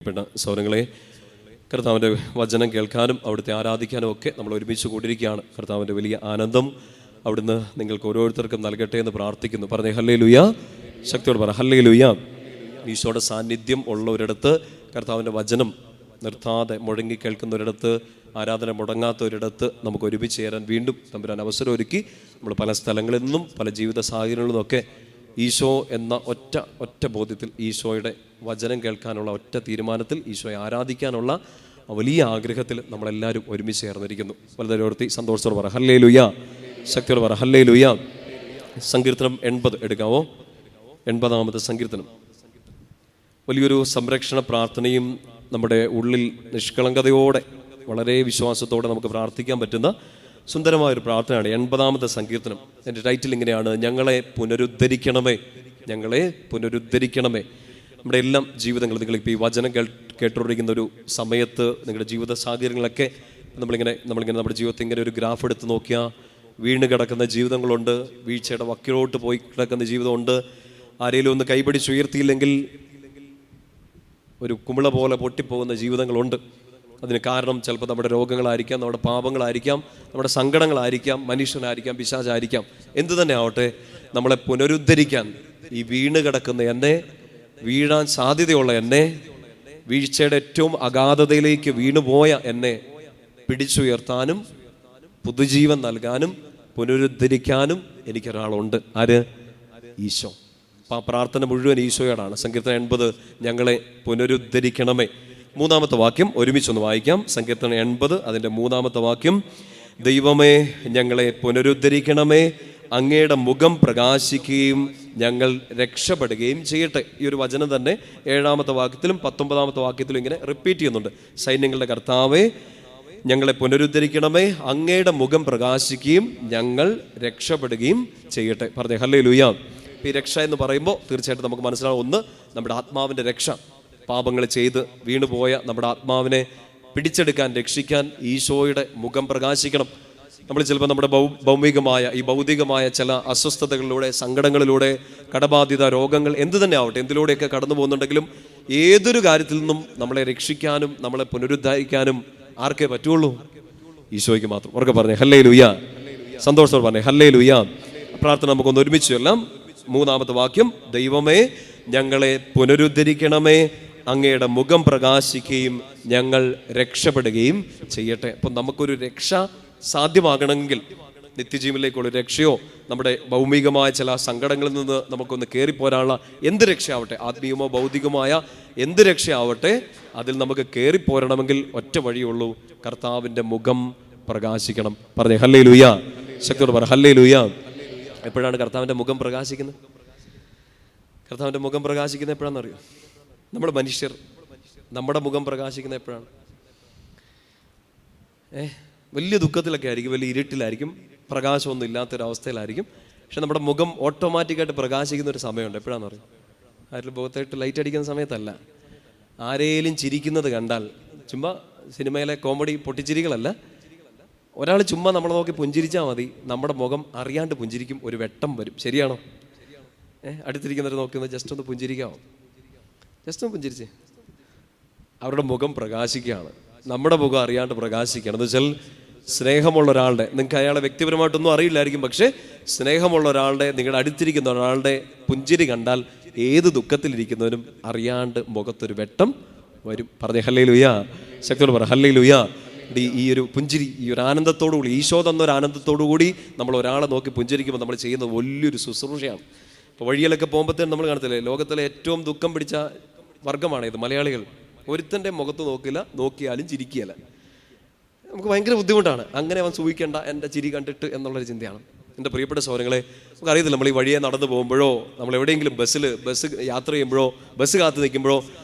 സൗരങ്ങളെ കർത്താവിൻ്റെ വചനം കേൾക്കാനും അവിടുത്തെ ആരാധിക്കാനും ഒക്കെ നമ്മൾ ഒരുമിച്ച് കൂടിയിരിക്കുകയാണ്. കർത്താവിൻ്റെ വലിയ ആനന്ദം അവിടുന്ന് നിങ്ങൾക്ക് ഓരോരുത്തർക്കും നൽകട്ടെ എന്ന് പ്രാർത്ഥിക്കുന്നു. പറഞ്ഞേ ഹല്ലേലൂയ. ശക്തിയോട് പറ ഹല്ലേലൂയ. ഈശോയുടെ സാന്നിധ്യം ഉള്ള ഒരിടത്ത്, കർത്താവിൻ്റെ വചനം നിർത്താതെ മുഴങ്ങി കേൾക്കുന്ന ഒരിടത്ത്, ആരാധന മുടങ്ങാത്ത ഒരിടത്ത് നമുക്ക് ഒരുമിച്ച് ചേരാൻ വീണ്ടും തമ്പുരാൻ അവസരം ഒരുക്കി. നമ്മൾ പല സ്ഥലങ്ങളിൽ നിന്നും പല ജീവിത സാഹചര്യങ്ങളിൽ നിന്നൊക്കെ ഈശോ എന്ന ഒറ്റ ബോധ്യത്തിൽ, ഈശോയുടെ വചനം കേൾക്കാനുള്ള ഒറ്റ തീരുമാനത്തിൽ, ഈശോയെ ആരാധിക്കാനുള്ള വലിയ ആഗ്രഹത്തിൽ നമ്മളെല്ലാവരും ഒരുമിച്ച് ചേർന്നിരിക്കുന്നു. വലുതോർത്തി സന്തോഷത്തോടെ പറ ഹല്ലേലൂയ. ശക്തിയോടെ പറ ഹല്ലേലൂയ. സങ്കീർത്തനം 80 എടുക്കാവോ? 80-ാമത്തെ സങ്കീർത്തനം. വലിയൊരു സംരക്ഷണ പ്രാർത്ഥനയും നമ്മുടെ ഉള്ളിൽ നിഷ്കളങ്കതയോടെ വളരെ വിശ്വാസത്തോടെ നമുക്ക് പ്രാർത്ഥിക്കാൻ പറ്റുന്ന സുന്ദരമായൊരു പ്രാർത്ഥനയാണ് 80-ാമത്തെ സങ്കീർത്തനം. എൻ്റെ ടൈറ്റിൽ ഇങ്ങനെയാണ്: ഞങ്ങളെ പുനരുദ്ധരിക്കണമേ, ഞങ്ങളെ പുനരുദ്ധരിക്കണമേ. നമ്മുടെ എല്ലാം ജീവിതങ്ങൾ, നിങ്ങളിപ്പോൾ ഈ വചനം കേട്ടുകൊണ്ടിരിക്കുന്ന ഒരു സമയത്ത് നിങ്ങളുടെ ജീവിത സാഹചര്യങ്ങളൊക്കെ നമ്മളിങ്ങനെ നമ്മുടെ ജീവിതത്തിൽ ഇങ്ങനെ ഒരു ഗ്രാഫ് എടുത്ത് നോക്കിയാൽ വീണ് കിടക്കുന്ന ജീവിതങ്ങളുണ്ട്, വീഴ്ചയുടെ വക്കിലോട്ട് പോയി കിടക്കുന്ന ജീവിതമുണ്ട്, ആരെങ്കിലും ഒന്ന് കൈപിടിച്ചുയർത്തിയില്ലെങ്കിൽ ഒരു കുമിള പോലെ പൊട്ടിപ്പോകുന്ന ജീവിതങ്ങളുണ്ട്. അതിന് കാരണം ചിലപ്പോൾ നമ്മുടെ രോഗങ്ങളായിരിക്കാം, നമ്മുടെ പാപങ്ങളായിരിക്കാം, നമ്മുടെ സങ്കടങ്ങളായിരിക്കാം, മനുഷ്യനായിരിക്കാം, പിശാചായിരിക്കാം. എന്തു തന്നെ ആവട്ടെ, നമ്മളെ പുനരുദ്ധരിക്കാൻ ഈ വീണ് കിടക്കുന്ന എന്നെ, വീഴാൻ സാധ്യതയുള്ള എന്നെ, വീഴ്ചയുടെ ഏറ്റവും അഗാധതയിലേക്ക് വീണുപോയ എന്നെ പിടിച്ചുയർത്താനും പുതുജീവൻ നൽകാനും പുനരുദ്ധരിക്കാനും എനിക്കൊരാളുണ്ട്. ആര്? ഈശോ. അപ്പം ആ പ്രാർത്ഥന മുഴുവൻ ഈശോയോടാണ്. സങ്കീർത്തനം 80, ഞങ്ങളെ പുനരുദ്ധരിക്കണമേ. 3-ാമത്തെ വാക്യം ഒരുമിച്ചൊന്ന് വായിക്കാം. സങ്കീർത്തനം 80 അതിൻ്റെ 3-ാമത്തെ വാക്യം: ദൈവമേ, ഞങ്ങളെ പുനരുദ്ധരിക്കണമേ, അങ്ങയുടെ മുഖം പ്രകാശിക്കുകയും ഞങ്ങൾ രക്ഷപ്പെടുകയും ചെയ്യട്ടെ. ഈ ഒരു വചനം തന്നെ 7-ാമത്തെ വാക്യത്തിലും 19-ാമത്തെ വാക്യത്തിലും ഇങ്ങനെ റിപ്പീറ്റ് ചെയ്യുന്നുണ്ട്. സൈന്യങ്ങളുടെ കർത്താവേ, ഞങ്ങളെ പുനരുദ്ധരിക്കണമേ, അങ്ങയുടെ മുഖം പ്രകാശിക്കുകയും ഞങ്ങൾ രക്ഷപ്പെടുകയും ചെയ്യട്ടെ. പറഞ്ഞേ ഹല്ലേലൂയ. ഈ രക്ഷ എന്ന് പറയുമ്പോൾ തീർച്ചയായിട്ടും നമുക്ക് മനസ്സിലാവും, ഒന്ന് നമ്മുടെ ആത്മാവിൻ്റെ രക്ഷ. പാപങ്ങൾ ചെയ്ത് വീണുപോയ നമ്മുടെ ആത്മാവിനെ പിടിച്ചെടുക്കാൻ, രക്ഷിക്കാൻ ഈശോയുടെ മുഖം പ്രകാശിക്കണം. നമ്മൾ ചിലപ്പോൾ നമ്മുടെ ഭൗമികമായ ഈ ഭൗതികമായ ചില അസ്വസ്ഥതകളിലൂടെ, സങ്കടങ്ങളിലൂടെ, കടബാധിത രോഗങ്ങൾ എന്തു തന്നെ ആവട്ടെ, എന്തിലൂടെയൊക്കെ കടന്നു പോകുന്നുണ്ടെങ്കിലും ഏതൊരു കാര്യത്തിൽ നിന്നും നമ്മളെ രക്ഷിക്കാനും നമ്മളെ പുനരുദ്ധരിക്കാനും ആർക്കേ പറ്റുള്ളൂ? ഈശോയ്ക്ക് മാത്രം. ഉറക്കെ പറഞ്ഞേ ഹല്ലേലൂയ. സന്തോഷത്തോടെ പറഞ്ഞേ ഹല്ലേലൂയ. പ്രാർത്ഥന നമുക്കൊന്ന് ഒരുമിച്ച് എല്ലാം. 3-ാമത്തെ വാക്യം: ദൈവമേ, ഞങ്ങളെ പുനരുദ്ധരിക്കണമേ, അങ്ങയുടെ മുഖം പ്രകാശിക്കുകയും ഞങ്ങൾ രക്ഷപ്പെടുകയും ചെയ്യട്ടെ. അപ്പം നമുക്കൊരു രക്ഷ സാധ്യമാകണമെങ്കിൽ, നിത്യജീവനിലേക്കുള്ള രക്ഷയോ നമ്മുടെ ഭൗമികമായ ചില സങ്കടങ്ങളിൽ നിന്ന് നമുക്കൊന്ന് കയറിപ്പോരാനുള്ള എന്ത് രക്ഷയാവട്ടെ, ആത്മീയമോ ഭൗതികമായ എന്ത് രക്ഷയാവട്ടെ, അതിൽ നമുക്ക് കയറിപ്പോരണമെങ്കിൽ ഒറ്റ വഴിയുള്ളൂ: കർത്താവിൻ്റെ മുഖം പ്രകാശിക്കണം. പറഞ്ഞേ ഹല്ലേലൂയ. ശക്തിയോട് പറ ഹല്ലേലൂയ. എപ്പോഴാണ് കർത്താവിൻ്റെ മുഖം പ്രകാശിക്കുന്നത്? കർത്താവിൻ്റെ മുഖം പ്രകാശിക്കുന്നത് എപ്പോഴാണെന്നറിയോ? നമ്മുടെ മനുഷ്യർ നമ്മുടെ മുഖം പ്രകാശിക്കുന്നത് എപ്പോഴാണ്? വലിയ ദുഃഖത്തിലൊക്കെ ആയിരിക്കും, വലിയ ഇരുട്ടിലായിരിക്കും, പ്രകാശമൊന്നും ഇല്ലാത്തൊരവസ്ഥയിലായിരിക്കും. പക്ഷെ നമ്മുടെ മുഖം ഓട്ടോമാറ്റിക്കായിട്ട് പ്രകാശിക്കുന്ന ഒരു സമയമുണ്ട്. എപ്പോഴാണെന്നറിയും? ആരും മുഖത്തായിട്ട് ലൈറ്റ് അടിക്കുന്ന സമയത്തല്ല. ആരേലും ചിരിക്കുന്നത് കണ്ടാൽ, ചുമ്മാ സിനിമയിലെ കോമഡി പൊട്ടിച്ചിരികളല്ല, ഒരാൾ ചുമ്മാ നമ്മളെ നോക്കി പുഞ്ചിരിച്ചാൽ മതി, നമ്മുടെ മുഖം അറിയാണ്ട് പുഞ്ചിരിക്കും, ഒരു വെട്ടം വരും. ശരിയാണോ? അടുത്തിരിക്കുന്നവർ നോക്കുന്നത് ജസ്റ്റ് ഒന്ന് പുഞ്ചിരിക്കാമോ? ജസ്റ്റ് ഒന്ന് പുഞ്ചിരിച്ചേ. അവരുടെ മുഖം പ്രകാശിക്കുകയാണ്. നമ്മുടെ മുഖം അറിയാണ്ട് പ്രകാശിക്കുകയാണ്. എന്ന് വെച്ചാൽ സ്നേഹമുള്ള ഒരാളുടെ, നിങ്ങൾക്ക് അയാളെ വ്യക്തിപരമായിട്ടൊന്നും അറിയില്ലായിരിക്കും, പക്ഷേ സ്നേഹമുള്ള ഒരാളുടെ, നിങ്ങളുടെ അടുത്തിരിക്കുന്ന ഒരാളുടെ പുഞ്ചിരി കണ്ടാൽ ഏത് ദുഃഖത്തിലിരിക്കുന്നവനും അറിയാണ്ട് മുഖത്തൊരു വെട്ടം വരും. പറഞ്ഞേ ഹല്ലേലൂയ. ശക്തിയോട് പറ ഹല്ലേലൂയ. ഈ ഒരു പുഞ്ചിരി, ഈ ഒരു ആനന്ദത്തോടു കൂടി, ഈശോ തന്നൊരു ആനന്ദത്തോടു കൂടി നമ്മൾ ഒരാളെ നോക്കി പുഞ്ചിരിക്കുമ്പോൾ നമ്മൾ ചെയ്യുന്നത് വലിയൊരു ശുശ്രൂഷയാണ്. ഇപ്പോൾ വഴിയിലൊക്കെ പോകുമ്പോഴത്തേനും നമ്മൾ കാണത്തില്ലേ, ലോകത്തിലെ ഏറ്റവും ദുഃഖം പിടിച്ച വർഗ്ഗമാണിത് മലയാളികൾ. ഒരുത്തൻ്റെ മുഖത്ത് നോക്കില്ല, നോക്കിയാലും ചിരിക്കുകയില്ല. നമുക്ക് ഭയങ്കര ബുദ്ധിമുട്ടാണ്. അങ്ങനെ അവൻ സൂഹിക്കേണ്ട എൻ്റെ ചിരി കണ്ടിട്ട് എന്നുള്ളൊരു ചിന്തയാണ്. എൻ്റെ പ്രിയപ്പെട്ട സഹോദരങ്ങളെ, നമുക്കറിയത്തില്ല, നമ്മൾ ഈ വഴിയെ നടന്നു പോകുമ്പോഴോ, നമ്മൾ എവിടെയെങ്കിലും ബസ് യാത്ര ചെയ്യുമ്പോഴോ, ബസ് കാത്തു നിൽക്കുമ്പോഴോ,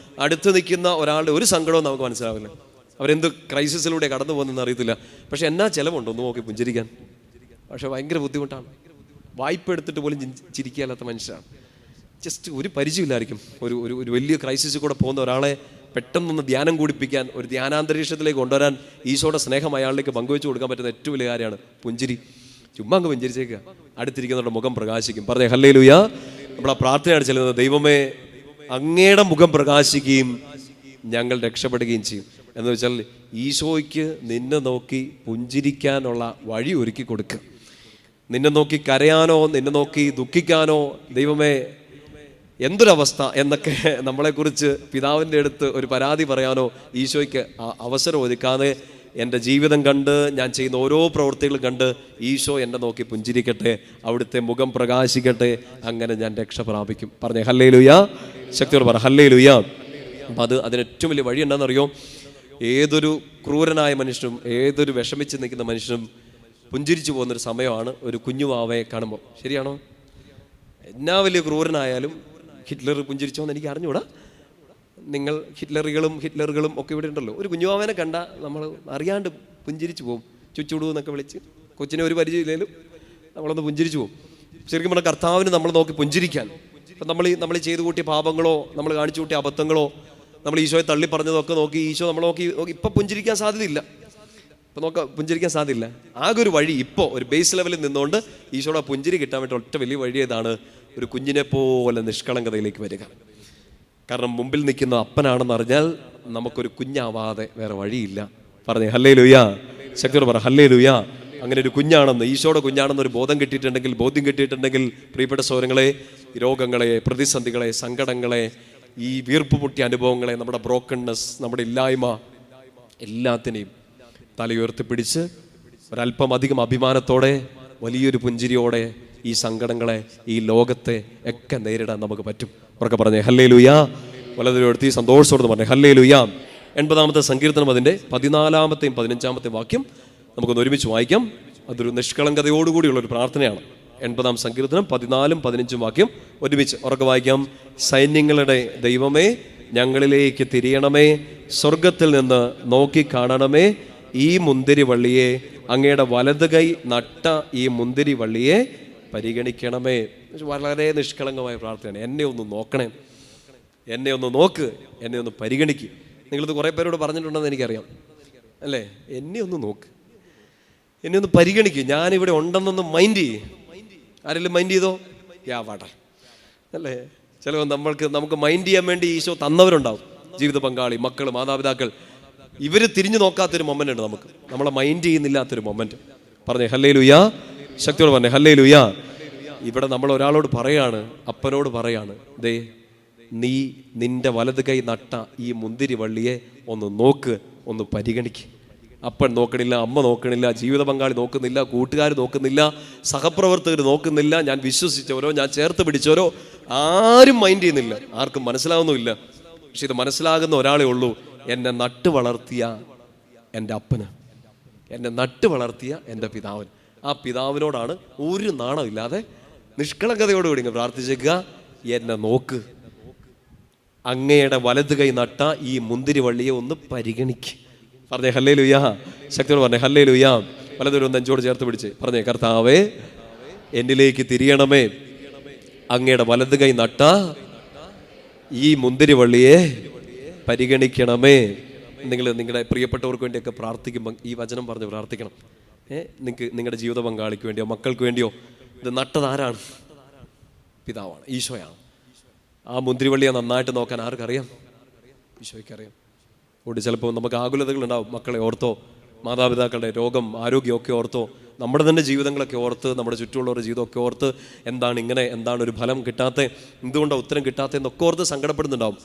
അടുത്ത് നിൽക്കുന്ന ഒരാളുടെ ഒരു സങ്കടവും നമുക്ക് മനസ്സിലാവില്ല. അവരെന്ത് ക്രൈസിസിലൂടെ കടന്നു പോകുന്നതെന്ന് അറിയത്തില്ല. പക്ഷെ എന്നാ ചിലവുണ്ടോ ഒന്ന് നോക്കി പുഞ്ചിരിക്കാൻ? പക്ഷെ ഭയങ്കര ബുദ്ധിമുട്ടാണ്. വായ്പ എടുത്തിട്ട് പോലും ചിരിക്കാത്ത മനുഷ്യരാണ്. ജസ്റ്റ് ഒരു പരിചയമില്ലായിരിക്കും. ഒരു വലിയ ക്രൈസിസിൽ കൂടെ പോകുന്ന ഒരാളെ പെട്ടെന്നൊന്ന് ധ്യാനം കൂടിപ്പിക്കാൻ, ഒരു ധ്യാനാന്തരീക്ഷത്തിലേക്ക് കൊണ്ടുവരാൻ ഈശോയുടെ സ്നേഹം അയാളിലേക്ക് പങ്കുവെച്ച് കൊടുക്കാൻ പറ്റുന്ന ഏറ്റവും വലിയ കാര്യമാണ് പുഞ്ചിരി. ചുമ്മാ അങ്ങ് പുഞ്ചിരിച്ചേക്കുക, അടുത്തിരിക്കുന്നവരുടെ മുഖം പ്രകാശിക്കും. പറഞ്ഞേ ഹല്ലേലൂയ. നമ്മൾ ആ പ്രാർത്ഥനയാണ് ചെല്ലുന്നത്: ദൈവമേ, അങ്ങയുടെ മുഖം പ്രകാശിക്കുകയും ഞങ്ങൾ രക്ഷപ്പെടുകയും ചെയ്യും. എന്ന് വെച്ചാൽ ഈശോയ്ക്ക് നിന്നെ നോക്കി പുഞ്ചിരിക്കാനുള്ള വഴി ഒരുക്കി കൊടുക്കുക. നിന്നെ നോക്കി കരയാനോ നിന്നെ നോക്കി ദുഃഖിക്കാനോ ദൈവമേ എന്തൊരവസ്ഥ എന്നൊക്കെ നമ്മളെക്കുറിച്ച് പിതാവിൻ്റെ അടുത്ത് ഒരു പരാതി പറയാനോ ഈശോയ്ക്ക് അവസരം ഒരുക്കാതെ എൻ്റെ ജീവിതം കണ്ട് ഞാൻ ചെയ്യുന്ന ഓരോ പ്രവൃത്തികളും കണ്ട് ഈശോ എന്നെ നോക്കി പുഞ്ചിരിക്കട്ടെ, അവിടുത്തെ മുഖം പ്രകാശിക്കട്ടെ, അങ്ങനെ ഞാൻ രക്ഷ പ്രാപിക്കും. പറഞ്ഞേ ഹല്ലേലൂയ, ശക്തിയോട് പറ ഹല്ലേലൂയ. അപ്പം അതിന് ഏറ്റവും വലിയ വഴി എന്താണെന്നറിയോ? ഏതൊരു ക്രൂരനായ മനുഷ്യനും ഏതൊരു വിഷമിച്ച് നിൽക്കുന്ന മനുഷ്യനും പുഞ്ചിരിച്ചു പോകുന്നൊരു സമയമാണ് ഒരു കുഞ്ഞു വാവയെ കാണുമ്പോൾ. ശരിയാണോ? എന്നാ വലിയ ക്രൂരനായാലും ഹിറ്റ്ലർ പുഞ്ചിരിച്ചോന്ന് എനിക്ക് അറിഞ്ഞൂടാ. നിങ്ങൾ ഹിറ്റ്ലറുകളും ഒക്കെ ഇവിടെ ഉണ്ടല്ലോ. ഒരു കുഞ്ഞുവാവനെ കണ്ട നമ്മൾ അറിയാണ്ട് പുഞ്ചിരിച്ചു പോകും. ചുച്ചുടു എന്നൊക്കെ വിളിച്ച് കൊച്ചിനെ ഒരു പരിചയമില്ലേലും നമ്മളൊന്ന് പുഞ്ചിരിച്ചു പോകും. ശരിക്കും പറഞ്ഞാൽ കർത്താവിന് നമ്മൾ നോക്കി പുഞ്ചിരിക്കാൻ, ഇപ്പം നമ്മൾ ചെയ്തു കൂട്ടിയ പാപങ്ങളോ നമ്മൾ കാണിച്ചു കൂട്ടിയ അബദ്ധങ്ങളോ നമ്മൾ ഈശോയെ തള്ളി പറഞ്ഞതൊക്കെ നോക്കി ഈശോ നമ്മൾ നോക്കി ഇപ്പം പുഞ്ചിരിക്കാൻ സാധ്യതയില്ല. പുഞ്ചിരിക്കാൻ സാധ്യതയില്ല. ആകെ ഒരു വഴി ഇപ്പോൾ ഒരു ബേസ് ലെവലിൽ നിന്നുകൊണ്ട് ഈശോയുടെ പുഞ്ചിരി കിട്ടാൻ വേണ്ടി ഒറ്റ വലിയ വഴി ഏതാണ്? ഒരു കുഞ്ഞിനെ പോലെ നിഷ്കളങ്കതയിലേക്ക് വരിക. കാരണം മുമ്പിൽ നിൽക്കുന്ന അപ്പനാണെന്ന് അറിഞ്ഞാൽ നമുക്കൊരു കുഞ്ഞാവാതെ വേറെ വഴിയില്ല. പറഞ്ഞേ ഹല്ലേലൂയ, ശക്തിയോട് പറ ഹല്ലേലൂയ. അങ്ങനെ ഒരു കുഞ്ഞാണെന്ന്, ഈശോയുടെ കുഞ്ഞാണെന്നൊരു ബോധ്യം കിട്ടിയിട്ടുണ്ടെങ്കിൽ പ്രിയപ്പെട്ട സഹോദരങ്ങളെ, രോഗങ്ങളെ, പ്രതിസന്ധികളെ, സങ്കടങ്ങളെ, ഈ വീർപ്പ് മുട്ടിയ അനുഭവങ്ങളെ, നമ്മുടെ ബ്രോക്കൺനെസ്, നമ്മുടെ ഇല്ലായ്മ, എല്ലാത്തിനെയും തലയുയർത്തിപ്പിടിച്ച് ഒരല്പം അധികം അഭിമാനത്തോടെ വലിയൊരു പുഞ്ചിരിയോടെ ഈ സങ്കടങ്ങളെ, ഈ ലോകത്തെ ഒക്കെ നേരിടാൻ നമുക്ക് പറ്റും. ഉറക്കെ പറഞ്ഞേ ഹല്ലേലൂയ. വലതുവരെടുത്ത് സന്തോഷത്തോടെ പറഞ്ഞേ ഹല്ലേലൂയ. 80-ാമത്തെ സങ്കീർത്തനം അതിൻ്റെ 14-ാമത്തെയും 15-ാമത്തെയും വാക്യം നമുക്കൊന്ന് ഒരുമിച്ച് വായിക്കാം. അതൊരു നിഷ്കളങ്കതയോടുകൂടിയുള്ളൊരു പ്രാർത്ഥനയാണ്. 80-ാം സങ്കീർത്തനം 14-ഉം 15-ഉം വാക്യം ഒരുമിച്ച് ഉറക്കെ വായിക്കാം. സൈന്യങ്ങളുടെ ദൈവമേ, ഞങ്ങളിലേക്ക് തിരിയണമേ, സ്വർഗത്തിൽ നിന്ന് നോക്കി കാണണമേ, ഈ മുന്തിരി വള്ളിയെ, അങ്ങയുടെ വലത് കൈ നട്ട ഈ മുന്തിരി വള്ളിയെ പരിഗണിക്കണമേ. വളരെ നിഷ്കളങ്കമായ പ്രാർത്ഥനയാണ്. എന്നെ ഒന്ന് നോക്കണേ, എന്നെ ഒന്ന് നോക്ക്, എന്നെ ഒന്ന് പരിഗണിക്ക്. നിങ്ങളിത് കുറേ പേരോട് പറഞ്ഞിട്ടുണ്ടെന്ന് എനിക്കറിയാം അല്ലേ? എന്നെ ഒന്ന് നോക്ക്, എന്നെ ഒന്ന് പരിഗണിക്കുക, ഞാനിവിടെ ഉണ്ടെന്നൊന്ന് മൈൻഡ് ചെയ്യ്. ആരെങ്കിലും മൈൻഡ് ചെയ്തോ? വാട്ടെ അല്ലേ? ചിലപ്പോൾ നമുക്ക് മൈൻഡ് ചെയ്യാൻ വേണ്ടി ഈശോ തന്നവരുണ്ടാവും. ജീവിത പങ്കാളി, മക്കൾ, മാതാപിതാക്കൾ, ഇവർ തിരിഞ്ഞു നോക്കാത്തൊരു മൊമെൻ്റ് ഉണ്ട് നമുക്ക്, നമ്മളെ മൈൻഡ് ചെയ്യുന്നില്ലാത്തൊരു മൊമെൻ്റ്. പറഞ്ഞേ ഹല്ലേലൂയ, ശക്തിയോട് പറഞ്ഞേ ഹല്ലേലൂയ. ഇവിടെ നമ്മൾ ഒരാളോട് പറയാണ്, അപ്പനോട് പറയാണ്, ദേ നീ നിന്റെ വലത് കൈ നട്ട ഈ മുന്തിരി വള്ളിയെ ഒന്ന് നോക്ക്, ഒന്ന് പരിഗണിക്ക്. അപ്പൻ നോക്കണില്ല, അമ്മ നോക്കണില്ല, ജീവിത പങ്കാളി നോക്കുന്നില്ല, കൂട്ടുകാർ നോക്കുന്നില്ല, സഹപ്രവർത്തകർ നോക്കുന്നില്ല, ഞാൻ വിശ്വസിച്ചവരോ ഞാൻ ചേർത്ത് പിടിച്ചവരോ ആരും മൈൻഡ് ചെയ്യുന്നില്ല, ആർക്കും മനസ്സിലാവുന്നുമില്ല. പക്ഷെ ഇത് മനസ്സിലാകുന്ന ഒരാളേ ഉള്ളൂ, എന്നെ നട്ടു വളർത്തിയ എൻ്റെ അപ്പന്, എന്നെ നട്ടു വളർത്തിയ എൻ്റെ പിതാവിന്. ആ പിതാവിനോടാണ് ഒരു നാണമില്ലാതെ നിഷ്കളങ്കതയോടുകൂടി ഇങ്ങ് പ്രാർത്ഥിച്ചേക്കുക, എന്നെ നോക്ക്, അങ്ങയുടെ വലത് കൈ നട്ട ഈ മുന്തിരി വള്ളിയെ ഒന്ന് പരിഗണിക്ക്. പറഞ്ഞേ ഹല്ലേലൂയ, ശക്തിയോട് പറഞ്ഞേ ഹല്ലേലൂയ. വലതൊരു നെഞ്ചോട് ചേർത്ത് പിടിച്ച് പറഞ്ഞേ, കർത്താവേ എന്നിലേക്ക് തിരിയണമേ, അങ്ങയുടെ വലത് കൈ നട്ട ഈ മുന്തിരി വള്ളിയെ പരിഗണിക്കണമേ. നിങ്ങളുടെ പ്രിയപ്പെട്ടവർക്ക് വേണ്ടിയൊക്കെ പ്രാർത്ഥിക്കുമ്പോൾ ഈ വചനം പറഞ്ഞ് പ്രാർത്ഥിക്കണം. നിങ്ങൾക്ക് നിങ്ങളുടെ ജീവിത പങ്കാളിക്ക് വേണ്ടിയോ മക്കൾക്ക് വേണ്ടിയോ ഇത് നട്ടത് ആരാണ്? പിതാവാണ്, ഈശോയാണ്. ആ മുന്തിരിവള്ളിയെ നന്നായിട്ട് നോക്കാൻ ആർക്കറിയാം? ഈശോയ്ക്കറിയാം. അതുകൊണ്ട് ചിലപ്പോൾ നമുക്ക് ആകുലതകളുണ്ടാവും, മക്കളെ ഓർത്തോ, മാതാപിതാക്കളുടെ രോഗം, ആരോഗ്യമൊക്കെ ഓർത്തോ, നമ്മുടെ തന്നെ ജീവിതങ്ങളൊക്കെ ഓർത്ത്, നമ്മുടെ ചുറ്റുമുള്ളവരുടെ ജീവിതമൊക്കെ ഓർത്ത്, എന്താണ് ഒരു ഫലം കിട്ടാത്ത, എന്തുകൊണ്ടാണ് ഉത്തരം കിട്ടാത്തതെന്നൊക്കെ ഓർത്ത് സങ്കടപ്പെടുന്നുണ്ടാവും.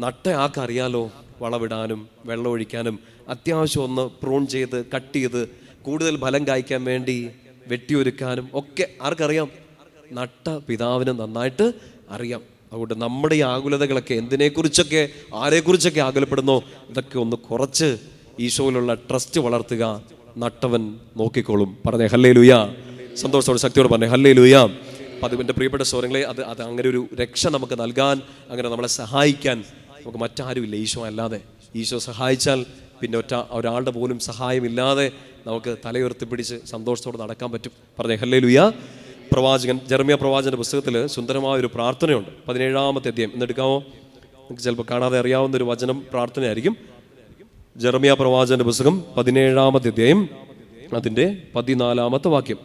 നട്ട ആൾക്കറിയാലോ വളവിടാനും വെള്ളം ഒഴിക്കാനും, അത്യാവശ്യം ഒന്ന് പ്രൂൺ ചെയ്ത് കട്ട് ചെയ്ത് കൂടുതൽ ഫലം കായ്ക്കാൻ വേണ്ടി വെട്ടിയൊരുക്കാനും ഒക്കെ ആർക്കറിയാം? നട്ട പിതാവിന് നന്നായിട്ട് അറിയാം. അതുകൊണ്ട് നമ്മുടെ ഈ ആകുലതകളൊക്കെ, എന്തിനെക്കുറിച്ചൊക്കെ ആരെക്കുറിച്ചൊക്കെ ആകുലപ്പെടുന്നോ, ഇതൊക്കെ ഒന്ന് കുറച്ച് ഈശോയിലുള്ള ട്രസ്റ്റ് വളർത്തുക. നട്ടവൻ നോക്കിക്കോളും. പറഞ്ഞേ ഹല്ലേലൂയ, സന്തോഷത്തോടെ ശക്തിയോട് പറഞ്ഞേ ഹല്ലേലൂയ. അപ്പം അതിൻ്റെ പ്രിയപ്പെട്ട സഹോദരങ്ങളെ, അത് അങ്ങനെ ഒരു രക്ഷ നമുക്ക് നൽകാൻ, അങ്ങനെ നമ്മളെ സഹായിക്കാൻ നമുക്ക് മറ്റാരുമില്ല ഈശോ അല്ലാതെ. ഈശോ സഹായിച്ചാൽ പിന്നെ ഒരാളുടെ പോലും സഹായമില്ലാതെ നമുക്ക് തലയുയർത്തിപ്പിടിച്ച് സന്തോഷത്തോടെ നടക്കാൻ പറ്റും. പറഞ്ഞേ ഹല്ലേലൂയ. ജെറമ്യാ പ്രവാചകന്റെ പുസ്തകത്തിൽ സുന്ദരമായ ഒരു പ്രാർത്ഥനയുണ്ട്. 17-ാമത്തെ അധ്യായം എന്നെടുക്കാമോ? നിങ്ങൾക്ക് ചിലപ്പോൾ കാണാതെ അറിയാവുന്ന ഒരു വചനം പ്രാർത്ഥനയായിരിക്കും. ജെറമ്യാ പ്രവാചകന്റെ പുസ്തകം 17-ാമത്തെ അധ്യായം അതിൻ്റെ 14-ാമത്തെ വാക്യം.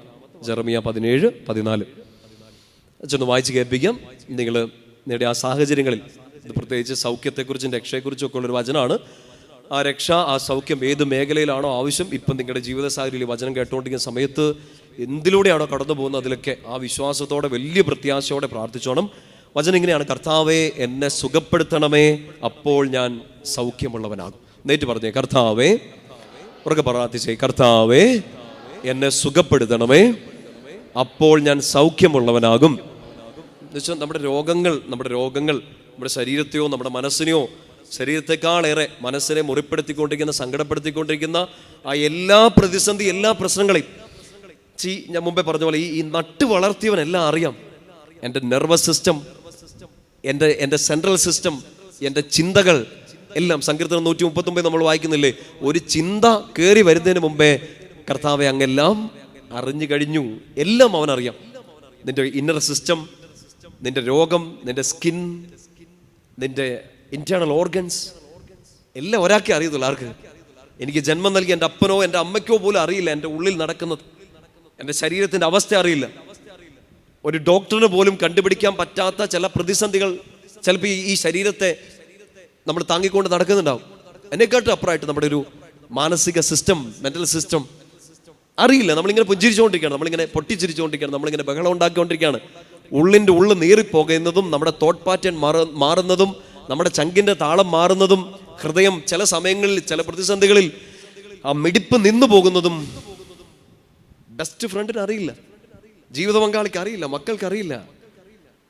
ജെറമ്യാ 17:14 ചെന്ന് വായിച്ച് കേൾപ്പിക്കാം. നിങ്ങളുടെ ആ സാഹചര്യങ്ങളിൽ ഇത് പ്രത്യേകിച്ച് സൗഖ്യത്തെക്കുറിച്ചും രക്ഷയെക്കുറിച്ചും ഒക്കെ ഉള്ളൊരു വചനമാണ്. ആ രക്ഷ, ആ സൗഖ്യം ഏത് മേഖലയിലാണോ ആവശ്യം, ഇപ്പം നിങ്ങളുടെ ജീവിത സാഹചര്യത്തിൽ വചനം കേട്ടുകൊണ്ടിരിക്കുന്ന സമയത്ത് എന്തിലൂടെയാണോ കടന്നു പോകുന്നത് അതിലൊക്കെ ആ വിശ്വാസത്തോടെ വലിയ പ്രത്യാശയോടെ പ്രാർത്ഥിച്ചോണം. വചനം ഇങ്ങനെയാണ്: കർത്താവേ എന്നെ സുഖപ്പെടുത്തണമേ, അപ്പോൾ ഞാൻ സൗഖ്യമുള്ളവനാകും. നേരിട്ട് പറഞ്ഞേ, കർത്താവേ, ഉറക്കെ പ്രാർത്ഥിച്ചേ, കർത്താവേ എന്നെ സുഖപ്പെടുത്തണമേ, അപ്പോൾ ഞാൻ സൗഖ്യമുള്ളവനാകും. എന്നുവെച്ചാൽ നമ്മുടെ രോഗങ്ങൾ നമ്മുടെ ശരീരത്തെയോ നമ്മുടെ മനസ്സിനെയോ, ശരീരത്തെക്കാളേറെ മനസ്സിനെ മുറിപ്പെടുത്തിക്കൊണ്ടിരിക്കുന്ന, സങ്കടപ്പെടുത്തിക്കൊണ്ടിരിക്കുന്ന ആ എല്ലാ പ്രതിസന്ധി, എല്ലാ പ്രശ്നങ്ങളെയും ഞാൻ മുമ്പേ പറഞ്ഞ പോലെ ഈ നട്ട് വളർത്തിയവനെല്ലാം അറിയാം. എൻ്റെ നെർവസ് സിസ്റ്റം, എൻ്റെ സെൻട്രൽ സിസ്റ്റം, എൻ്റെ ചിന്തകൾ എല്ലാം. സങ്കീർത്തനം 139 നമ്മൾ വായിക്കുന്നില്ലേ, ഒരു ചിന്ത കയറി വരുന്നതിന് മുമ്പേ കർത്താവെ അങ്ങെല്ലാം അറിഞ്ഞു കഴിഞ്ഞു. എല്ലാം അവനറിയാം. നിന്റെ ഇന്നർ സിസ്റ്റം, നിന്റെ രോഗം, നിന്റെ സ്കിൻ, നിന്റെ ഇന്റേണൽ ഓർഗൻസ് എല്ലാം ഒരാൾക്കേ അറിയത്തുള്ളൂ. ആർക്ക്? എനിക്ക് ജന്മം നൽകി എൻ്റെ അപ്പനോ എൻ്റെ അമ്മയ്ക്കോ പോലും അറിയില്ല എൻ്റെ ഉള്ളിൽ നടക്കുന്നത്, എൻ്റെ ശരീരത്തിൻ്റെ അവസ്ഥ അറിയില്ല. ഒരു ഡോക്ടറിന് പോലും കണ്ടുപിടിക്കാൻ പറ്റാത്ത ചില പ്രതിസന്ധികൾ ചിലപ്പോൾ ഈ ശരീരത്തെ നമ്മൾ താങ്ങിക്കൊണ്ട് നടക്കുന്നുണ്ടാവും. എന്നെക്കാട്ടും അപ്പുറമായിട്ട് നമ്മുടെ ഒരു മാനസിക സിസ്റ്റം, മെന്റൽ സിസ്റ്റം അറിയില്ല. നമ്മളിങ്ങനെ പുഞ്ചിരിച്ചുകൊണ്ടിരിക്കുകയാണ്, നമ്മളിങ്ങനെ പൊട്ടിച്ചിരിച്ചുകൊണ്ടിരിക്കുകയാണ്, നമ്മളിങ്ങനെ ബഹളം ഉണ്ടാക്കിക്കൊണ്ടിരിക്കുകയാണ്. ഉള്ളിൻ്റെ ഉള്ളിൽ നീറിപ്പോകുന്നതും, നമ്മുടെ തോട്ട് പാറ്റേൺ മാറുന്നതും, നമ്മുടെ ചങ്കിൻ്റെ താളം മാറുന്നതും, ഹൃദയം ചില സമയങ്ങളിൽ, ചില പ്രതിസന്ധികളിൽ ആ മിടിപ്പ് നിന്നു പോകുന്നതും ബെസ്റ്റ് ഫ്രണ്ടിന് അറിയില്ല, ജീവിത പങ്കാളിക്ക് അറിയില്ല, മക്കൾക്ക് അറിയില്ല.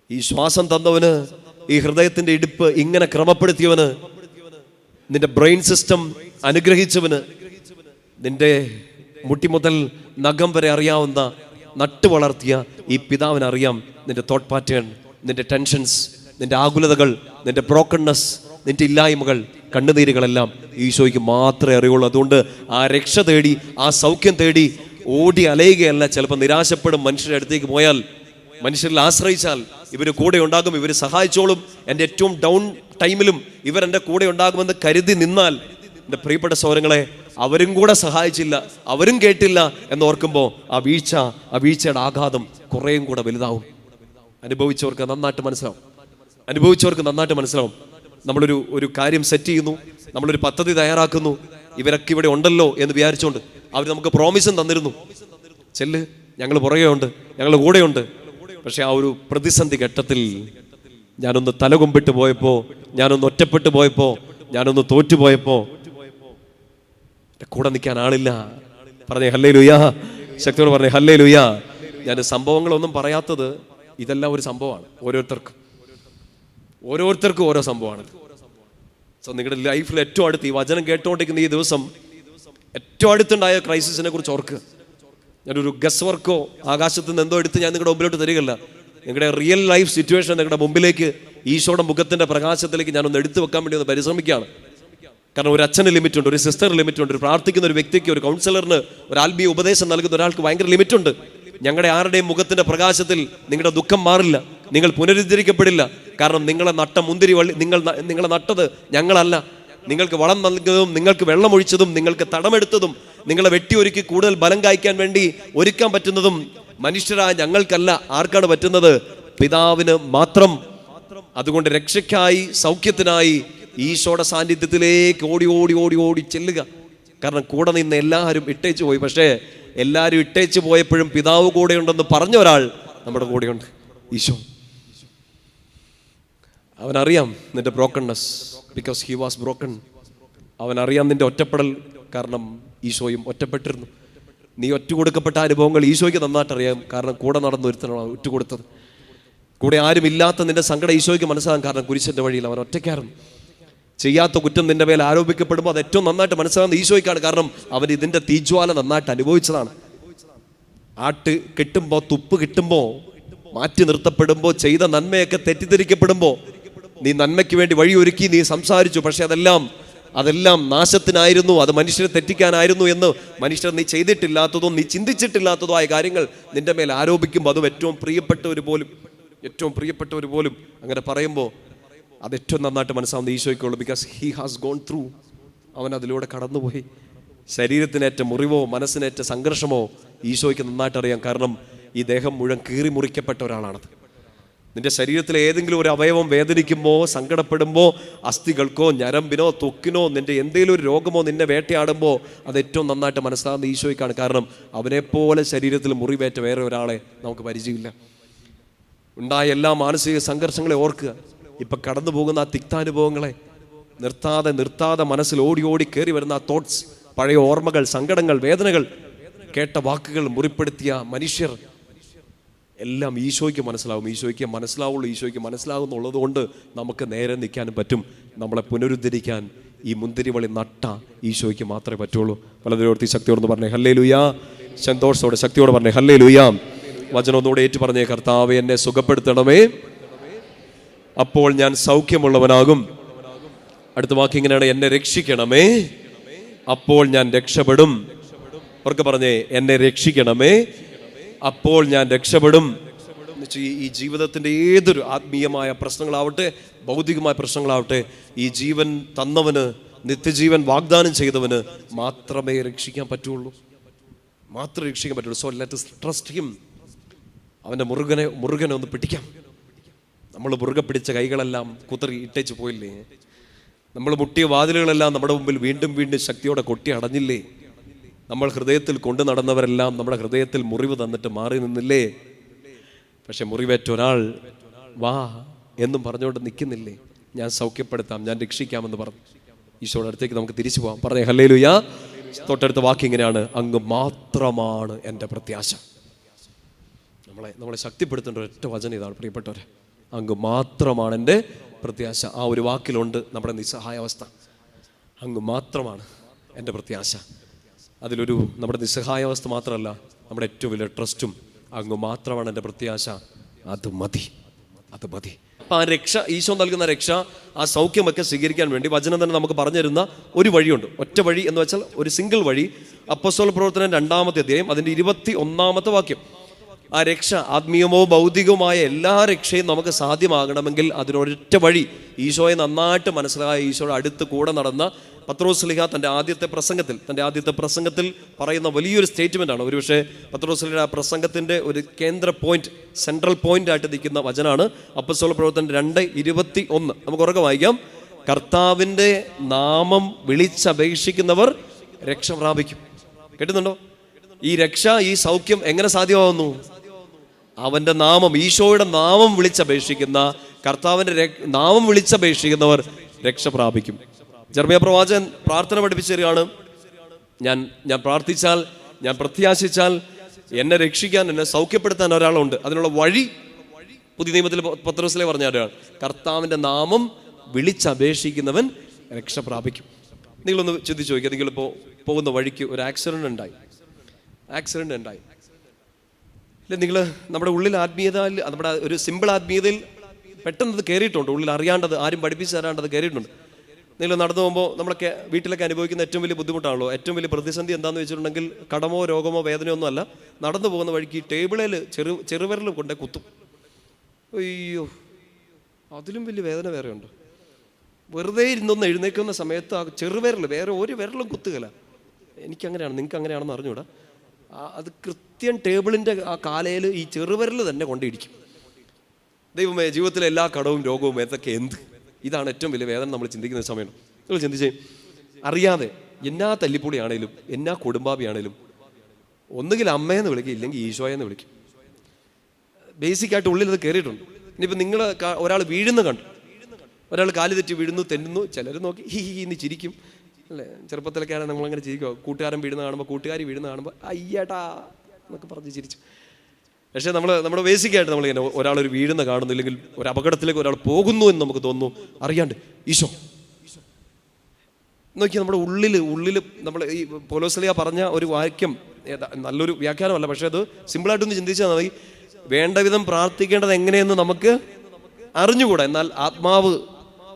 ഈ ശ്വാസം തന്നവന്, ഈ ഹൃദയത്തിന്റെ ഇടിപ്പ് ഇങ്ങനെ ക്രമപ്പെടുത്തിയവന്, നിന്റെ ബ്രെയിൻ സിസ്റ്റം അനുഗ്രഹിച്ചവന്, നിന്റെ മുട്ടി മുതൽ നഖം വരെ അറിയാവുന്ന, നട്ടു വളർത്തിയ ഈ പിതാവിന് അറിയാം നിന്റെ തോട്ട് പാറ്റേൺ, നിന്റെ ടെൻഷൻസ്, നിന്റെ ആകുലതകൾ, നിന്റെ ബ്രോക്കൺനെസ്, നിന്റെ ഇല്ലായ്മകൾ, കണ്ണുനീരുകളെല്ലാം ഈശോയ്ക്ക് മാത്രമേ അറിയുള്ളൂ. അതുകൊണ്ട് ആ രക്ഷ തേടി, ആ സൗഖ്യം തേടി ഓടി അലയുകയല്ല. ചിലപ്പോൾ നിരാശപ്പെടും. മനുഷ്യരുടെ അടുത്തേക്ക് പോയാൽ, മനുഷ്യരിൽ ആശ്രയിച്ചാൽ ഇവർ കൂടെ ഉണ്ടാകും, ഇവർ സഹായിച്ചോളും, എൻ്റെ ഏറ്റവും ഡൗൺ ടൈമിലും ഇവരെൻ്റെ കൂടെ ഉണ്ടാകുമെന്ന് കരുതി നിന്നാൽ, എൻ്റെ പ്രിയപ്പെട്ട സഹോദരങ്ങളെ, അവരും കൂടെ സഹായിച്ചില്ല, അവരും കേട്ടില്ല എന്നോർക്കുമ്പോൾ ആ വീഴ്ചയുടെ ആഘാതം കുറേയും കൂടെ വലുതാവും. അനുഭവിച്ചവർക്ക് നന്നായിട്ട് മനസ്സിലാവും. നമ്മളൊരു കാര്യം സെറ്റ് ചെയ്യുന്നു, നമ്മളൊരു പദ്ധതി തയ്യാറാക്കുന്നു, ഇവരൊക്കെ ഇവിടെ ഉണ്ടല്ലോ എന്ന് വിചാരിച്ചുകൊണ്ട് അവർ നമുക്ക് പ്രോമിസും തന്നിരുന്നു, ചെല്ല്, ഞങ്ങൾ പുറകെ ഉണ്ട്, ഞങ്ങൾ കൂടെയുണ്ട്. പക്ഷെ ആ ഒരു പ്രതിസന്ധി ഘട്ടത്തിൽ ഞാനൊന്ന് തലകൊമ്പിട്ട് പോയപ്പോൾ, ഞാനൊന്ന് ഒറ്റപ്പെട്ടു പോയപ്പോൾ, ഞാനൊന്ന് തോറ്റുപോയപ്പോൾ കൂടെ നിൽക്കാൻ ആളില്ല. പറഞ്ഞേ ഹല്ലേലൂയ, ശക്തിയോട് പറഞ്ഞേ ഹല്ലേലൂയ. ഞാൻ സംഭവങ്ങളൊന്നും പറയാത്തത്, ഇതെല്ലാം ഒരു സംഭവമാണ്. ഓരോരുത്തർക്കും ഓരോ സംഭവമാണ്. സോ നിങ്ങളുടെ ലൈഫിൽ ഏറ്റവും അടുത്ത് ഈ വചനം കേട്ടുകൊണ്ടിരിക്കുന്ന ഈ ദിവസം ഏറ്റവും അടുത്തുണ്ടായ ക്രൈസിസിനെ കുറിച്ച് ഓർക്കുക. ഞാനൊരു ഗസ് വർക്കോ ആകാശത്ത് നിന്ന് എന്തോ എടുത്ത് ഞാൻ നിങ്ങളുടെ മുമ്പിലോട്ട് തരികയല്ല. നിങ്ങളുടെ റിയൽ ലൈഫ് സിറ്റുവേഷൻ നിങ്ങളുടെ മുമ്പിലേക്ക്, ഈശോയുടെ മുഖത്തിന്റെ പ്രകാശത്തിലേക്ക് ഞാനൊന്ന് എടുത്തു വെക്കാൻ വേണ്ടി ഒന്ന് പരിശ്രമിക്കുകയാണ്. കാരണം ഒരു അച്ഛന് ലിമിറ്റ് ഉണ്ട്, ഒരു സിസ്റ്ററിന് ലിമിറ്റ് ഉണ്ട്, ഒരു പ്രാർത്ഥിക്കുന്ന ഒരു വ്യക്തിക്ക്, ഒരു കൗൺസിലറിന്, ഒരു ആത്മീയ ഉപദേശം നൽകുന്ന ഒരാൾക്ക് ഭയങ്കര ലിമിറ്റ് ഉണ്ട്. ഞങ്ങളുടെ ആരുടെയും മുഖത്തിന്റെ പ്രകാശത്തിൽ നിങ്ങളുടെ ദുഃഖം മാറില്ല, നിങ്ങൾ പുനരുദ്ധരിക്കപ്പെടില്ല. കാരണം നിങ്ങളെ നട്ട മുന്തിരി വള്ളി, നിങ്ങളെ നട്ടത് ഞങ്ങളല്ല. നിങ്ങൾക്ക് വളം നൽകുന്നതും, നിങ്ങൾക്ക് വെള്ളമൊഴിച്ചതും, നിങ്ങൾക്ക് തടമെടുത്തതും, നിങ്ങളെ വെട്ടിയൊരുക്കി കൂടുതൽ ബലം കായ്ക്കാൻ വേണ്ടി ഒരുക്കാൻ പറ്റുന്നതും മനുഷ്യരായ ഞങ്ങൾക്കല്ല. ആർക്കാണ് പറ്റുന്നത്? പിതാവിന് മാത്രം. അതുകൊണ്ട് രക്ഷയ്ക്കായി, സൗഖ്യത്തിനായി ഈശോയുടെ സാന്നിധ്യത്തിലേക്ക് ഓടി ഓടി ഓടി ഓടി ചെല്ലുക. കാരണം കൂടെ നിന്ന് എല്ലാവരും ഇട്ടേച്ചു പോയി. പക്ഷേ എല്ലാവരും ഇട്ടേച്ചു പോയപ്പോഴും പിതാവ് കൂടെയുണ്ടെന്ന് പറഞ്ഞ ഒരാൾ നമ്മുടെ കൂടെയുണ്ട്, ഈശോ. അവനറിയാം നിന്റെ brokenness, because he was broken. അവനറിയാം നിന്റെ ഒറ്റപ്പെടൽ, കാരണം ഈശോയും ഒറ്റപ്പെട്ടിരുന്നു. നീ ഒറ്റുകൊടുക്കപ്പെട്ട അനുഭവങ്ങൾ ഈശോയ്ക്ക് നന്നായിട്ടറിയാം, കാരണം കൂടെ നടന്നു ഒരുത്തനാണ് ഒറ്റുകൊടുത്തത്. കൂടെ ആരുമില്ലാത്ത നിന്റെ സങ്കടം ഈശോയ്ക്ക് മനസ്സിലാകും, കാരണം കുരിശിന്റെ വഴിയിൽ അവൻ ഒറ്റയ്ക്കായിരുന്നു. ചെയ്യാത്ത കുറ്റം നിന്റെ മേൽ ആരോപിക്കപ്പെടുമ്പോൾ അത് ഏറ്റവും നന്നായിട്ട് മനസ്സിലാകുന്ന ഈശോയ്ക്കാണ്, കാരണം അവൻ ഇതിന്റെ തീജ്വാല നന്നായിട്ട് അനുഭവിച്ചതാണ്. ആട്ട് കിട്ടുമ്പോൾ, തുപ്പ് കിട്ടുമ്പോൾ, മാറ്റി നിർത്തപ്പെടുമ്പോൾ, ചെയ്ത നന്മയൊക്കെ തെറ്റിദ്ധരിക്കപ്പെടുമ്പോൾ, നീ നന്മയ്ക്ക് വേണ്ടി വഴിയൊരുക്കി, നീ സംസാരിച്ചു, പക്ഷെ അതെല്ലാം നാശത്തിനായിരുന്നു, അത് മനുഷ്യരെ തെറ്റിക്കാനായിരുന്നു എന്ന് മനുഷ്യർ നീ ചെയ്തിട്ടില്ലാത്തതോ നീ ചിന്തിച്ചിട്ടില്ലാത്തതോ ആയ കാര്യങ്ങൾ നിന്റെ മേൽ ആരോപിക്കുമ്പോൾ, അതും ഏറ്റവും പ്രിയപ്പെട്ടവർ പോലും അങ്ങനെ പറയുമ്പോൾ അത് ഏറ്റവും നന്നായിട്ട് മനസ്സിലാവുന്ന ഈശോയ്ക്കുള്ളൂ. Because he has gone through. അവൻ അതിലൂടെ കടന്നുപോയി. ശരീരത്തിനേറ്റ മുറിവോ മനസ്സിനേറ്റ സംഘർഷമോ ഈശോയ്ക്ക് നന്നായിട്ട് അറിയാം, കാരണം ഈ ദേഹം മുഴുവൻ കീറി മുറിക്കപ്പെട്ട ഒരാളാണത്. നിന്റെ ശരീരത്തിലെ ഏതെങ്കിലും ഒരു അവയവം വേദനിക്കുമ്പോൾ, സങ്കടപ്പെടുമ്പോൾ, അസ്ഥികൾക്കോ ഞരമ്പിനോ ത്വക്കിനോ നിന്റെ എന്തെങ്കിലും ഒരു രോഗമോ നിന്നെ വേട്ടയാടുമ്പോൾ അത് ഏറ്റവും നന്നായിട്ട് മനസ്സിലാകുന്ന ഈശോയ്ക്കാണ്. കാരണം അവനെപ്പോലെ ശരീരത്തിൽ മുറിവേറ്റ വേറെ ഒരാളെ നമുക്ക് പരിചയമില്ല. ഉണ്ടായ എല്ലാ മാനസിക സംഘർഷങ്ങളെ ഓർക്കുക. ഇപ്പം കടന്നു പോകുന്ന ആ തിക്താനുഭവങ്ങളെ നിർത്താതെ മനസ്സിൽ ഓടി ഓടി കയറി വരുന്ന ആ തോട്ട്സ്, പഴയ ഓർമ്മകൾ, സങ്കടങ്ങൾ, വേദനകൾ, കേട്ട വാക്കുകൾ, മുറിപ്പെടുത്തിയ മനുഷ്യർ എല്ലാം ഈശോയ്ക്ക് മനസ്സിലാവും. ഈശോയ്ക്ക് മനസ്സിലാവുന്നുള്ളത് കൊണ്ട് നമുക്ക് നേരെ നിൽക്കാനും പറ്റും. നമ്മളെ പുനരുദ്ധരിക്കാൻ ഈ മുന്തിരിവളി നട്ട ഈശോയ്ക്ക് മാത്രമേ പറ്റുള്ളൂ. പലതരത്തി ശക്തിയോട് പറഞ്ഞേ ഹല്ലേലൂയാ. സന്തോഷത്തോടെ ശക്തിയോടെ പറഞ്ഞേ ഹല്ലേലൂയാ. വചനം ഒന്നുകൂടെ ഏറ്റു പറഞ്ഞേ, കർത്താവേ എന്നെ സുഖപ്പെടുത്തണമേ, അപ്പോൾ ഞാൻ സൗഖ്യമുള്ളവനാകും. അടുത്ത വാക്ക് ഇങ്ങനെയാണ്, എന്നെ രക്ഷിക്കണമേ, അപ്പോൾ ഞാൻ രക്ഷപ്പെടും. അവർക്ക് പറഞ്ഞേ, എന്നെ രക്ഷിക്കണമേ, അപ്പോൾ ഞാൻ രക്ഷപ്പെടും. ഈ ജീവിതത്തിൻ്റെ ഏതൊരു ആത്മീയമായ പ്രശ്നങ്ങളാവട്ടെ, ഭൗതികമായ പ്രശ്നങ്ങളാവട്ടെ, ഈ ജീവൻ തന്നവന്, നിത്യജീവൻ വാഗ്ദാനം ചെയ്തവന് മാത്രമേ രക്ഷിക്കാൻ പറ്റുള്ളൂ. So let us trust him. അവൻ്റെ മുറുകനെ ഒന്ന് പിടിക്കാം. നമ്മൾ മുറുകെ പിടിച്ച കൈകളെല്ലാം കുതറി ഇട്ടേച്ച് പോയില്ലേ? നമ്മൾ മുട്ടിയ വാതിലുകളെല്ലാം നമ്മുടെ മുമ്പിൽ വീണ്ടും വീണ്ടും ശക്തിയോടെ കൊട്ടി അടഞ്ഞില്ലേ? നമ്മൾ ഹൃദയത്തിൽ കൊണ്ടു നടന്നവരെല്ലാം നമ്മുടെ ഹൃദയത്തിൽ മുറിവ് തന്നിട്ട് മാറി നിന്നില്ലേ? പക്ഷെ മുറിവേറ്റ ഒരാൾ വാ എന്നും പറഞ്ഞുകൊണ്ട് നിൽക്കുന്നില്ലേ? ഞാൻ സൗഖ്യപ്പെടുത്താം, ഞാൻ രക്ഷിക്കാമെന്ന് പറഞ്ഞു. ഈശോയുടെ അടുത്തേക്ക് നമുക്ക് തിരിച്ചു പോകാം. പറഞ്ഞേ ഹല്ലേലൂയാ. തൊട്ടടുത്ത വാക്ക് ഇങ്ങനെയാണ്, അങ്ങ് മാത്രമാണ് എൻ്റെ പ്രത്യാശ. നമ്മളെ ശക്തിപ്പെടുത്തേണ്ട ഒരൊറ്റ വചനം ഇതാണ് പ്രിയപ്പെട്ടവരെ, അങ്ങ് മാത്രമാണ് എൻ്റെ പ്രത്യാശ. ആ ഒരു വാക്കിലുണ്ട് നമ്മുടെ നിസ്സഹായാവസ്ഥ. അങ്ങ് മാത്രമാണ് എൻ്റെ പ്രത്യാശ. അതിലൊരു നമ്മുടെ നിസ്സഹായാവസ്ഥ മാത്രമല്ല, നമ്മുടെ ഏറ്റവും വലിയ ട്രസ്റ്റും അങ്ങ് മാത്രമാണ് എൻ്റെ പ്രത്യാശ. അത് മതി. അപ്പം ആ രക്ഷ, ഈശോ നൽകുന്ന രക്ഷ, ആ സൗഖ്യമൊക്കെ സ്വീകരിക്കാൻ വേണ്ടി വചനം തന്നെ നമുക്ക് പറഞ്ഞു തരുന്ന ഒരു വഴിയുണ്ട്. ഒറ്റ വഴി എന്ന് വെച്ചാൽ ഒരു സിംഗിൾ വഴി. അപ്പോസ്തല പ്രവർത്തനം 2-ാമത്തെ അധ്യായം അതിൻ്റെ 21-ാമത്തെ വാക്യം. ആ രക്ഷ, ആത്മീയമോ ഭൗതികവുമായ എല്ലാ രക്ഷയും നമുക്ക് സാധ്യമാകണമെങ്കിൽ അതിനൊരൊറ്റ വഴി. ഈശോയെ നന്നായിട്ട് മനസ്സിലായ, ഈശോയുടെ അടുത്ത് കൂടെ നടന്ന പത്രോസ് ശ്ലീഹ തൻ്റെ ആദ്യത്തെ പ്രസംഗത്തിൽ പറയുന്ന വലിയൊരു സ്റ്റേറ്റ്മെൻ്റാണ്. ഒരുപക്ഷെ പത്രോസ് ശ്ലീഹയുടെ ആ പ്രസംഗത്തിൻ്റെ ഒരു കേന്ദ്ര പോയിന്റ്, സെൻട്രൽ പോയിന്റ് ആയിട്ട് നിൽക്കുന്ന വചനമാണ് അപ്പോസ്തല പ്രവർത്തനം 2:21. നമുക്ക് ഉറക്കെ വായിക്കാം. കർത്താവിൻ്റെ നാമം വിളിച്ചപേക്ഷിക്കുന്നവർ രക്ഷ പ്രാപിക്കും. കേട്ടുന്നുണ്ടോ? ഈ രക്ഷ, ഈ സൗഖ്യം എങ്ങനെ സാധ്യമാവുന്നു? അവൻ്റെ നാമം, ഈശോയുടെ നാമം വിളിച്ചപേക്ഷിക്കുന്ന, കർത്താവിൻ്റെ നാമം വിളിച്ചപേക്ഷിക്കുന്നവർ രക്ഷ പ്രാപിക്കും. ജെറമ്യാ പ്രവാചകൻ പ്രാർത്ഥന പഠിപ്പിച്ചു തരികയാണ്. ഞാൻ പ്രാർത്ഥിച്ചാൽ, ഞാൻ പ്രത്യാശിച്ചാൽ എന്നെ രക്ഷിക്കാൻ, എന്നെ സൗഖ്യപ്പെടുത്താൻ ഒരാളുണ്ട്. അതിനുള്ള വഴി പുതിയ നിയമത്തിൽ പത്രോസിലെ പറഞ്ഞാണ്, കർത്താവിൻ്റെ നാമം വിളിച്ചപേക്ഷിക്കുന്നവൻ രക്ഷ പ്രാപിക്കും. നിങ്ങളൊന്ന് ചിന്തിച്ച് നോക്കുക. നിങ്ങളിപ്പോൾ പോകുന്ന വഴിക്ക് ഒരു ആക്സിഡൻ്റ് ഉണ്ടായി അല്ലെ? നിങ്ങൾ നമ്മുടെ ഉള്ളിൽ ആത്മീയത, നമ്മുടെ ഒരു സിമ്പിൾ ആത്മീയതയിൽ പെട്ടെന്ന് അത് കയറിയിട്ടുണ്ട്. ഉള്ളിൽ അറിയാണ്ടത്, ആരും പഠിപ്പിച്ച് തരാണ്ടത് കയറിയിട്ടുണ്ട്. നിങ്ങൾ നടന്നു പോകുമ്പോൾ നമ്മളൊക്കെ വീട്ടിലൊക്കെ അനുഭവിക്കുന്ന ഏറ്റവും വലിയ ബുദ്ധിമുട്ടാണല്ലോ, ഏറ്റവും വലിയ പ്രതിസന്ധി എന്താണെന്ന് വെച്ചിട്ടുണ്ടെങ്കിൽ കടമോ രോഗമോ വേദനയോ ഒന്നും അല്ല, നടന്നു പോകുന്ന വഴിക്ക് ടേബിളിൽ ചെറുവിരലും കൊണ്ടേ കുത്തും. അയ്യോ, അതിലും വലിയ വേദന വേറെ ഉണ്ട്. വെറുതെ ഇരുന്നൊന്ന് എഴുന്നേക്കുന്ന സമയത്ത് ആ ചെറുവിരൽ, വേറെ ഒരു വിരലും കുത്തുകയില്ല. എനിക്കങ്ങനെയാണ്, നിങ്ങൾക്ക് അങ്ങനെയാണെന്ന് അറിഞ്ഞൂടാ. അത് കൃത്യം ടേബിളിൻ്റെ ആ കാലയിൽ ഈ ചെറുവിരൽ തന്നെ കൊണ്ടിടിക്കും. ദൈവമേ, ജീവിതത്തിലെ എല്ലാ കടവും രോഗവും ഏതൊക്കെ എന്ത്, ഇതാണ് ഏറ്റവും വലിയ വേദന നമ്മൾ ചിന്തിക്കുന്ന സമയം. നിങ്ങൾ ചിന്തിച്ചേ, അറിയാതെ എന്നാ തല്ലിപ്പൊളിയാണേലും എന്നാ കുടുംബാബിയാണേലും ഒന്നുകിൽ അമ്മയെന്ന് വിളിക്കും, ഇല്ലെങ്കിൽ ഈശോയെന്ന് വിളിക്കും. ബേസിക്കായിട്ട് ഉള്ളിൽ അത് കയറിയിട്ടുണ്ട്. ഇനിയിപ്പോൾ നിങ്ങൾ ഒരാൾ വീഴുന്ന കണ്ടു, ഒരാൾ കാല് തെറ്റി വീഴുന്നു, തെന്നുന്നു, ചിലർ നോക്കി ഹി ഇന്ന് ചിരിക്കും അല്ലേ? ചെറുപ്പത്തിലൊക്കെ ആണെങ്കിൽ നമ്മളങ്ങനെ ചിരിക്കുക. കൂട്ടുകാരൻ വീഴുന്ന കാണുമ്പോൾ, കൂട്ടുകാരി വീഴുന്ന കാണുമ്പോൾ അയ്യടാ എന്നൊക്കെ പറഞ്ഞ് ചിരിച്ചു. പക്ഷേ നമ്മുടെ ബേസിക്കായിട്ട് നമ്മളിങ്ങനെ ഒരാളൊരു വീഴുന്ന കാണുന്നു, ഇല്ലെങ്കിൽ ഒരു അപകടത്തിലേക്ക് ഒരാൾ പോകുന്നു എന്ന് നമുക്ക് തോന്നുന്നു, അറിയാണ്ട് ഈശോ നോക്കി. നമ്മുടെ ഉള്ളിൽ നമ്മൾ ഈ പൗലോസ് ശ്ലീഹ പറഞ്ഞ ഒരു വാക്യം നല്ലൊരു വ്യാഖ്യാനമല്ല, പക്ഷേ അത് സിമ്പിളായിട്ടൊന്ന് ചിന്തിച്ചാൽ മതി. വേണ്ട വിധം പ്രാർത്ഥിക്കേണ്ടത് എങ്ങനെയെന്ന് നമുക്ക് അറിഞ്ഞുകൂടാ, എന്നാൽ ആത്മാവ്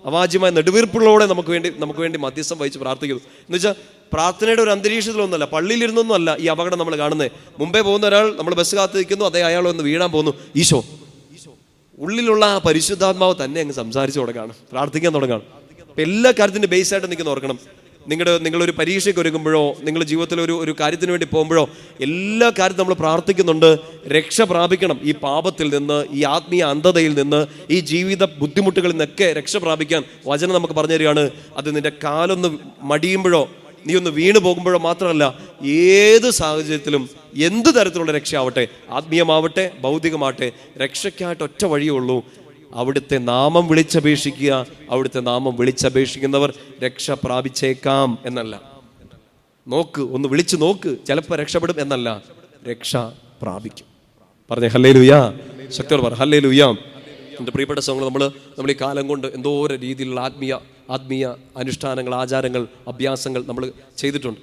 അവാജ്യമായ നെടുവീർപ്പുള്ളതോടെ നമുക്ക് വേണ്ടി മധ്യസ്ഥം വഹിച്ച് പ്രാർത്ഥിക്കുന്നു. എന്ന് വെച്ചാൽ പ്രാർത്ഥനയുടെ ഒരു അന്തരീക്ഷത്തിലൊന്നുമല്ല, പള്ളിയിലിരുന്നൊന്നും അല്ല ഈ അപകടം നമ്മൾ കാണുന്നത്. മുമ്പേ പോകുന്ന ഒരാൾ, നമ്മൾ ബസ് കാത്ത് നിൽക്കുന്നു, അതേ അയാൾ ഒന്ന് വീഴാൻ പോകുന്നു. ഈശോ ഉള്ളിലുള്ള ആ പരിശുദ്ധാത്മാവ് തന്നെ അങ്ങ് സംസാരിച്ച് തുടങ്ങാണ്, പ്രാർത്ഥിക്കാൻ തുടങ്ങാണ്. അപ്പം എല്ലാ കാര്യത്തിൻ്റെ ബേസായിട്ട് നിൽക്കുന്ന ഓർക്കണം. നിങ്ങളൊരു പരീക്ഷയ്ക്ക് ഒരുങ്ങുമ്പോഴോ നിങ്ങൾ ജീവിതത്തിൽ ഒരു കാര്യത്തിന് വേണ്ടി പോകുമ്പോഴോ എല്ലാ കാര്യവും നമ്മൾ പ്രാർത്ഥിക്കുന്നുണ്ട്, രക്ഷ പ്രാപിക്കണം ഈ പാപത്തിൽ നിന്ന്, ഈ ആത്മീയ അന്ധതയിൽ നിന്ന്, ഈ ജീവിത ബുദ്ധിമുട്ടുകളിൽ നിന്നൊക്കെ രക്ഷ പ്രാപിക്കാൻ വചനം നമുക്ക് പറഞ്ഞു തരികയാണ്. അത് നിന്റെ കാലൊന്ന് മടിയുമ്പോഴോ നീ ഒന്ന് വീണ് പോകുമ്പോഴോ മാത്രമല്ല, ഏത് സാഹചര്യത്തിലും എന്ത് തരത്തിലുള്ള രക്ഷയാവട്ടെ, ആത്മീയമാവട്ടെ ഭൗതികമാവട്ടെ, രക്ഷയ്ക്കായിട്ട് ഒറ്റ വഴിയേ ഉള്ളൂ, അവിടുത്തെ നാമം വിളിച്ചപേക്ഷിക്കുക. അവിടുത്തെ നാമം വിളിച്ചപേക്ഷിക്കുന്നവർ രക്ഷ പ്രാപിച്ചേക്കാം എന്നല്ല, ഒന്ന് വിളിച്ചു നോക്ക്, ചിലപ്പോൾ രക്ഷപ്പെടും എന്നല്ല, രക്ഷ പ്രാപിക്കും. പറഞ്ഞേ ഹല്ലേലൂയ, ശക്തിയോട് പറ ഹല്ലേലൂയ. എൻ്റെ പ്രിയപ്പെട്ട സഹോദരങ്ങളെ, നമ്മൾ ഈ കാലം കൊണ്ട് എന്തോരം രീതിയിലുള്ള ആത്മീയ അനുഷ്ഠാനങ്ങൾ, ആചാരങ്ങൾ, അഭ്യാസങ്ങൾ നമ്മൾ ചെയ്തിട്ടുണ്ട്.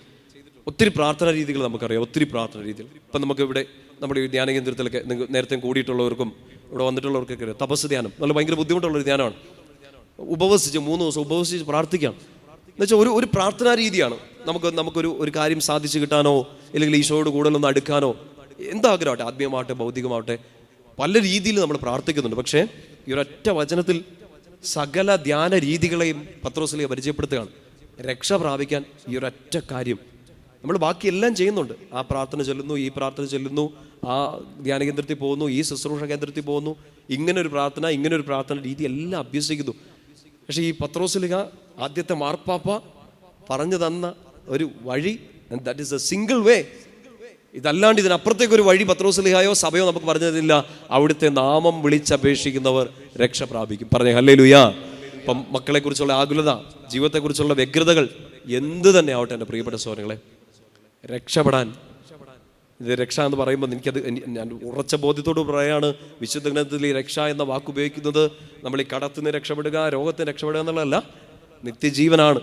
ഒത്തിരി പ്രാർത്ഥനാ രീതികൾ നമുക്കറിയാം, ഒത്തിരി പ്രാർത്ഥനാ രീതികൾ. ഇപ്പം നമുക്ക് ഇവിടെ നമ്മുടെ ധ്യാന കേന്ദ്രത്തിലൊക്കെ നേരത്തെ കൂടിയിട്ടുള്ളവർക്കും ഇവിടെ വന്നിട്ടുള്ളവർക്കൊക്കെ അറിയാം, തപസ് ധ്യാനം നല്ല ഭയങ്കര ബുദ്ധിമുട്ടുള്ളൊരു ധ്യാനമാണ്. ഉപവസിച്ച് 3 ദിവസം ഉപവസിച്ച് പ്രാർത്ഥിക്കാം എന്നുവെച്ചാൽ ഒരു പ്രാർത്ഥനാ രീതിയാണ്. നമുക്കൊരു കാര്യം സാധിച്ചു കിട്ടാനോ അല്ലെങ്കിൽ ഈശോയോട് കൂടുതലൊന്ന് അടുക്കാനോ എന്താഗ്രഹമാവട്ടെ, ആത്മീയമാവട്ടെ ഭൗതികമാവട്ടെ, പല രീതിയിൽ നമ്മൾ പ്രാർത്ഥിക്കുന്നുണ്ട്. പക്ഷേ ഈ ഒരൊറ്റ വചനത്തിൽ സകല ധ്യാന രീതികളെയും പത്രോസിലേക്ക് പരിചയപ്പെടുത്തുകയാണ്. രക്ഷ പ്രാപിക്കാൻ ഈ ഒരൊറ്റ കാര്യം. നമ്മൾ ബാക്കിയെല്ലാം ചെയ്യുന്നുണ്ട്, ആ പ്രാർത്ഥന ചൊല്ലുന്നു, ഈ പ്രാർത്ഥന ചൊല്ലുന്നു, ആ ധ്യാന കേന്ദ്രത്തിൽ പോകുന്നു, ഈ ശുശ്രൂഷ കേന്ദ്രത്തിൽ പോകുന്നു, ഇങ്ങനൊരു പ്രാർത്ഥന രീതി എല്ലാം അഭ്യസിക്കുന്നു. പക്ഷേ ഈ പത്രോസിലിക ആദ്യത്തെ മാർപ്പാപ്പ പറഞ്ഞു തന്ന ഒരു വഴി, that is a single way. ഇതല്ലാണ്ട് ഇതിനപ്പുറത്തേക്കൊരു വഴി പത്രോസ്ലീഹായോ സഭയോ നമുക്ക് പറഞ്ഞു തന്നില്ല. അവിടുത്തെ നാമം വിളിച്ചപേക്ഷിക്കുന്നവർ രക്ഷ പ്രാപിക്കും. പറഞ്ഞേ ഹല്ലേലൂയ. ഇപ്പം മക്കളെക്കുറിച്ചുള്ള ആകുലത, ജീവിതത്തെക്കുറിച്ചുള്ള വ്യഗ്രതകൾ എന്ത് തന്നെ ആവട്ടെ എൻ്റെ പ്രിയപ്പെട്ട സഹോദരങ്ങളെ, രക്ഷപ്പെടാൻ, ഇത് രക്ഷ എന്ന് പറയുമ്പോൾ ഞാൻ ഉറച്ച ബോധ്യത്തോട് പറയാണ്, വിശുദ്ധ ഗ്രന്ഥത്തിൽ ഈ രക്ഷ എന്ന വാക്ക് ഉപയോഗിക്കുന്നത് നമ്മൾ ഈ കടത്തിന് രക്ഷപ്പെടുക, രോഗത്തിന് രക്ഷപ്പെടുക എന്നുള്ളതല്ല, നിത്യജീവനാണ്.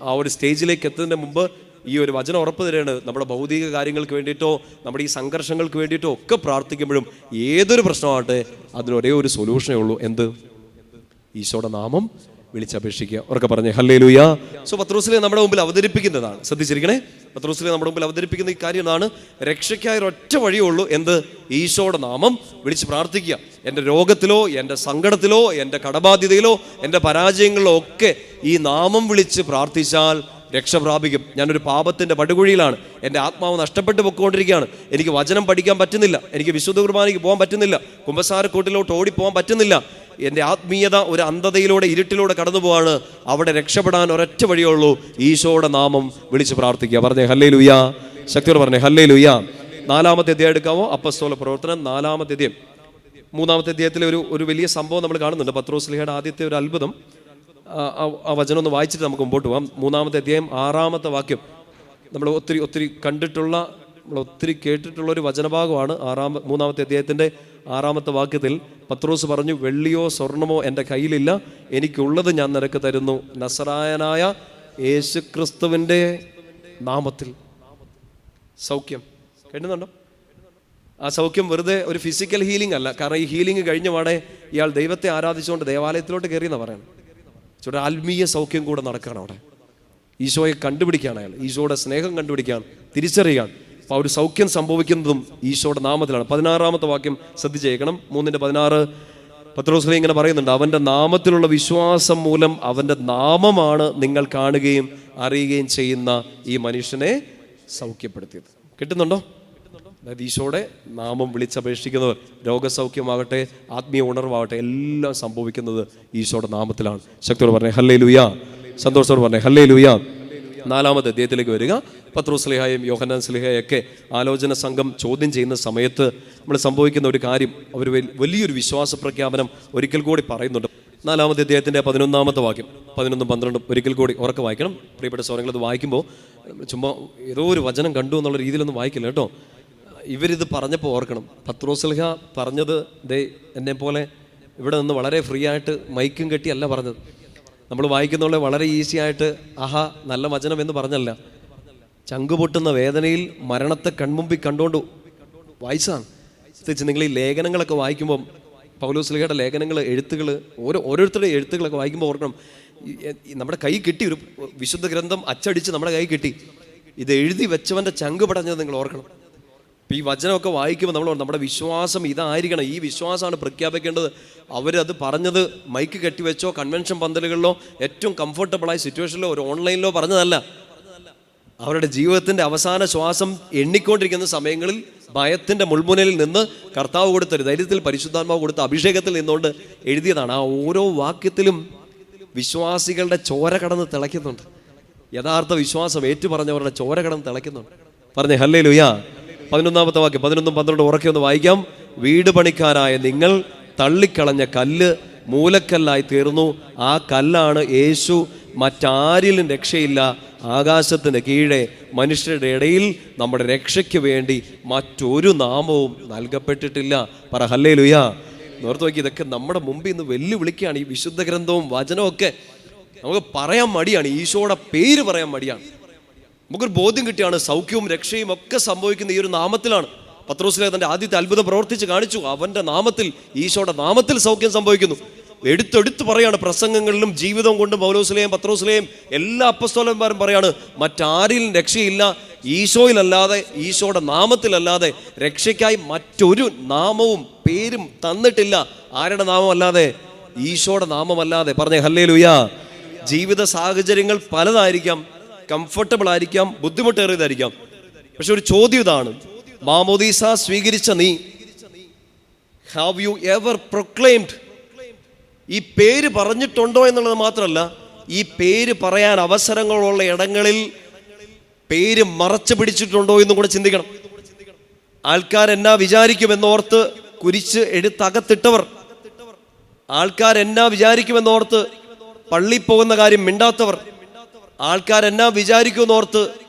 ആ ഒരു സ്റ്റേജിലേക്ക് എത്തുന്നതിന് മുമ്പ് ഈ ഒരു വചനം ഉറപ്പ് തരുന്നത് നമ്മുടെ ഭൗതിക കാര്യങ്ങൾക്ക് വേണ്ടിയിട്ടോ നമ്മുടെ ഈ സംഘർഷങ്ങൾക്ക് വേണ്ടിയിട്ടോ ഒക്കെ പ്രാർത്ഥിക്കുമ്പോഴും ഏതൊരു പ്രശ്നമാകട്ടെ അതിനൊരേ ഒരു സൊല്യൂഷനേ ഉള്ളൂ. എന്ത്? ഈശോയുടെ നാമം വിളിച്ചപേക്ഷിക്കുക. ഉറക്കെ പറഞ്ഞേ ഹല്ലേലൂയ. സോ പത്രോസിലെ നമ്മുടെ മുമ്പിൽ അവതരിപ്പിക്കുന്നതാണ്, ശ്രദ്ധിച്ചിരിക്കണേ, പത്രോസിലെ നമ്മുടെ മുമ്പിൽ അവതരിപ്പിക്കുന്ന ഈ കാര്യം എന്താണ്? രക്ഷയ്ക്കായ ഒരൊറ്റ വഴിയേ ഉള്ളൂ. എന്ത്? ഈശോയുടെ നാമം വിളിച്ച് പ്രാർത്ഥിക്കുക. എൻ്റെ രോഗത്തിലോ എൻ്റെ സങ്കടത്തിലോ എൻ്റെ കടബാധ്യതയിലോ എൻ്റെ പരാജയങ്ങളിലോ ഒക്കെ ഈ നാമം വിളിച്ച് പ്രാർത്ഥിച്ചാൽ രക്ഷ പ്രാപിക്കും. ഞാനൊരു പാപത്തിൻ്റെ പടുകുഴിയിലാണ്, എൻ്റെ ആത്മാവ് നഷ്ടപ്പെട്ടു പൊയ്ക്കൊണ്ടിരിക്കുകയാണ്, എനിക്ക് വചനം പഠിക്കാൻ പറ്റുന്നില്ല, എനിക്ക് വിശുദ്ധ കുർബാനയ്ക്ക് പോകാൻ പറ്റുന്നില്ല, കുമ്പസാരക്കൂട്ടിലോട്ട് ഓടിപ്പോകാൻ പറ്റുന്നില്ല, എൻ്റെ ആത്മീയത ഒരു അന്ധതയിലൂടെ ഇരുട്ടിലൂടെ കടന്നു പോവാണ്. അവിടെ രക്ഷപ്പെടാൻ ഒരൊറ്റ വഴിയുള്ളൂ, ഈശോയുടെ നാമം വിളിച്ച് പ്രാർത്ഥിക്കുക. പറഞ്ഞേ ഹല്ലേലൂയ. ശക്തിയോട് പറഞ്ഞേ ഹല്ലേലൂയ. 4-ാമത്തെ അധ്യായം എടുക്കാമോ? അപ്പസ്തോല പ്രവർത്തനം 4-ാമത്തെ അധ്യായം. 3-ാമത്തെ അധ്യായത്തിലെ ഒരു വലിയ സംഭവം നമ്മൾ കാണുന്നുണ്ട്. പത്രോസ്ലീഹയുടെ ആദ്യത്തെ ഒരു അത്ഭുതം. ആ വചനം ഒന്ന് വായിച്ചിട്ട് നമുക്ക് മുമ്പോട്ട് പോകാം. 3-ാമത്തെ അധ്യായം 6-ാമത്തെ വാക്യം. നമ്മൾ ഒത്തിരി കണ്ടിട്ടുള്ള, നമ്മൾ ഒത്തിരി കേട്ടിട്ടുള്ള ഒരു വചനഭാഗമാണ്. 3-ാമത്തെ അധ്യായത്തിൻ്റെ 6-ാമത്തെ വാക്യത്തിൽ പത്രോസ് പറഞ്ഞു, വെള്ളിയോ സ്വർണമോ എൻ്റെ കയ്യിലില്ല, എനിക്കുള്ളത് ഞാൻ നിനക്ക് തരുന്നു, നസറായനായ യേശുക്രിസ്തുവിൻ്റെ നാമത്തിൽ സൗഖ്യം. കേട്ടുന്നുണ്ടോ? ആ സൗഖ്യം വെറുതെ ഒരു ഫിസിക്കൽ ഹീലിംഗ് അല്ല. കാരണം ഈ ഹീലിംഗ് കഴിഞ്ഞ പാടെ ഇയാൾ ദൈവത്തെ ആരാധിച്ചുകൊണ്ട് ദേവാലയത്തിലോട്ട് കയറിയെന്നാണ് പറയുന്നത്. ആത്മീയ സൗഖ്യം കൂടെ നടക്കുകയാണ് അവിടെ. ഈശോയെ കണ്ടുപിടിക്കുകയാണ് അയാൾ, ഈശോയുടെ സ്നേഹം കണ്ടുപിടിക്കുകയാണ്, തിരിച്ചറിയുകയാണ്. അപ്പോൾ ആ ഒരു സൗഖ്യം സംഭവിക്കുന്നതും ഈശോയുടെ നാമത്തിലാണ്. 16-ാമത്തെ വാക്യം ശ്രദ്ധിച്ചേക്കണം. 3:16 പത്രോസ് ഇങ്ങനെ പറയുന്നുണ്ട്, അവൻ്റെ നാമത്തിലുള്ള വിശ്വാസം മൂലം അവൻ്റെ നാമമാണ് നിങ്ങൾ കാണുകയും അറിയുകയും ചെയ്യുന്ന ഈ മനുഷ്യനെ സൗഖ്യപ്പെടുത്തിയത്. കിട്ടുന്നുണ്ടോ? അതായത് ഈശോയുടെ നാമം വിളിച്ചപേക്ഷിക്കുന്നവർ രോഗസൗഖ്യമാകട്ടെ ആത്മീയ ഉണർവാകട്ടെ എല്ലാം സംഭവിക്കുന്നത് ഈശോയുടെ നാമത്തിലാണ്. ശക്തിയോട് പറഞ്ഞേ ഹല്ലേലൂയ. സന്തോഷത്തോട് പറഞ്ഞേ ഹല്ലേലൂയ. 4-ാമത്തെ അധ്യായത്തിലേക്ക് വരിക. പത്രോസ്ലീഹായും യോഹന്നാൻ സ്ലീഹയൊക്കെ ആലോചന സംഘം ചോദ്യം ചെയ്യുന്ന സമയത്ത് നമ്മൾ സംഭവിക്കുന്ന ഒരു കാര്യം, അവർ വലിയൊരു വിശ്വാസ പ്രഖ്യാപനം ഒരിക്കൽ കൂടി പറയുന്നുണ്ട്. 4-ാമത്തെ അധ്യായത്തിൻ്റെ 11-ാമത്തെ വാക്യം, 11-12 ഒരിക്കൽ കൂടി ഉറക്കെ വായിക്കണം. പ്രിയപ്പെട്ട സഹോദരങ്ങൾ, അത് വായിക്കുമ്പോൾ ചുമ്മാ ഏതോ ഒരു വചനം കണ്ടു എന്നുള്ള രീതിയിലൊന്നും വായിക്കില്ല കേട്ടോ. ഇവരിത് പറഞ്ഞപ്പോൾ ഓർക്കണം, പത്രോസ്ലീഹ പറഞ്ഞത് എന്നെ പോലെ ഇവിടെ നിന്ന് വളരെ ഫ്രീ ആയിട്ട് മൈക്കും കെട്ടി അല്ല പറഞ്ഞത്. നമ്മൾ വായിക്കുന്ന വളരെ ഈസി ആയിട്ട് ആഹാ നല്ല വചനം എന്ന് പറഞ്ഞല്ല, ചങ്കുപൊട്ടുന്ന വേദനയിൽ മരണത്തെ കൺമുമ്പിൽ കണ്ടുകൊണ്ട് വായിച്ചാണ്. പ്രത്യേകിച്ച് നിങ്ങൾ ഈ ലേഖനങ്ങളൊക്കെ വായിക്കുമ്പം, പൗലോസ്ലീഹയുടെ ലേഖനങ്ങൾ, എഴുത്തുകൾ, ഓരോരുത്തരുടെ എഴുത്തുകളൊക്കെ വായിക്കുമ്പോൾ ഓർക്കണം, നമ്മുടെ കൈ കിട്ടി, ഒരു വിശുദ്ധ ഗ്രന്ഥം അച്ചടിച്ച് നമ്മുടെ കൈ കിട്ടി, ഇത് എഴുതി വെച്ചവൻ്റെ ചങ്ക് പടഞ്ഞത് നിങ്ങൾ ഓർക്കണം. ഈ വചനമൊക്കെ വായിക്കുമ്പോൾ നമ്മുടെ വിശ്വാസം ഇതായിരിക്കണം. ഈ വിശ്വാസമാണ് പ്രഖ്യാപിക്കേണ്ടത്. അവരത് പറഞ്ഞത് മൈക്ക് കെട്ടിവെച്ചോ കൺവെൻഷൻ പന്തലുകളിലോ ഏറ്റവും കംഫർട്ടബിളായ സിറ്റുവേഷനിലോ ഒരു ഓൺലൈനിലോ പറഞ്ഞതല്ല. അവരുടെ ജീവിതത്തിൻ്റെ അവസാന ശ്വാസം എണ്ണിക്കൊണ്ടിരിക്കുന്ന സമയങ്ങളിൽ ഭയത്തിൻ്റെ മുൾമുനയിൽ നിന്ന് കർത്താവ് കൊടുത്തൊരു ധൈര്യത്തിൽ, പരിശുദ്ധാത്മാവ് കൊടുത്ത അഭിഷേകത്തിൽ നിന്നുകൊണ്ട് എഴുതിയതാണ്. ആ ഓരോ വാക്യത്തിലും വിശ്വാസികളുടെ ചോര കടന്ന് തിളയ്ക്കുന്നുണ്ട്. യഥാർത്ഥ വിശ്വാസം ഏറ്റുപറഞ്ഞവരുടെ ചോര കടന്ന് തിളയ്ക്കുന്നുണ്ട്. പറഞ്ഞേ ഹല്ലേലൂയ. 11-ാമത്തെ വാക്യം 11-12 ഉറക്കെ ഒന്ന് വായിക്കാം. വീട് പണിക്കാരായ നിങ്ങൾ തള്ളിക്കളഞ്ഞ കല്ല് മൂലക്കല്ലായി തീർന്നു. ആ കല്ലാണ് യേശു. മറ്റാരിലും രക്ഷയില്ല. ആകാശത്തിന് കീഴെ മനുഷ്യരുടെ ഇടയിൽ നമ്മുടെ രക്ഷയ്ക്ക് വേണ്ടി മറ്റൊരു നാമവും നൽകപ്പെട്ടിട്ടില്ല. പറ ഹല്ലേലൂയ. ഓർത്ത് നോക്കി, ഇതൊക്കെ നമ്മുടെ മുമ്പിൽ നിന്ന് വെല്ലുവിളിക്കുകയാണ്. ഈ വിശുദ്ധ ഗ്രന്ഥവും വചനവും ഒക്കെ നമുക്ക് പറയാൻ മടിയാണ്. ഈശോയുടെ പേര് പറയാൻ മടിയാണ്. നമുക്കൊരു ബോധ്യം കിട്ടിയാണ് സൗഖ്യവും രക്ഷയും ഒക്കെ സംഭവിക്കുന്ന ഈ ഒരു നാമത്തിലാണ്. പത്രോസിലെ തൻ്റെ ആദ്യത്തെ അത്ഭുതം പ്രവർത്തിച്ച് കാണിച്ചു. അവൻ്റെ നാമത്തിൽ, ഈശോയുടെ നാമത്തിൽ സൗഖ്യം സംഭവിക്കുന്നു. എടുത്തെടുത്ത് പറയാണ്. പ്രസംഗങ്ങളിലും ജീവിതം കൊണ്ട് പൗലോസിലെയും പത്രോസിലെയും എല്ലാ അപ്പസ്തോലന്മാരും പറയാണ്, മറ്റാരിലും രക്ഷയില്ല, ഈശോയിലല്ലാതെ, ഈശോയുടെ നാമത്തിലല്ലാതെ രക്ഷയ്ക്കായി മറ്റൊരു നാമവും പേരും തന്നിട്ടില്ല. ആരുടെ നാമമല്ലാതെ? ഈശോയുടെ നാമമല്ലാതെ. പറഞ്ഞേ ഹല്ലേലൂയ. ജീവിത സാഹചര്യങ്ങൾ പലതായിരിക്കാം, കംഫർട്ടബിൾ ആയിരിക്കാം, ബുദ്ധിമുട്ടേറിയതായിരിക്കാം. പക്ഷെ ഒരു ചോദ്യം ഇതാണ്, മാമോദീസ സ്വീകരിച്ച നീ, ഹാവ് യു എവർ പ്രൊക്ലെയിംഡ്? ഈ പേര് പറഞ്ഞിട്ടുണ്ടോ എന്നുള്ളത് മാത്രമല്ല, ഈ പേര് പറയാൻ അവസരങ്ങളുള്ള ഇടങ്ങളിൽ പേര് മറച്ചു പിടിച്ചിട്ടുണ്ടോ എന്നും കൂടെ ചിന്തിക്കണം. ആൾക്കാരെന്നാ വിചാരിക്കുമെന്നോർത്ത് കുരിശ് എടുത്തകത്തിട്ടവർ, ആൾക്കാരെന്നാ വിചാരിക്കുമെന്നോർത്ത് പള്ളി പോകുന്ന കാര്യം മിണ്ടാത്തവർ, ആൾക്കാരെന്നാ വിചാരിക്കുമെന്നോർത്ത്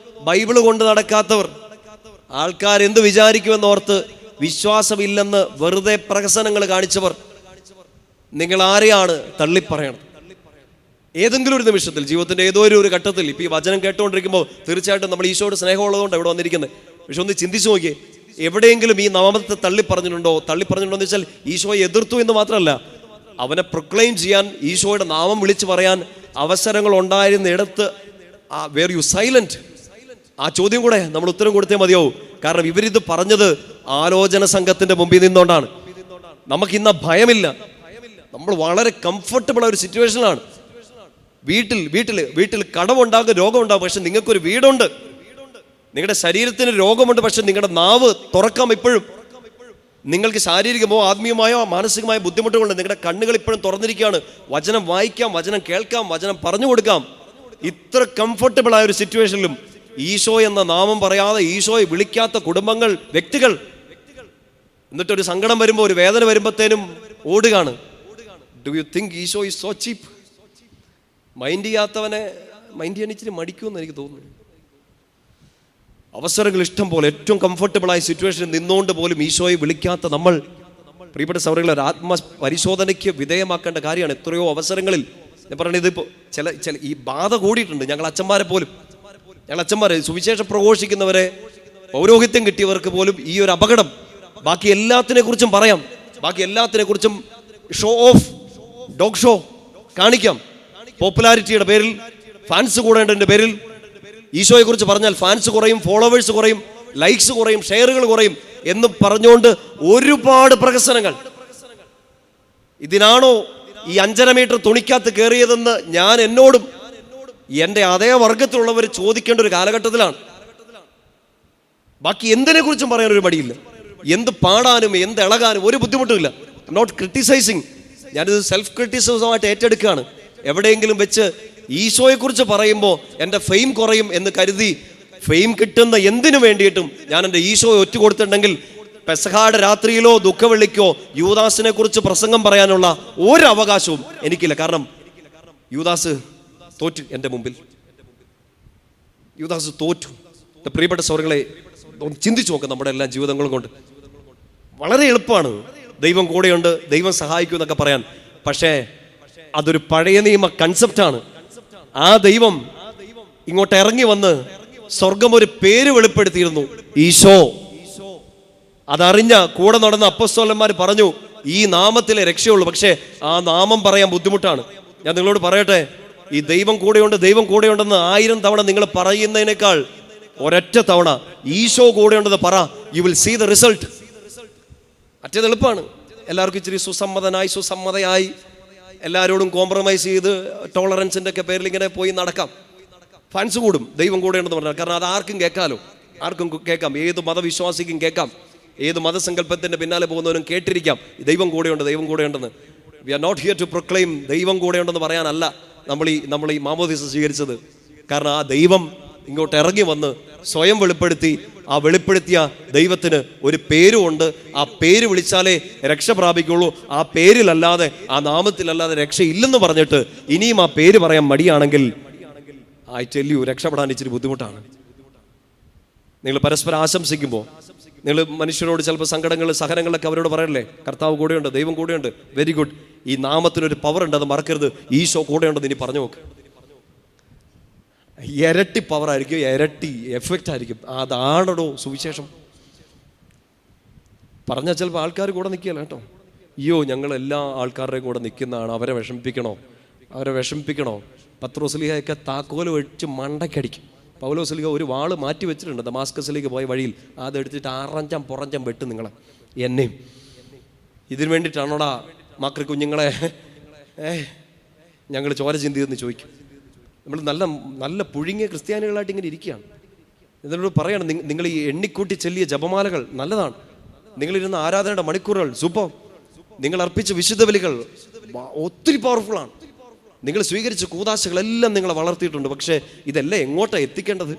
ബൈബിള് കൊണ്ട് നടക്കാത്തവർ, ആൾക്കാരെന്ത് വിചാരിക്കുമെന്നോർത്ത് വിശ്വാസമില്ലെന്ന് വെറുതെ പ്രഹസനങ്ങൾ കാണിച്ചവർ, നിങ്ങൾ ആരെയാണ് തള്ളിപ്പറയണം? ഏതെങ്കിലും ഒരു നിമിഷത്തിൽ, ജീവിതത്തിൻ്റെ ഏതോ ഒരു ഘട്ടത്തിൽ, ഇപ്പോൾ ഈ വചനം കേട്ടുകൊണ്ടിരിക്കുമ്പോൾ തീർച്ചയായിട്ടും നമ്മൾ ഈശോയുടെ സ്നേഹമുള്ളതുകൊണ്ട് ഇവിടെ വന്നിരിക്കുന്നത്. പക്ഷെ ഒന്ന് ചിന്തിച്ചു നോക്കിയേ, എവിടെയെങ്കിലും ഈ നാമത്തെ തള്ളിപ്പറഞ്ഞിട്ടുണ്ടോ എന്ന് വെച്ചാൽ ഈശോയെ എതിർത്തു എന്ന് മാത്രമല്ല, അവനെ പ്രൊക്ലെയിം ചെയ്യാൻ, ഈശോയുടെ നാമം വിളിച്ചു പറയാൻ അവസരങ്ങൾ ഉണ്ടായിരുന്നിടത്ത് വേർ യു സൈലന്റ്? ആ ചോദ്യം കൂടെ നമ്മൾ ഉത്തരം കൊടുത്തേ മതിയാവൂ. കാരണം ഇവരിത് പറഞ്ഞത് ആലോചന സംഘത്തിന്റെ മുമ്പിൽ നിന്നുകൊണ്ടാണ്. നമുക്കിന്ന ഭയമില്ല, നമ്മൾ വളരെ കംഫർട്ടബിൾ ആയ ഒരു സിറ്റുവേഷനിലാണ്. വീട്ടിൽ കടമുണ്ടാകും, രോഗമുണ്ടാകും, പക്ഷെ നിങ്ങൾക്കൊരു വീടുണ്ട്. നിങ്ങളുടെ ശരീരത്തിന് രോഗമുണ്ട്, പക്ഷെ നിങ്ങളുടെ നാവ് തുറക്കാം ഇപ്പോഴും. നിങ്ങൾക്ക് ശാരീരികമോ ആത്മീയമായോ മാനസികമായ ബുദ്ധിമുട്ടുകളുണ്ട്, നിങ്ങളുടെ കണ്ണുകൾ ഇപ്പോഴും തുറന്നിരിക്കുകയാണ്. വചനം വായിക്കാം, വചനം കേൾക്കാം, വചനം പറഞ്ഞു കൊടുക്കാം. ഇത്ര കംഫർട്ടബിൾ ആയ ഒരു സിറ്റുവേഷനിലും ഈശോ എന്ന നാമം പറയാതെ ഈശോയെ വിളിക്കാത്ത കുടുംബങ്ങൾ, വ്യക്തികൾ. എന്നിട്ടൊരു സങ്കടം വരുമ്പോൾ, ഒരു വേദന വരുമ്പോഴത്തേനും ഓടുകയാണ്. Do you think Isho is so cheap? Mind ചെയ്യാത്തവനെ മൈൻഡ് ചെയ്യാൻ ഇച്ചിരി മടിക്കുമെന്ന് എനിക്ക് തോന്നുന്നു. അവസരങ്ങൾ ഇഷ്ടം പോലെ, ഏറ്റവും കംഫർട്ടബിളായ സിറ്റുവേഷനിൽ നിന്നുകൊണ്ട് പോലും ഈശോയെ വിളിക്കാത്ത നമ്മൾ, പ്രിയപ്പെട്ട സഹോദരങ്ങളെ, ഒരു ആത്മപരിശോധനയ്ക്ക് വിധേയമാക്കേണ്ട കാര്യമാണ്. എത്രയോ അവസരങ്ങളിൽ ഞാൻ പറയുന്നത്, ഇതിപ്പോൾ ചില ഈ ബാധ കൂടിയിട്ടുണ്ട്. ഞങ്ങൾ അച്ഛന്മാരെ സുവിശേഷം പ്രഘോഷിക്കുന്നവരെ, പൗരോഹിത്യം കിട്ടിയവർക്ക് പോലും ഈ ഒരു അപകടം. ബാക്കി എല്ലാത്തിനെ കുറിച്ചും പറയാം, ബാക്കി എല്ലാത്തിനെ കുറിച്ചും ഷോ ഓഫ്, ഡോഗ് ഷോ കാണിക്കാം. പോപ്പുലാരിറ്റിയുടെ പേരിൽ, ഫാൻസ് കൂടേണ്ടതിൻ്റെ പേരിൽ ഈശോയെ കുറിച്ച് പറഞ്ഞാൽ ഫാൻസ് കുറയും, ഫോളോവേഴ്സ് കുറയും, ലൈക്സ് കുറയും, ഷെയറുകൾ കുറയും എന്ന് പറഞ്ഞുകൊണ്ട് ഒരുപാട് പ്രഹസനങ്ങൾ. ഇതിനാണോ ഈ 5.5 മീറ്റർ തുണിക്കകത്ത് കയറിയതെന്ന് ഞാൻ എന്നോടും എൻ്റെ അതേ വർഗത്തിലുള്ളവർ ചോദിക്കേണ്ട ഒരു കാലഘട്ടത്തിലാണ്. ബാക്കി എന്തിനെ കുറിച്ചും പറയാനൊരു മടിയില്ല. എന്ത് പാടാനും എന്ത് ഇളകാനും ഒരു ബുദ്ധിമുട്ടുമില്ല. Not criticising. ഞാനിത് സെൽഫ് ക്രിറ്റിസിസമായിട്ട് ഏറ്റെടുക്കുകയാണ്. എവിടെയെങ്കിലും വെച്ച് ഈശോയെക്കുറിച്ച് പറയുമ്പോൾ എൻ്റെ ഫെയിം കുറയും എന്ന് കരുതി ഫെയിം കിട്ടുന്ന എന്തിനു വേണ്ടിയിട്ടും ഞാൻ എൻ്റെ ഈശോയെ ഒറ്റ കൊടുത്തിട്ടുണ്ടെങ്കിൽ പെസഹായുടെ രാത്രിയിലോ ദുഃഖവെള്ളിക്കോ യൂദാസിനെ കുറിച്ച് പ്രസംഗം പറയാനുള്ള ഒരു അവകാശവും എനിക്കില്ല. കാരണം യൂദാസ് തോറ്റു എൻ്റെ മുമ്പിൽ. യൂദാസ് തോറ്റു. പ്രിയപ്പെട്ട സഹോദരങ്ങളെ, ചിന്തിച്ചു നോക്കാം. നമ്മുടെ എല്ലാ ജീവിതങ്ങളും കൊണ്ട് വളരെ എളുപ്പമാണ് ദൈവം കൂടെയുണ്ട്, ദൈവം സഹായിക്കും എന്നൊക്കെ പറയാൻ. പക്ഷേ അതൊരു പഴയ നിയമ കൺസെപ്റ്റാണ്. ആ ദൈവം ഇങ്ങോട്ട് ഇറങ്ങി വന്ന് സ്വർഗം ഒരു പേര് വെളിപ്പെടുത്തിയിരുന്നു, ഈശോ. അതറിഞ്ഞ കൂടെ നടന്ന അപ്പോസ്തലന്മാർ പറഞ്ഞു, ഈ നാമത്തിലെ രക്ഷയുള്ളൂ. പക്ഷേ ആ നാമം പറയാൻ ബുദ്ധിമുട്ടാണ്. ഞാൻ നിങ്ങളോട് പറയട്ടെ, ഈ ദൈവം കൂടെയുണ്ടെന്ന് 1000 തവണ നിങ്ങൾ പറയുന്നതിനേക്കാൾ ഒരൊറ്റ തവണ ഈശോ കൂടെയുണ്ടെന്ന് പറ. You will see the result. മറ്റേത് എളുപ്പമാണ്, എല്ലാവർക്കും ഇച്ചിരി സുസമ്മതയായി എല്ലാവരോടും കോംപ്രമൈസ് ചെയ്ത് ടോളറൻസിൻ്റെ ഒക്കെ പേരിൽ ഇങ്ങനെ പോയി നടക്കാം. ഫാൻസ് കൂടും, ദൈവം കൂടെയുണ്ടെന്ന് പറഞ്ഞാൽ. കാരണം അത് ആർക്കും കേൾക്കാമല്ലോ, ആർക്കും കേൾക്കാം, ഏത് മതവിശ്വാസിക്കും കേൾക്കാം, ഏത് മതസങ്കല്പത്തിൻ്റെ പിന്നാലെ പോകുന്നവരും കേട്ടിരിക്കാം ദൈവം കൂടെയുണ്ട്, ദൈവം കൂടെയുണ്ടെന്ന്. We are not here to proclaim ദൈവം കൂടെയുണ്ടെന്ന് പറയാനല്ല നമ്മൾ ഈ മാമോദീസ സ്വീകരിച്ചത്. കാരണം ആ ദൈവം ഇങ്ങോട്ട് ഇറങ്ങി വന്ന് സ്വയം വെളിപ്പെടുത്തി, ആ വെളിപ്പെടുത്തിയ ദൈവത്തിന് ഒരു പേരുമുണ്ട്. ആ പേര് വിളിച്ചാലേ രക്ഷ പ്രാപിക്കുള്ളൂ. ആ പേരിലല്ലാതെ, ആ നാമത്തിലല്ലാതെ രക്ഷയില്ലെന്ന് പറഞ്ഞിട്ട് ഇനിയും ആ പേര് പറയാൻ മടിയാണെങ്കിൽ ഐ ടെൽ യു, രക്ഷപ്പെടാൻ ഇച്ചിരി ബുദ്ധിമുട്ടാണ്. നിങ്ങൾ പരസ്പരം ആശംസിക്കുമ്പോൾ, നിങ്ങൾ മനുഷ്യരോട് ചിലപ്പോൾ സഹനങ്ങളൊക്കെ അവരോട് പറയല്ലേ, കർത്താവ് കൂടെയുണ്ട്, ദൈവം കൂടെയുണ്ട്, വെരി ഗുഡ്. ഈ നാമത്തിനൊരു പവർ ഉണ്ട്, അത് മറക്കരുത്. ഈശോ കൂടെയുണ്ടെന്ന് ഇനി പറഞ്ഞു നോക്ക്. ഇരട്ടി പവറായിരിക്കും, ഇരട്ടി എഫക്റ്റ് ആയിരിക്കും. അതാണോ സുവിശേഷം. പറഞ്ഞാൽ ചിലപ്പോൾ ആൾക്കാർ കൂടെ നിൽക്കുകയല്ല കേട്ടോ. അയ്യോ, ഞങ്ങൾ എല്ലാ ആൾക്കാരുടെയും കൂടെ നിൽക്കുന്നതാണ്, അവരെ വിഷമിപ്പിക്കണോ. പത്രോസ്ലീഹയൊക്കെ താക്കോല് വെച്ച് മണ്ടയ്ക്കടിക്കും. പൗലോസ്ലീഹ ഒരു വാള് മാറ്റി വെച്ചിട്ടുണ്ട് ദമാസ്കസിലേക്ക് പോയ വഴിയിൽ. അതെടുത്തിട്ട് അറഞ്ചം പുറഞ്ചം വെട്ടും നിങ്ങളെ, എന്നെയും. ഇതിനു വേണ്ടിയിട്ടാണോടാ മക്കൾ കുഞ്ഞുങ്ങളെ ഞങ്ങൾ ചോര ചിന്തിയെന്ന് ചോദിക്കും. നമ്മൾ നല്ല പുഴുങ്ങിയ ക്രിസ്ത്യാനികളായിട്ട് ഇങ്ങനെ ഇരിക്കുകയാണ്. ഇതിനോട് പറയണം, നിങ്ങൾ ഈ എണ്ണിക്കൂട്ടി ചെല്ലിയ ജപമാലകൾ നല്ലതാണ്, നിങ്ങളിരുന്ന ആരാധനയുടെ മണിക്കൂറുകൾ സൂപ്പർ, നിങ്ങൾ അർപ്പിച്ച വിശുദ്ധ ബലികൾ ഒത്തിരി പവർഫുള്ളാണ്, നിങ്ങൾ സ്വീകരിച്ച കൂദാശകളെല്ലാം നിങ്ങളെ വളർത്തിയിട്ടുണ്ട്. പക്ഷേ ഇതെല്ലാം എങ്ങോട്ടാണ് എത്തിക്കേണ്ടത്?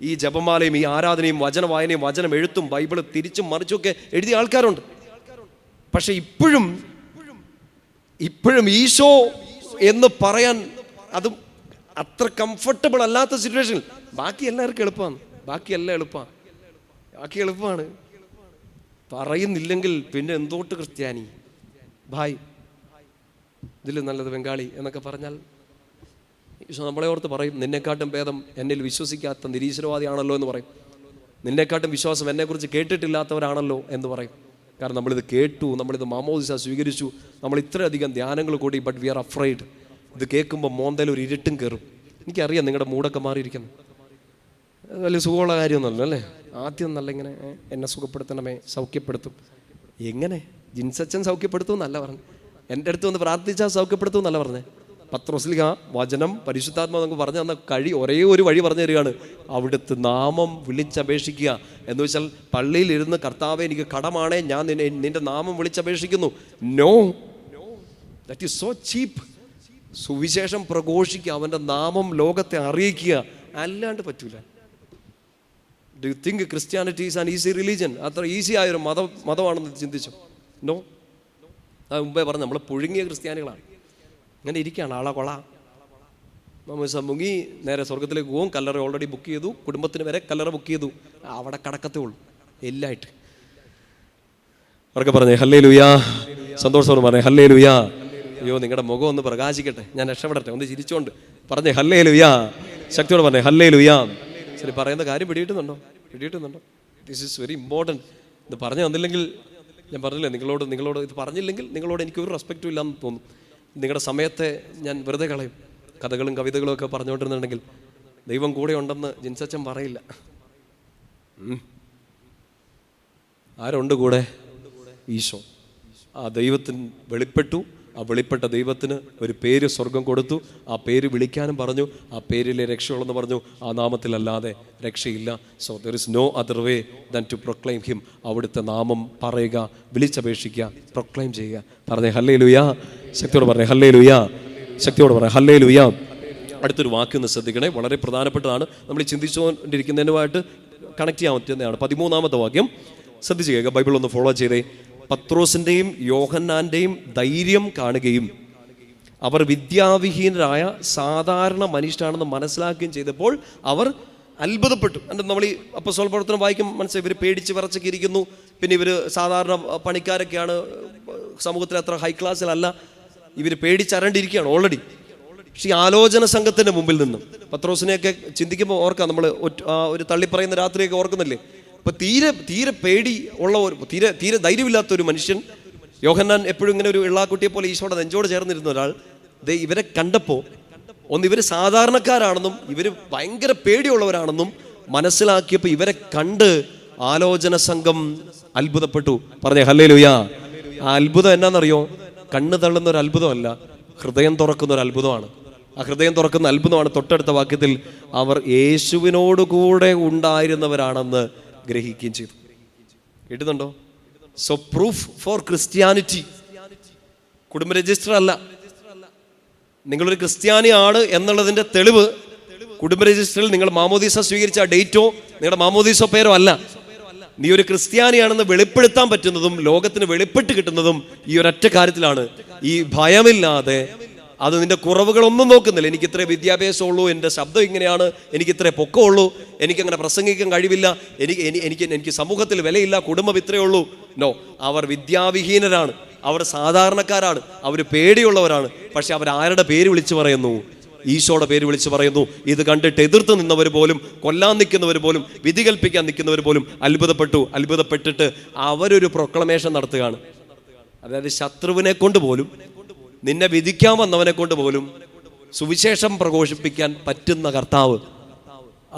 ഈ ജപമാലയും ഈ ആരാധനയും വചന വായനയും വചനം എഴുത്തും ബൈബിള് തിരിച്ചും മറിച്ചുമൊക്കെ എഴുതിയ ആൾക്കാരുണ്ട്. പക്ഷെ ഇപ്പോഴും ഈശോ എന്ന് പറയാൻ അതും അത്ര കംഫർട്ടബിൾ അല്ലാത്ത സിറ്റുവേഷനിൽ. ബാക്കി എല്ലാവർക്കും എളുപ്പമാണ്, ബാക്കി എളുപ്പമാണ്. പറയുന്നില്ലെങ്കിൽ പിന്നെ എന്തോട്ട് ക്രിസ്ത്യാനി ഭായ്, ഇതിൽ നല്ലത് ബംഗാളി എന്നൊക്കെ പറഞ്ഞാൽ ഈശോ നമ്മളെ ഓർത്ത് പറയും, നിന്നെക്കാട്ടും ഭേദം എന്നിൽ വിശ്വസിക്കാത്ത നിരീശ്വരവാദിയാണല്ലോ എന്ന് പറയും. നിന്നെക്കാട്ടും വിശ്വാസം എന്നെക്കുറിച്ച് കേട്ടിട്ടില്ലാത്തവരാണല്ലോ എന്ന് പറയും. കാരണം നമ്മളിത് കേട്ടു, നമ്മളിത് മാമോദിസ സ്വീകരിച്ചു, നമ്മൾ ഇത്രയധികം ധ്യാനങ്ങൾ കൂടി. But we R afraid. ഇത് കേൾക്കുമ്പോൾ മോന്തയിൽ ഒരു ഇരുട്ടും കയറും. എനിക്കറിയാം നിങ്ങളുടെ മൂടൊക്കെ മാറിയിരിക്കുന്നു. വലിയ സുഖമുള്ള കാര്യമൊന്നുമല്ലോ അല്ലേ. ആദ്യം നല്ല ഇങ്ങനെ എന്നെ സുഖപ്പെടുത്തണമേ, സൗഖ്യപ്പെടുത്തും. എങ്ങനെ? ജിൻസച്ചൻ സൗഖ്യപ്പെടുത്തും എന്നല്ല പറഞ്ഞു, എൻ്റെ അടുത്ത് വന്ന് പ്രാർത്ഥിച്ചാൽ സൗഖ്യപ്പെടുത്തും എന്നല്ല പറഞ്ഞേ. പത്രോസ്ലീഹ വചനം പരിശുദ്ധാത്മാവ് നമുക്ക് പറഞ്ഞു തന്ന ഒരേ ഒരു വഴി പറഞ്ഞു തരികയാണ്, അവിടുത്തെ നാമം വിളിച്ചപേക്ഷിക്കുക. എന്ന് വെച്ചാൽ പള്ളിയിൽ ഇരുന്ന് കർത്താവെ എനിക്ക് കടമാണേ, ഞാൻ നിന്റെ നാമം വിളിച്ചപേക്ഷിക്കുന്നു. നോ, ദാറ്റ് ഈസ് സോ ചീപ്പ്. സുവിശേഷം പ്രഘോഷിക്കുക, അവൻ്റെ നാമം ലോകത്തെ അറിയിക്കുക, അല്ലാണ്ട് പറ്റൂല. Do you think Christianity is an easy religion? അത്ര ഈസി ആയൊരു മതമാണെന്ന് ചിന്തിച്ചോ? നോ. അത് മുമ്പേ പറഞ്ഞു, നമ്മൾ പുഴുങ്ങിയ ക്രിസ്ത്യാനികളാണ്. അങ്ങനെ ഇരിക്കുകയാണ്, ആളാ കൊള മുങ്ങി നേരെ സ്വർഗത്തിലേക്ക് പോകും. കല്ലറ ഓൾറെഡി ബുക്ക് ചെയ്തു, കുടുംബത്തിന് വരെ കല്ലറ ബുക്ക് ചെയ്തു, അവിടെ കടക്കത്തേ ഉള്ളൂ എല്ലായിട്ട്. അവർക്ക് പറഞ്ഞേ ഹല്ലേലൂയാ, സന്തോഷത്തോട് പറഞ്ഞേ ഹല്ലേലൂയാ. അയ്യോ, നിങ്ങളുടെ മുഖം ഒന്ന് പ്രകാശിക്കട്ടെ, ഞാൻ രക്ഷപ്പെടട്ടെ, ഒന്ന് ചിരിച്ചോണ്ട് പറഞ്ഞേ ഹല്ലേലൂയാ, ശക്തിയോട് പറഞ്ഞേ ഹല്ലേലൂയാ. ശരി, പറയുന്ന കാര്യം പിടിയിട്ടുന്നുണ്ടോ? This is very important. ഇത് പറഞ്ഞു തന്നില്ലെങ്കിൽ, ഞാൻ പറഞ്ഞില്ലേ നിങ്ങളോട് ഇത് പറഞ്ഞില്ലെങ്കിൽ നിങ്ങളോട് എനിക്കൊരു റെസ്പെക്റ്റും ഇല്ലാന്ന് തോന്നും. നിങ്ങളുടെ സമയത്തെ ഞാൻ വെറുതെ കളയും. കഥകളും കവിതകളും ഒക്കെ പറഞ്ഞുകൊണ്ടിരുന്നുണ്ടെങ്കിൽ ദൈവം കൂടെ ഉണ്ടെന്ന് ജിൻസച്ചൻ പറയില്ല. ആരുണ്ട് കൂടെ? ഈശോ. ആ ദൈവത്തിന് വെളിപ്പെട്ടു. ആ വെളിപ്പെട്ട ദൈവത്തിന് ഒരു പേര് സ്വർഗം കൊടുത്തു. ആ പേര് വിളിക്കാനും പറഞ്ഞു. ആ പേരിലെ രക്ഷയുള്ളെന്ന് പറഞ്ഞു. ആ നാമത്തിലല്ലാതെ രക്ഷയില്ല. So there is no other way than to proclaim him. അവിടുത്തെ നാമം പറയുക, വിളിച്ചപേക്ഷിക്കുക, പ്രൊക്ലെയിം ചെയ്യുക. പറഞ്ഞേ ഹല്ലേലൂയാ, ശക്തിയോട് പറഞ്ഞേ ഹല്ലേലൂയാ, ശക്തിയോട് പറഞ്ഞേ ഹല്ലേലൂയാ. അടുത്തൊരു വാക്കൊന്ന് ശ്രദ്ധിക്കണേ, വളരെ പ്രധാനപ്പെട്ടതാണ്. നമ്മൾ ചിന്തിച്ചുകൊണ്ടിരിക്കുന്നതിനുമായിട്ട് കണക്ട് ചെയ്യാൻ പറ്റുന്നതാണ്. 13-ാമത്തെ വാക്യം ശ്രദ്ധിച്ച് കേൾക്കുക, ബൈബിൾ ഒന്ന് ഫോളോ ചെയ്തേ. പത്രോസിൻ്റെയും യോഹന്നാൻ്റെയും ധൈര്യം കാണുകയും അവർ വിദ്യാവിഹീനരായ സാധാരണ മനുഷ്യരാണെന്ന് മനസ്സിലാക്കുകയും ചെയ്തപ്പോൾ അവർ അത്ഭുതപ്പെട്ടു. എന്നിട്ട് നമ്മൾ ഈ അപ്പോസ്തല പ്രവർത്തനം വായിക്കും മനസ്സിലായി, ഇവർ പേടിച്ച് വിറച്ചൊക്കെ ഇരിക്കുന്നു. പിന്നെ ഇവർ സാധാരണ പണിക്കാരൊക്കെയാണ്, സമൂഹത്തിൽ അത്ര ഹൈ ക്ലാസ്സിലല്ല. ഇവർ പേടിച്ചരണ്ടിരിക്കുകയാണ് ഓൾറെഡി. പക്ഷേ ഈ ആലോചന സംഘത്തിൻ്റെ മുമ്പിൽ നിന്നും പത്രോസിനെയൊക്കെ ചിന്തിക്കുമ്പോൾ ഓർക്കാം, നമ്മൾ ഒരു തള്ളിപ്പറയുന്ന രാത്രിയൊക്കെ ഓർക്കുന്നില്ലേ? അപ്പോൾ തീരെ പേടി ഉള്ള തീരെ ധൈര്യമില്ലാത്തൊരു മനുഷ്യൻ, യോഹന്നാൻ എപ്പോഴും ഇങ്ങനെ ഒരു ഇള്ളാക്കുട്ടിയെ പോലെ ഈശോയുടെ നെഞ്ചോട് ചേർന്നിരുന്ന ഒരാൾ, ഇവരെ കണ്ടപ്പോൾ ഇവർ സാധാരണക്കാരാണെന്നും ഇവർ ഭയങ്കര പേടിയുള്ളവരാണെന്നും മനസ്സിലാക്കിയപ്പോൾ ഇവരെ കണ്ട് ആലോചന സംഘം അത്ഭുതപ്പെട്ടു. പറഞ്ഞേ ഹല്ലേലൂയ. ആ അത്ഭുതം എന്നാന്നറിയോ? കണ്ണ് തള്ളുന്ന ഒരു അത്ഭുതമല്ല, ഹൃദയം തുറക്കുന്ന ഒരു അത്ഭുതമാണ്. ആ ഹൃദയം തുറക്കുന്ന അത്ഭുതമാണ് തൊട്ടടുത്ത വാക്യത്തിൽ അവർ യേശുവിനോട് കൂടെ ഉണ്ടായിരുന്നവരാണെന്ന് ഗ്രഹിക്കുകയും ചെയ്തു. കേട്ടുന്നുണ്ടോ? സോ പ്രൂഫ് ഫോർ ക്രിസ്ത്യാനിറ്റി കുടുംബ രജിസ്റ്റർ അല്ല. നിങ്ങളൊരു ക്രിസ്ത്യാനിയാണ് എന്നുള്ളതിന്റെ തെളിവ് കുടുംബ രജിസ്റ്ററിൽ നിങ്ങൾ മാമോദീസ സ്വീകരിച്ച ഡേറ്റോ നിങ്ങളുടെ മാമോദീസ പേരോ അല്ല. നീ ഒരു ക്രിസ്ത്യാനിയാണെന്ന് വെളിപ്പെടുത്താൻ പറ്റുന്നതും ലോകത്തിന് വെളിപ്പെട്ട് കിട്ടുന്നതും ഈ ഒരൊറ്റ കാര്യത്തിലാണ്. ഈ ഭയമില്ലാതെ, അത് നിന്റെ കുറവുകളൊന്നും നോക്കുന്നില്ല. എനിക്ക് ഇത്രേ വിദ്യാഭ്യാസമുള്ളൂ, എൻ്റെ ശബ്ദം ഇങ്ങനെയാണ്, എനിക്ക് ഇത്രേ പൊക്കമുള്ളൂ, എനിക്കങ്ങനെ പ്രസംഗിക്കാൻ കഴിവില്ല, എനിക്ക് സമൂഹത്തിൽ വിലയില്ല, കുടുംബം ഇത്രയേ ഉള്ളൂ. നോ, അവർ വിദ്യാവിഹീനരാണ്, അവർ സാധാരണക്കാരാണ്, അവർ പേടിയുള്ളവരാണ്. പക്ഷെ അവരാരുടെ പേര് വിളിച്ചു പറയുന്നു? ഈശോയുടെ പേര് വിളിച്ചു പറയുന്നു. ഇത് കണ്ടിട്ട് എതിർത്ത് നിന്നവർ പോലും, കൊല്ലാൻ നിൽക്കുന്നവർ പോലും, വിധി കൽപ്പിക്കാൻ നിൽക്കുന്നവർ പോലും അത്ഭുതപ്പെട്ടിട്ട് അവരൊരു പ്രൊക്ലമേഷൻ നടത്തുകയാണ്. അതായത് ശത്രുവിനെ കൊണ്ട് പോലും, നിന്നെ വിധിക്കാൻ വന്നവനെ കൊണ്ട് പോലും സുവിശേഷം പ്രഘോഷിപ്പിക്കാൻ പറ്റുന്ന കർത്താവ്.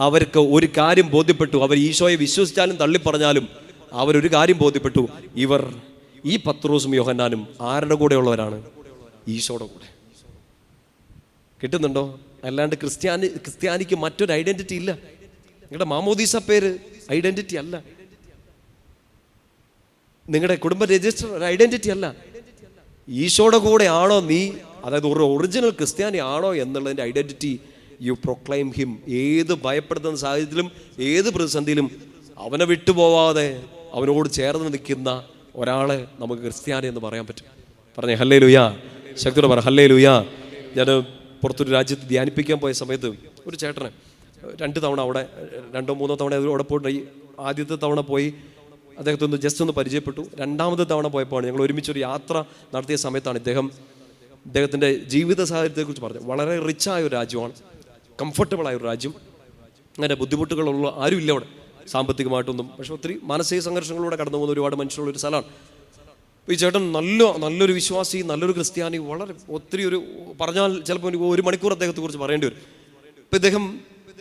അവർക്ക് ഒരു കാര്യം ബോധ്യപ്പെട്ടു. അവർ ഈശോയെ വിശ്വസിച്ചാലും തള്ളിപ്പറഞ്ഞാലും അവരൊരു കാര്യം ബോധ്യപ്പെട്ടു. ഇവർ, ഈ പത്രോസും യോഹന്നാനും ആരുടെ കൂടെ ഉള്ളവരാണ്? ഈശോയുടെ കൂടെ. കിട്ടുന്നുണ്ടോ? അല്ലാണ്ട് ക്രിസ്ത്യാനിക്ക് മറ്റൊരു ഐഡന്റിറ്റി ഇല്ല. നിങ്ങളുടെ മാമോദീസ പേര് ഐഡന്റിറ്റി അല്ല. നിങ്ങളുടെ കുടുംബ രജിസ്റ്റർ ഒരു ഐഡന്റിറ്റി അല്ല. ഈശോയുടെ കൂടെ ആണോ നീ, അതായത് ഒരു ഒറിജിനൽ ക്രിസ്ത്യാനി ആണോ എന്നുള്ളതിൻ്റെ ഐഡന്റിറ്റി യു പ്രൊക്ലൈം ഹിം. ഏത് ഭയപ്പെടുത്തുന്ന സാഹചര്യത്തിലും, ഏത് പ്രതിസന്ധിയിലും അവനെ വിട്ടുപോവാതെ അവനോട് ചേർന്ന് നിൽക്കുന്ന ഒരാളെ നമുക്ക് ക്രിസ്ത്യാനി എന്ന് പറയാൻ പറ്റും. പറഞ്ഞേ ഹല്ലേലൂയ. ശക്തിയോടെ പറ ഹല്ലേലൂയ. ഞാൻ പുറത്തൊരു രാജ്യത്ത് ധ്യാനിപ്പിക്കാൻ പോയ സമയത്ത് ഒരു ചേട്ടനെ 2 തവണ അവിടെ, 2 3 തവണ അവിടെ പോയിട്ട്, ആദ്യത്തെ തവണ പോയി അദ്ദേഹത്തെ ഒന്ന് ജസ്റ്റ് ഒന്ന് പരിചയപ്പെട്ടു. 2ാമത്തെ തവണ പോയപ്പോൾ ഞങ്ങൾ ഒരുമിച്ചൊരു യാത്ര നടത്തിയ സമയത്താണ് ഇദ്ദേഹത്തിൻ്റെ ജീവിത സാഹചര്യത്തെക്കുറിച്ച് പറഞ്ഞു. വളരെ റിച്ചായ ഒരു രാജ്യമാണ്, കംഫർട്ടബിളായ ഒരു രാജ്യം, അങ്ങനെ ബുദ്ധിമുട്ടുകളുള്ള ആരുമില്ല അവിടെ സാമ്പത്തികമായിട്ടൊന്നും. പക്ഷെ ഒത്തിരി മാനസിക സംഘർഷങ്ങളിലൂടെ കടന്നു പോകുന്ന ഒരുപാട് മനുഷ്യരുള്ളൊരു സ്ഥലമാണ്. ഈ ചേട്ടൻ നല്ലൊരു വിശ്വാസി, നല്ലൊരു ക്രിസ്ത്യാനി, വളരെ ഒത്തിരി പറഞ്ഞാൽ ചിലപ്പോൾ 1 മണിക്കൂർ അദ്ദേഹത്തെ കുറിച്ച് പറയേണ്ടി വരും. ഇപ്പം ഇദ്ദേഹം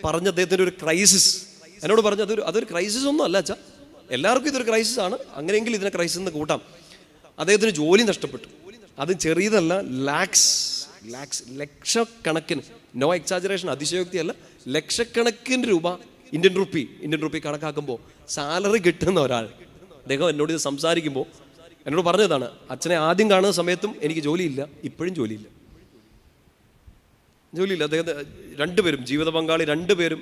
പറഞ്ഞ അദ്ദേഹത്തിൻ്റെ ഒരു ക്രൈസിസ് എന്നോട് പറഞ്ഞു. അതൊരു ക്രൈസിസ് ഒന്നും അല്ല അച്ഛാ, എല്ലാവർക്കും ഇതൊരു ക്രൈസിസ് ആണ്, അങ്ങനെയെങ്കിൽ ഇതിനെ ക്രൈസിസ് എന്ന് കൂട്ടാം. അദ്ദേഹത്തിന് ജോലി നഷ്ടപ്പെട്ടു. അത് ചെറിയതല്ല, ലക്ഷക്കണക്കിന്, നോ എക്സാജറേഷൻ, അതിശയോക്തിയല്ല, ലക്ഷക്കണക്കിന് രൂപ ഇന്ത്യൻ റുപ്പി കണക്കാക്കുമ്പോൾ സാലറി കിട്ടുന്ന ഒരാൾ. അദ്ദേഹം എന്നോട് ഇത് സംസാരിക്കുമ്പോൾ എന്നോട് പറഞ്ഞതാണ്, അച്ഛനെ ആദ്യം കാണുന്ന സമയത്തും എനിക്ക് ജോലിയില്ല, ഇപ്പോഴും ജോലിയില്ല. അദ്ദേഹത്തെ 2 പേരും, ജീവിത പങ്കാളി 2 പേരും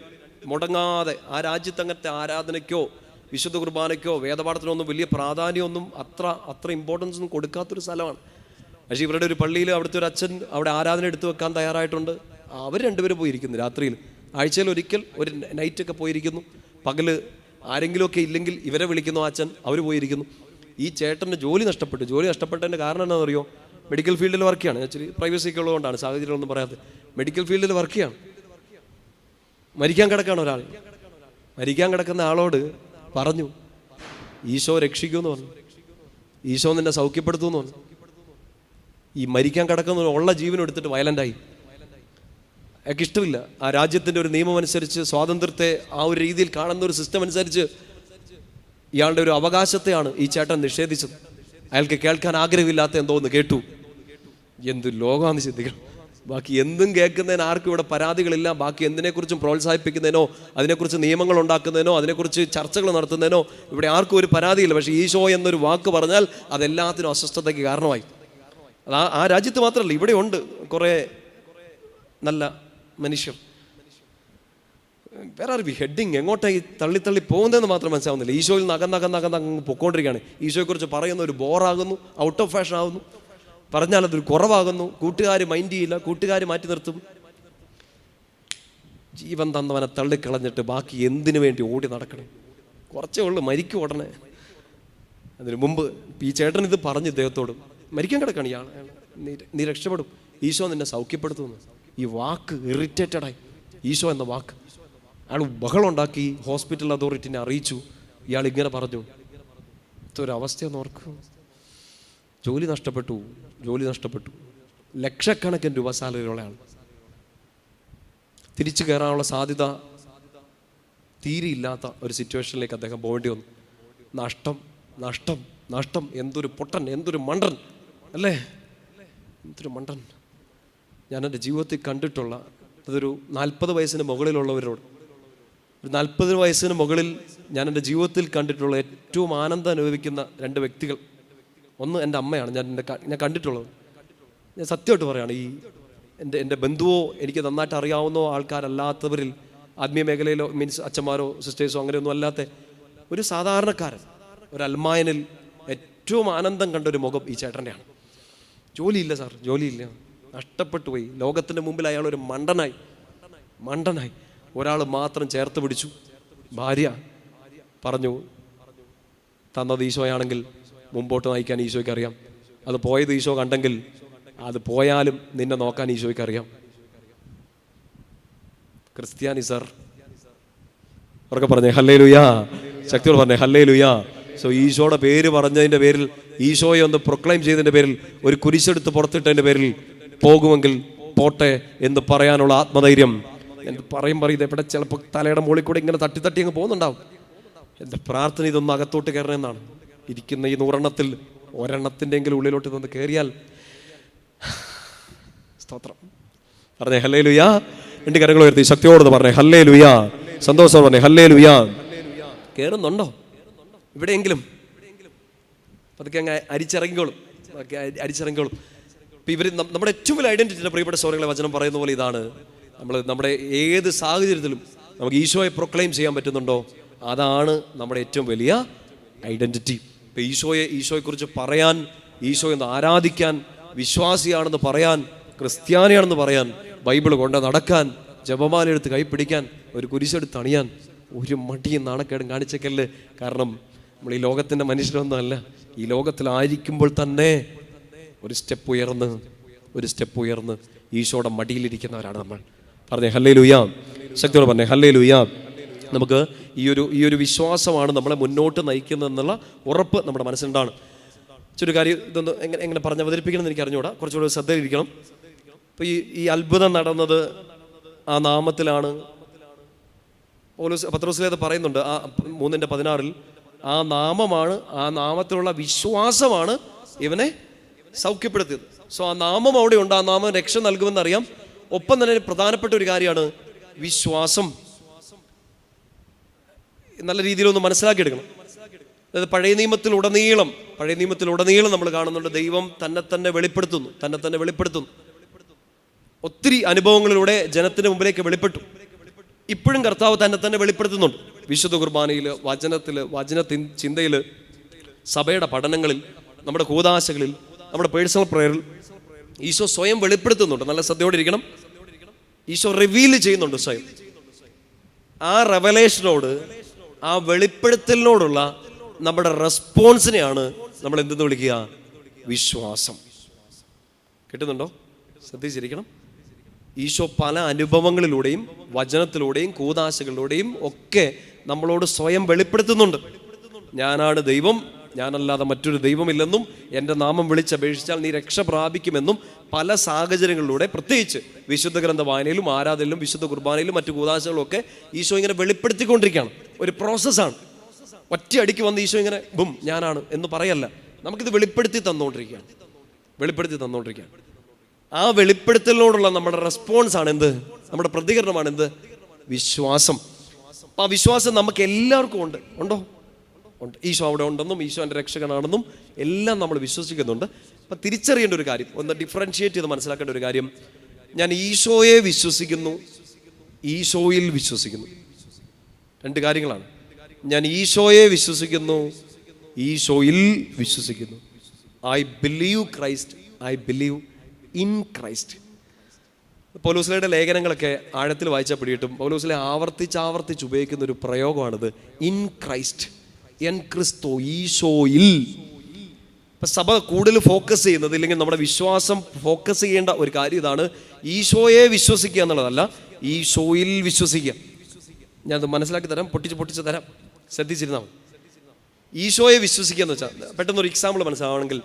മുടങ്ങാതെ ആ രാജ്യത്ത് അങ്ങനത്തെ ആരാധനയ്ക്കോ വിശുദ്ധ കുർബാനയ്ക്കോ വേദപാഠത്തിനൊന്നും വലിയ പ്രാധാന്യമൊന്നും അത്ര ഇമ്പോർട്ടൻസ് ഒന്നും കൊടുക്കാത്തൊരു സ്ഥലമാണ്. പക്ഷേ ഇവരുടെ ഒരു പള്ളിയിൽ അവിടുത്തെ ഒരു അച്ഛൻ അവിടെ ആരാധന എടുത്തു വെക്കാൻ തയ്യാറായിട്ടുണ്ട്. അവർ 2 പേരും പോയിരിക്കുന്നു. രാത്രിയിൽ, ആഴ്ചയിൽ ഒരിക്കൽ ഒരു നൈറ്റൊക്കെ പോയിരിക്കുന്നു. പകല് ആരെങ്കിലുമൊക്കെ ഇല്ലെങ്കിൽ ഇവരെ വിളിക്കുന്നു അച്ഛൻ, അവർ പോയിരിക്കുന്നു. ഈ ചേട്ടന് ജോലി നഷ്ടപ്പെട്ടതിൻ്റെ കാരണം എന്താണെന്നറിയോ? മെഡിക്കൽ ഫീൽഡിൽ വർക്ക് ചെയ്യാണ്. ആക്ച്വലി പ്രൈവസിയൊക്കെ ഉള്ളതുകൊണ്ടാണ്, സാഹചര്യമൊന്നും പറയാതെ മെഡിക്കൽ ഫീൽഡിൽ വർക്ക് ചെയ്യാണ്. മരിക്കാൻ കിടക്കാണ് ഒരാൾ. മരിക്കാൻ കിടക്കുന്ന ആളോട് പറഞ്ഞു, ഈശോ രക്ഷിക്കുമെന്ന് പറഞ്ഞു, ഈശോ നിന്നെ സൗഖ്യപ്പെടുത്തുമെന്ന് പറഞ്ഞു. ഈ മരിക്കാൻ കിടക്കുന്ന ഉള്ള ജീവനും എടുത്തിട്ട് വയലൻ്റായി. അയാൾക്ക് ഇഷ്ടമില്ല. ആ രാജ്യത്തിൻ്റെ ഒരു നിയമം അനുസരിച്ച്, സ്വാതന്ത്ര്യത്തെ ആ ഒരു രീതിയിൽ കാണുന്ന ഒരു സിസ്റ്റം അനുസരിച്ച് ഇയാളുടെ ഒരു അവകാശത്തെയാണ് ഈ ചേട്ടൻ നിഷേധിച്ചത്. അയാൾക്ക് കേൾക്കാൻ ആഗ്രഹമില്ലാത്ത എന്തോന്ന് കേട്ടു. എന്ത് ലോകമാണെന്ന് ചിന്തിക്കണം. ബാക്കി എന്തും കേൾക്കുന്നതിന് ആർക്കും ഇവിടെ പരാതികളില്ല. ബാക്കി എന്തിനെക്കുറിച്ചും പ്രോത്സാഹിപ്പിക്കുന്നതിനോ അതിനെക്കുറിച്ച് നിയമങ്ങൾ ഉണ്ടാക്കുന്നതിനോ അതിനെക്കുറിച്ച് ചർച്ചകൾ നടത്തുന്നതിനോ ഇവിടെ ആർക്കും ഒരു പരാതിയില്ല. പക്ഷേ ഈശോ എന്നൊരു വാക്ക് പറഞ്ഞാൽ അതെല്ലാത്തിനും അസ്വസ്ഥതയ്ക്ക് കാരണമായി. ആ രാജ്യത്ത് മാത്രമല്ല, ഇവിടെ ഉണ്ട് കുറേ നല്ല മനുഷ്യർ. വേറെ ആർ വി ഹെഡിങ്, എങ്ങോട്ടായി തള്ളി പോകുന്നതെന്ന് മാത്രം മനസ്സിലാവുന്നില്ല. ഈശോയിൽ നകന്നകന്നകന്നങ്ങ് പൊക്കോണ്ടിരിക്കുകയാണ്. ഈശോയെക്കുറിച്ച് പറയുന്ന ഒരു ബോറാകുന്നു, ഔട്ട് ഓഫ് ഫാഷൻ ആകുന്നു, പറഞ്ഞാൽ അതൊരു കുറവാകുന്നു. കൂട്ടുകാർ മൈൻഡ് ചെയ്യില്ല, കൂട്ടുകാർ മാറ്റി നിർത്തും. ജീവൻ തന്നവനെ തള്ളിക്കളഞ്ഞിട്ട് ബാക്കി എന്തിനു വേണ്ടി ഓടി നടക്കണം? കുറച്ചേ ഉള്ളൂ, മരിക്കും ഉടനെ. അതിന് മുമ്പ് ഈ ചേട്ടൻ ഇത് പറഞ്ഞ് ഇദ്ദേഹത്തോട്, മരിക്കാൻ കിടക്കാണ് ഇയാൾ, നീ രക്ഷപ്പെടും, ഈശോ നിന്നെ സൗഖ്യപ്പെടുത്തുന്നു. ഈ വാക്ക് ഇറിറ്റേറ്റഡായി, ഈശോ എന്ന വാക്ക്. അയാൾ ബഹളം ഉണ്ടാക്കി, ഹോസ്പിറ്റൽ അതോറിറ്റിനെ അറിയിച്ചു. ഇയാൾ ഇങ്ങനെ പറഞ്ഞു. ഇതൊരവസ്ഥയെന്ന് ഓർക്കും. ജോലി നഷ്ടപ്പെട്ടു. ലക്ഷക്കണക്കിന് രൂപ സാലറിയുള്ള ആൾ. തിരിച്ചു കയറാനുള്ള സാധ്യത തീരെ ഇല്ലാത്ത ഒരു സിറ്റുവേഷനിലേക്ക് അദ്ദേഹം പോകേണ്ടി വന്നു. നഷ്ടം നഷ്ടം നഷ്ടം. എന്തൊരു പൊട്ടൻ, എന്തൊരു മണ്ടൻ അല്ലേ, എന്തൊരു മണ്ടൻ. ഞാൻ എൻ്റെ ജീവിതത്തിൽ കണ്ടിട്ടുള്ള അതൊരു 40 വയസ്സിന് മുകളിലുള്ളവരോട്, ഒരു 40 വയസ്സിന് മുകളിൽ ഞാൻ എൻ്റെ ജീവിതത്തിൽ കണ്ടിട്ടുള്ള ഏറ്റവും ആനന്ദം അനുഭവിക്കുന്ന 2 വ്യക്തികൾ. ഒന്ന് എൻ്റെ അമ്മയാണ് ഞാൻ കണ്ടിട്ടുള്ളത്. ഞാൻ സത്യമായിട്ട് പറയുകയാണ്, ഈ എൻ്റെ ബന്ധുവോ എനിക്ക് നന്നായിട്ട് അറിയാവുന്ന ആൾക്കാരല്ലാത്തവരിൽ, ആത്മീയ മേഖലയിലോ മീൻസ് അച്ഛന്മാരോ സിസ്റ്റേഴ്സോ അങ്ങനെയൊന്നും അല്ലാത്ത ഒരു സാധാരണക്കാരൻ, ഒരു അൽമായനിൽ ഏറ്റവും ആനന്ദം കണ്ടൊരു മുഖം ഈ ചേട്ടൻ്റെയാണ്. ജോലിയില്ല സാർ, ജോലിയില്ല, നഷ്ടപ്പെട്ടു പോയി. ലോകത്തിൻ്റെ മുമ്പിൽ അയാൾ ഒരു മണ്ടനായി. ഒരാൾ മാത്രം ചേർത്ത് പിടിച്ചു, ഭാര്യ പറഞ്ഞു, തന്നത് ഈശോയാണെങ്കിൽ മുമ്പോട്ട് നയിക്കാൻ ഈശോയ്ക്ക് അറിയാം. അത് പോയത് ഈശോ കണ്ടെങ്കിൽ അത് പോയാലും നിന്നെ നോക്കാൻ ഈശോയ്ക്ക് അറിയാം. ക്രിസ്ത്യാനി സാർ അവർക്ക് പറഞ്ഞേ ഹല്ലേലൂയാ, ശക്തിയോട് പറഞ്ഞേ ഹല്ലേലൂയാ. സോ ഈശോയുടെ പേര് പറഞ്ഞതിൻ്റെ പേരിൽ, ഈശോയെ ഒന്ന് പ്രൊക്ലൈം ചെയ്തതിൻ്റെ പേരിൽ, ഒരു കുരിശെടുത്ത് പുറത്തിട്ടതിൻ്റെ പേരിൽ പോകുമെങ്കിൽ പോട്ടെ എന്ന് പറയാനുള്ള ആത്മധൈര്യം എന്ത് പറയും ഇതെവിടെ ചിലപ്പോൾ തലയുടെ മുകളിൽ കൂടെ ഇങ്ങനെ തട്ടി അങ്ങ് പോകുന്നുണ്ടാവും. എൻ്റെ പ്രാർത്ഥന ഇതൊന്ന് അകത്തോട്ട് കയറണമെന്നാണ്. ഇരിക്കുന്ന ഈ 100 എണ്ണത്തിൽ ഒരെണ്ണത്തിൻ്റെങ്കിലും ഉള്ളിലോട്ട് ഇതൊന്ന് കയറിയാൽ സ്തോത്രം. പറഞ്ഞേ ഹല്ലേലൂയാ. 2 കരങ്ങൾ ഉയർത്തി ശക്തിയോട് പറഞ്ഞേ ഹല്ലേലൂയാ. സന്തോഷം പറഞ്ഞേ ഹല്ലേലൂയാ. കയറുന്നുണ്ടോ ഇവിടെയെങ്കിലും? അതൊക്കെ അങ്ങ് അരിച്ചിറങ്ങിക്കോളും. ഇപ്പം ഇവർ നമ്മുടെ ഏറ്റവും വലിയ ഐഡൻറ്റിറ്റിയുടെ പ്രിയപ്പെട്ട സഹോദരങ്ങളെ വചനം പറയുന്ന പോലെ ഇതാണ്. നമ്മുടെ ഏത് സാഹചര്യത്തിലും നമുക്ക് ഈശോയെ പ്രൊക്ലെയിം ചെയ്യാൻ പറ്റുന്നുണ്ടോ, അതാണ് നമ്മുടെ ഏറ്റവും വലിയ ഐഡൻറ്റിറ്റി. ഇപ്പം ഈശോയെക്കുറിച്ച് പറയാൻ, ഈശോയെന്ന് ആരാധിക്കാൻ, വിശ്വാസിയാണെന്ന് പറയാൻ, ക്രിസ്ത്യാനിയാണെന്ന് പറയാൻ, ബൈബിൾ കൊണ്ട് നടക്കാൻ, ജപമാല എടുത്ത് കൈപ്പിടിക്കാൻ, ഒരു കുരിശെടുത്ത് അണിയാൻ ഒരു മടിയും നാണക്കേടും കാണിച്ചേക്കല്ല്. കാരണം നമ്മൾ ഈ ലോകത്തിൻ്റെ മനുഷ്യരൊന്നും അല്ല. ഈ ലോകത്തിലായിരിക്കുമ്പോൾ തന്നെ ഒരു സ്റ്റെപ്പ് ഉയർന്ന് ഈശോയുടെ മടിയിലിരിക്കുന്നവരാണ് നമ്മൾ. പറഞ്ഞേ ഹല്ലേലൂയാ. ശക്തിയോടെ പറഞ്ഞേ ഹല്ലേലൂയാ. നമുക്ക് ഈ ഒരു വിശ്വാസമാണ് നമ്മളെ മുന്നോട്ട് നയിക്കുന്നതെന്നുള്ള ഉറപ്പ് നമ്മുടെ മനസ്സിലുണ്ടാണ്. ഒരു കാര്യം ഇതൊന്ന് എങ്ങനെ പറഞ്ഞ് അവതരിപ്പിക്കണമെന്ന് എനിക്ക് അറിഞ്ഞുകൂടാ, കുറച്ചുകൂടെ ശ്രദ്ധയിലിരിക്കണം. ഇപ്പോൾ ഈ അത്ഭുതം നടന്നത് ആ നാമത്തിലാണ്. പത്രോസിലേത് പറയുന്നുണ്ട്, ആ 3:16 ആ നാമമാണ്, ആ നാമത്തിലുള്ള വിശ്വാസമാണ് ഇവനെ സൗഖ്യപ്പെടുത്തിയത്. സോ ആ നാമം അവിടെ ഉണ്ട്, ആ നാമം രക്ഷ നൽകുമെന്നറിയാം. ഒപ്പം തന്നെ പ്രധാനപ്പെട്ട ഒരു കാര്യമാണ് വിശ്വാസം. നല്ല രീതിയിലൊന്ന് മനസ്സിലാക്കിയെടുക്കണം. അതായത് പഴയ നിയമത്തിലുടനീളം നമ്മൾ കാണുന്നുണ്ട് ദൈവം തന്നെ വെളിപ്പെടുത്തുന്നു. ഒത്തിരി അനുഭവങ്ങളിലൂടെ ജനത്തിന് മുമ്പിലേക്ക് വെളിപ്പെട്ടു. ഇപ്പോഴും കർത്താവ് തന്നെ വെളിപ്പെടുത്തുന്നുണ്ട്. വിശുദ്ധ കുർബാനയിൽ, വചന ചിന്തയിൽ, സഭയുടെ പഠനങ്ങളിൽ, നമ്മുടെ കൂദാശകളിൽ, നമ്മുടെ പേഴ്സണൽ പ്രയറിൽ ഈശോ സ്വയം വെളിപ്പെടുത്തുന്നുണ്ട്. നല്ല ശ്രദ്ധയോടെ ഇരിക്കണം. ഈശോ റിവീൽ ചെയ്യുന്നുണ്ട് സ്വയം. ആ റെവലേഷനോട്, ആ വെളിപ്പെടുത്തലിനോടുള്ള നമ്മുടെ റെസ്പോൺസിനെയാണ് നമ്മൾ എന്തെന്ന് വിളിക്കുക? വിശ്വാസം. കിട്ടുന്നുണ്ടോ? ശ്രദ്ധിച്ചിരിക്കണം. ഈശോ പല അനുഭവങ്ങളിലൂടെയും വചനത്തിലൂടെയും കൂദാശകളിലൂടെയും ഒക്കെ നമ്മളോട് സ്വയം വെളിപ്പെടുത്തുന്നുണ്ട്. ഞാനാണ് ദൈവം, ഞാനല്ലാതെ മറ്റൊരു ദൈവമില്ലെന്നും എൻ്റെ നാമം വിളിച്ചപേക്ഷിച്ചാൽ നീ രക്ഷ പ്രാപിക്കുമെന്നും പല സാഹചര്യങ്ങളിലൂടെ, പ്രത്യേകിച്ച് വിശുദ്ധ ഗ്രന്ഥ വായനയിലും ആരാധനയിലും വിശുദ്ധ കുർബാനയിലും മറ്റു കൂദാശകളും ഒക്കെ ഈശോ ഇങ്ങനെ വെളിപ്പെടുത്തിക്കൊണ്ടിരിക്കുകയാണ്. ഒരു പ്രോസസ്സാണ്. ഒറ്റയടിക്ക് വന്ന് ഈശോ ഇങ്ങനെ ബും ഞാനാണ് എന്ന് പറയല്ല, നമുക്കിത് വെളിപ്പെടുത്തി തന്നുകൊണ്ടിരിക്കുകയാണ്. ആ വെളിപ്പെടുത്തലിനോടുള്ള നമ്മുടെ റെസ്പോൺസാണ് എന്ത്? നമ്മുടെ പ്രതികരണമാണ് എന്ത്? വിശ്വാസം. അപ്പം ആ വിശ്വാസം നമുക്ക് എല്ലാവർക്കും ഉണ്ടോ? ഈശോ അവിടെ ഉണ്ടെന്നും ഈശോ എൻ്റെ രക്ഷകനാണെന്നും എല്ലാം നമ്മൾ വിശ്വസിക്കുന്നുണ്ട്. അപ്പം തിരിച്ചറിയേണ്ട ഒരു കാര്യം, ഒന്ന് ഡിഫറൻഷിയേറ്റ് ചെയ്ത് മനസ്സിലാക്കേണ്ട ഒരു കാര്യം, ഞാൻ ഈശോയെ വിശ്വസിക്കുന്നു, ഈശോയിൽ വിശ്വസിക്കുന്നു. 2 കാര്യങ്ങളാണ്. ഞാൻ ഈശോയെ വിശ്വസിക്കുന്നു, ഈശോയിൽ വിശ്വസിക്കുന്നു. I believe Christ, I believe in Christ. പൗലോസിലയുടെ ലേഖനങ്ങളൊക്കെ ആഴത്തിൽ വായിച്ചാൽ പിടിയിട്ടും പൗലോസിലെ ആവർത്തിച്ച് ഉപയോഗിക്കുന്ന ഒരു പ്രയോഗമാണിത്, ഇൻ ക്രൈസ്റ്റ്, എൻ ക്രിസ്തോ, ഈശോയിൽ. ഇപ്പം സഭ കൂടുതൽ ഫോക്കസ് ചെയ്യുന്നത്, ഇല്ലെങ്കിൽ നമ്മുടെ വിശ്വാസം ഫോക്കസ് ചെയ്യേണ്ട ഒരു കാര്യം ഇതാണ്. ഈശോയെ വിശ്വസിക്കുക എന്നുള്ളതല്ല, ഈശോയിൽ വിശ്വസിക്കുക. ഞാനത് മനസ്സിലാക്കി തരാം, പൊട്ടിച്ച് തരാം, ശ്രദ്ധിച്ചിരുന്നാൽ. ഈശോയെ വിശ്വസിക്കുക എന്ന് വെച്ചാൽ, പെട്ടെന്നൊരു എക്സാമ്പിൾ മനസ്സിലാവണമെങ്കിൽ,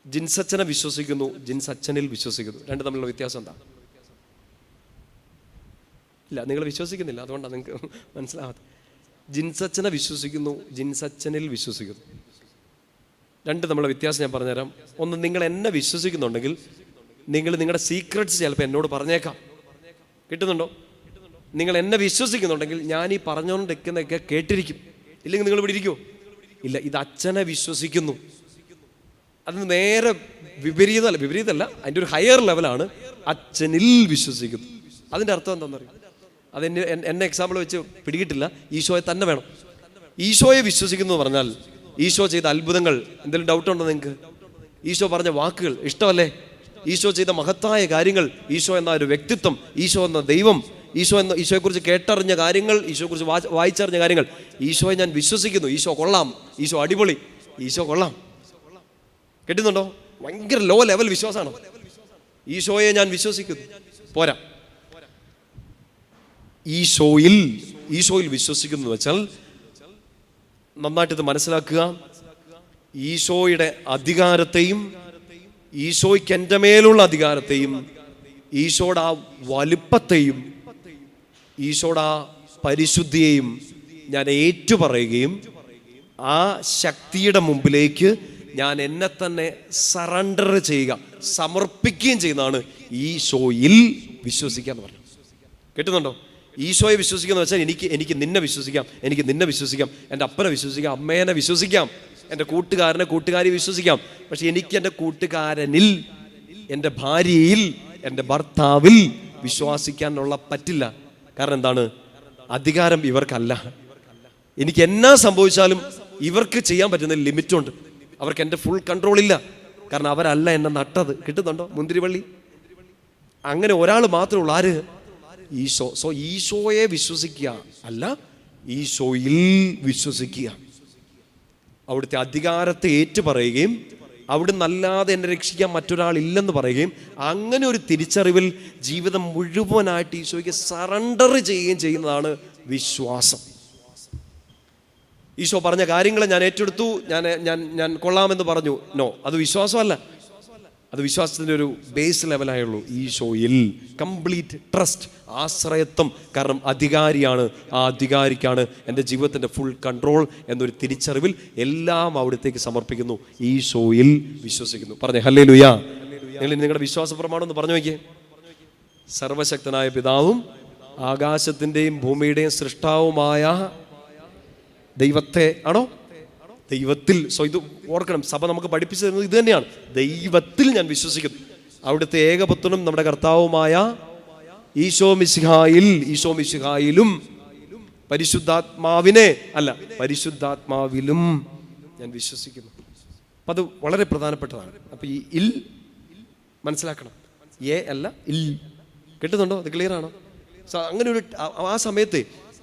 ജിൻസച്ചനെ വിശ്വസിക്കുന്നു, ജിൻസച്ചനിൽ വിശ്വസിക്കുന്നു. 2 തമ്മിലുള്ള വ്യത്യാസം എന്താ? ഇല്ല, നിങ്ങൾ വിശ്വസിക്കുന്നില്ല, അതുകൊണ്ടാണ് നിങ്ങൾക്ക് മനസ്സിലാവാത്തത്. ജിൻസച്ചനെ വിശ്വസിക്കുന്നു, ജിൻസച്ചനിൽ വിശ്വസിക്കുന്നു. രണ്ട് നമ്മളെ വ്യത്യാസം ഞാൻ പറഞ്ഞുതരാം. ഒന്ന്, നിങ്ങൾ എന്നെ വിശ്വസിക്കുന്നുണ്ടെങ്കിൽ നിങ്ങൾ നിങ്ങളുടെ സീക്രട്സ് ചിലപ്പോൾ എന്നോട് പറഞ്ഞേക്കാം. കിട്ടുന്നുണ്ടോ? നിങ്ങൾ എന്നെ വിശ്വസിക്കുന്നുണ്ടെങ്കിൽ ഞാൻ ഈ പറഞ്ഞുകൊണ്ടിരിക്കുന്നതൊക്കെ കേട്ടിരിക്കും. ഇല്ലെങ്കിൽ നിങ്ങൾ ഇവിടെ ഇരിക്കുമോ? ഇല്ല. ഇത് അച്ഛനെ വിശ്വസിക്കുന്നു. അത് നേരെ വിപരീതമല്ല, അതിൻ്റെ ഒരു ഹയർ ലെവലാണ്. അച്ഛനിൽ വിശ്വസിക്കുന്നു. അതിൻ്റെ അർത്ഥം എന്താണെന്നറിയാം? അത് എന്നെ എക്സാമ്പിൾ വെച്ച് പിടികിട്ടില്ല. ഈശോയെ തന്നെ വേണം. ഈശോയെ വിശ്വസിക്കുന്നു എന്ന് പറഞ്ഞാൽ ഈശോ ചെയ്ത അത്ഭുതങ്ങൾ എന്തെങ്കിലും ഡൗട്ട് ഉണ്ടോ നിങ്ങൾക്ക്? ഈശോ പറഞ്ഞ വാക്കുകൾ ഇഷ്ടമല്ലേ? ഈശോ ചെയ്ത മഹത്തായ കാര്യങ്ങൾ, ഈശോ എന്ന ഒരു വ്യക്തിത്വം, ഈശോ എന്ന ദൈവം, ഈശോയെക്കുറിച്ച് കേട്ടറിഞ്ഞ കാര്യങ്ങൾ, ഈശോയെക്കുറിച്ച് വായിച്ചറിഞ്ഞ കാര്യങ്ങൾ, ഈശോയെ ഞാൻ വിശ്വസിക്കുന്നു. ഈശോ കൊള്ളാം, ഈശോ അടിപൊളി, ഈശോ കൊള്ളാം. കേട്ടുന്നുണ്ടോ? ഭയങ്കര ലോ ലെവൽ വിശ്വാസമാണ്. ഈശോയെ ഞാൻ വിശ്വസിക്കുന്നു പോരാ. ഈശോയിൽ വിശ്വസിക്കുന്നു എന്ന് വെച്ചാൽ നന്നായിട്ട് ഇത് മനസ്സിലാക്കുക. ഈശോയുടെ അധികാരത്തെയും ഈശോയ്ക്ക് എൻ്റെ മേലുള്ള അധികാരത്തെയും ഈശോയുടെ ആ വലുപ്പത്തെയും ഈശോയുടെ ആ പരിശുദ്ധിയെയും ഞാൻ ഏറ്റുപറയുകയും ആ ശക്തിയുടെ മുമ്പിലേക്ക് ഞാൻ എന്നെ തന്നെ സറണ്ടർ ചെയ്യുക, സമർപ്പിക്കുകയും ചെയ്യുന്നതാണ് ഈശോയിൽ വിശ്വസിക്കുക എന്ന് പറഞ്ഞു. കേട്ടുന്നുണ്ടോ? ഈശോയെ വിശ്വസിക്കുക എന്ന് വെച്ചാൽ എനിക്ക് നിന്നെ വിശ്വസിക്കാം, എനിക്ക് നിന്നെ വിശ്വസിക്കാം, എൻ്റെ അപ്പനെ വിശ്വസിക്കാം, അമ്മേനെ വിശ്വസിക്കാം, എൻ്റെ കൂട്ടുകാരിയെ വിശ്വസിക്കാം. പക്ഷെ എനിക്ക് എൻ്റെ കൂട്ടുകാരനിൽ, എൻ്റെ ഭാര്യയിൽ, എൻ്റെ ഭർത്താവിൽ വിശ്വസിക്കാനുള്ള പറ്റില്ല. കാരണം എന്താണ്? അധികാരം ഇവർക്കല്ല. എനിക്ക് എന്നാ സംഭവിച്ചാലും ഇവർക്ക് ചെയ്യാൻ പറ്റുന്ന ലിമിറ്റുണ്ട്. അവർക്ക് എൻ്റെ ഫുൾ കൺട്രോൾ ഇല്ല. കാരണം അവരല്ല എന്നെ നട്ടത്. കിട്ടുന്നുണ്ടോ? മുന്തിരിവള്ളി. അങ്ങനെ ഒരാൾ മാത്രമേ ഉള്ളൂ. ആര്? ഈശോ. സോ ഈശോയെ വിശ്വസിക്കുക അല്ല, ഈശോയിൽ വിശ്വസിക്കുക. അവിടുത്തെ അധികാരത്തെ ഏറ്റുപറയുകയും അവിടുന്ന് അല്ലാതെ എന്നെ രക്ഷിക്കാൻ മറ്റൊരാളില്ലെന്ന് പറയുകയും അങ്ങനെ ഒരു തിരിച്ചറിവിൽ ജീവിതം മുഴുവനായിട്ട് ഈശോയ്ക്ക് സറണ്ടർ ചെയ്യുകയും ചെയ്യുന്നതാണ് വിശ്വാസം. ഈശോ പറഞ്ഞ കാര്യങ്ങളെ ഞാൻ ഏറ്റെടുത്തു, ഞാൻ കൊള്ളാമെന്ന് പറഞ്ഞു. നോ, അത് വിശ്വാസമല്ല. അത് വിശ്വാസത്തിൻ്റെ ഒരു ബേസ് ലെവലായുള്ളൂ. ഈശോയിൽ കംപ്ലീറ്റ് ട്രസ്റ്റ്, ആശ്രയത്വം. കാരണം അധികാരിയാണ്, ആ അധികാരിക്കാണ് എൻ്റെ ജീവിതത്തിൻ്റെ ഫുൾ കൺട്രോൾ എന്നൊരു തിരിച്ചറിവിൽ എല്ലാം അവിടത്തേക്ക് സമർപ്പിക്കുന്നു. ഈശോയിൽ വിശ്വസിക്കുന്നു. പറഞ്ഞേ ഹല്ലേലൂയ. നിങ്ങൾ നിങ്ങളുടെ വിശ്വാസ പ്രമാണം ഒന്ന് പറഞ്ഞു നോക്കിയേ. സർവശക്തനായ പിതാവും ആകാശത്തിൻ്റെയും ഭൂമിയുടെയും സൃഷ്ടാവുമായ ദൈവത്തെ ആണോ? ദൈവത്തിൽ. സോ ഇത് ഓർക്കണം, സഭ നമുക്ക് പഠിപ്പിച്ചു തരുന്നത് ഇത് തന്നെയാണ്. ദൈവത്തിൽ ഞാൻ വിശ്വസിക്കുന്നു. അവിടുത്തെ ഏകപുത്രനും നമ്മുടെ കർത്താവുമായ ഈശോ മിശിഹായിലും പരിശുദ്ധാത്മാവിലും ഞാൻ വിശ്വസിക്കുന്നു. അപ്പം അത് വളരെ പ്രധാനപ്പെട്ടതാണ്. അപ്പം ഈ ഇൽ മനസ്സിലാക്കണം. അല്ല ഇൽ. കിട്ടുന്നുണ്ടോ? അത് ക്ലിയർ ആണോ? സോ അങ്ങനെ ഒരു ആ സമയത്ത്,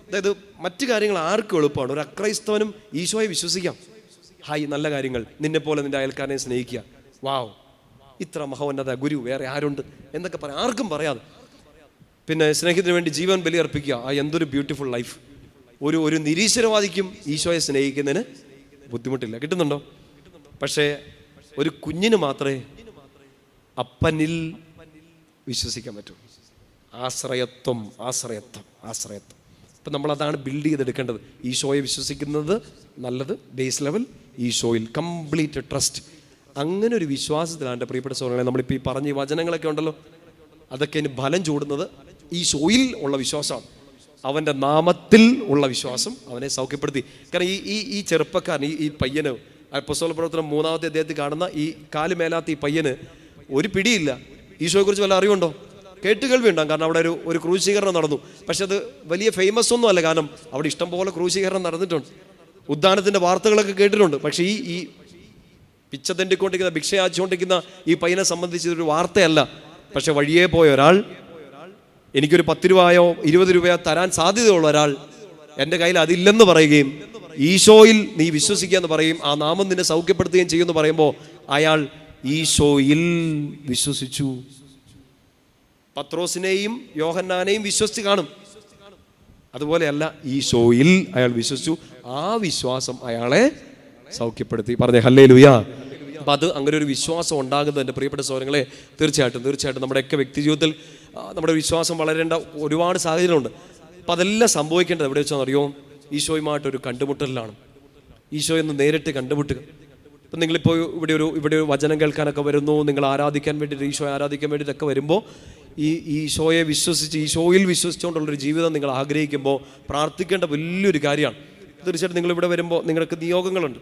അതായത് മറ്റു കാര്യങ്ങൾ ആർക്കും എളുപ്പമാണ്. ഒരു അക്രൈസ്തവനും ഈശോയെ വിശ്വസിക്കാം. ഹായ്, നല്ല കാര്യങ്ങൾ, നിന്നെപ്പോലെ നിന്റെ അയൽക്കാരനെ സ്നേഹിക്കുക, വാവ്, ഇത്ര മഹോന്നത ഗുരു വേറെ ആരുണ്ട് എന്നൊക്കെ പറയാം. ആർക്കും പറയാതെ. പിന്നെ സ്നേഹത്തിന് വേണ്ടി ജീവൻ ബലിയർപ്പിക്കുക, എന്തൊരു ബ്യൂട്ടിഫുൾ ലൈഫ്. ഒരു നിരീശ്വരവാദിക്കും ഈശോയെ സ്നേഹിക്കുന്നതിന് ബുദ്ധിമുട്ടില്ല. കിട്ടുന്നുണ്ടോ? പക്ഷേ ഒരു കുഞ്ഞിന് മാത്രമേ അപ്പനിൽ വിശ്വസിക്കാൻ പറ്റൂ. ആശ്രയത്വം. അപ്പം നമ്മളതാണ് ബിൽഡ് ചെയ്തെടുക്കേണ്ടത്. ഈശോയെ വിശ്വസിക്കുന്നത് നല്ലത്, ബേസ് ലെവൽ. ഈശോയിൽ കംപ്ലീറ്റ് ട്രസ്റ്റ്. അങ്ങനെ ഒരു വിശ്വാസത്തിലാണ് എൻ്റെ പ്രിയപ്പെട്ട സഹോദരങ്ങളെ നമ്മളിപ്പോൾ ഈ പറഞ്ഞ ഈ വചനങ്ങളൊക്കെ ഉണ്ടല്ലോ, അതൊക്കെ ഇനി ഫലം ചൂടുന്നത് ഈശോയിൽ ഉള്ള വിശ്വാസമാണ്. അവൻ്റെ നാമത്തിൽ ഉള്ള വിശ്വാസം അവനെ സൗഖ്യപ്പെടുത്തി. കാരണം ഈ ചെറുപ്പക്കാരൻ, ഈ പയ്യന്, അപ്പോസ്തല പ്രവർത്തനം 3-ാമത്തെ അധ്യായത്തിൽ കാണുന്ന ഈ കാല് മേലാത്ത ഈ പയ്യന് ഒരു പിടിയില്ല. ഈശോയെക്കുറിച്ച് വല്ല അറിവുണ്ടോ? കേട്ടുകേൾവി ഉണ്ടാകും. കാരണം അവിടെ ഒരു ക്രൂശീകരണം നടന്നു. പക്ഷെ അത് വലിയ ഫേമസ് ഒന്നും അല്ല. കാരണം അവിടെ ഇഷ്ടംപോലെ ക്രൂശീകരണം നടന്നിട്ടുണ്ട്. ഉദ്ധാനത്തിൻ്റെ വാർത്തകളൊക്കെ കേട്ടിട്ടുണ്ട്. പക്ഷേ ഈ പിച്ച തെണ്ടിക്കൊണ്ടിരിക്കുന്ന, ഭിക്ഷയാച്ചുകൊണ്ടിരിക്കുന്ന ഈ പയ്യനെ സംബന്ധിച്ച് ഇതൊരു വാർത്തയല്ല. പക്ഷെ വഴിയേ പോയ ഒരാൾ, എനിക്കൊരു 10 രൂപയോ 20 രൂപയോ തരാൻ സാധ്യതയുള്ള ഒരാൾ എൻ്റെ കയ്യിൽ അതില്ലെന്ന് പറയുകയും ഈശോയിൽ നീ വിശ്വസിക്കുക എന്ന് പറയും, ആ നാമം നിന്നെ സൗഖ്യപ്പെടുത്തുകയും ചെയ്യുമെന്ന് പറയുമ്പോൾ അയാൾ ഈശോയിൽ വിശ്വസിച്ചു. പത്രോസിനെയും യോഹന്നാനെയും വിശ്വസിച്ച് കാണും. അതുപോലെയല്ല, ഈശോയിൽ അയാൾ വിശ്വസിച്ചു. ആ വിശ്വാസം അയാളെ സൗഖ്യപ്പെടുത്തി. പറഞ്ഞേ ഹല്ലേലൂയ. അപ്പം അത് അങ്ങനെ ഒരു വിശ്വാസം ഉണ്ടാകുന്നത് എൻ്റെ പ്രിയപ്പെട്ട സഹോദരങ്ങളെ തീർച്ചയായിട്ടും നമ്മുടെയൊക്കെ വ്യക്തി ജീവിതത്തിൽ നമ്മുടെ വിശ്വാസം വളരേണ്ട ഒരുപാട് സാഹചര്യമുണ്ട്. അപ്പം അതെല്ലാം സംഭവിക്കേണ്ടത് എവിടെ വെച്ചാൽ അറിയോ? ഈശോയുമായിട്ടൊരു കണ്ടുമുട്ടലിലാണ്. ഈശോയെന്ന് നേരിട്ട് കണ്ടുമുട്ടുക. ഇപ്പം നിങ്ങളിപ്പോൾ ഇവിടെ ഒരു വചനം കേൾക്കാനൊക്കെ വരുന്നു, നിങ്ങൾ ആരാധിക്കാൻ വേണ്ടിയിട്ട്, ഈശോയെ ആരാധിക്കാൻ വേണ്ടിയിട്ടൊക്കെ വരുമ്പോൾ ഈ ഈശോയെ വിശ്വസിച്ച്, ഈശോയിൽ വിശ്വസിച്ചുകൊണ്ടുള്ളൊരു ജീവിതം നിങ്ങൾ ആഗ്രഹിക്കുമ്പോൾ പ്രാർത്ഥിക്കേണ്ട വലിയൊരു കാര്യമാണ്. തീർച്ചയായിട്ടും നിങ്ങളിവിടെ വരുമ്പോൾ നിങ്ങൾക്ക് നിയോഗങ്ങളുണ്ട്.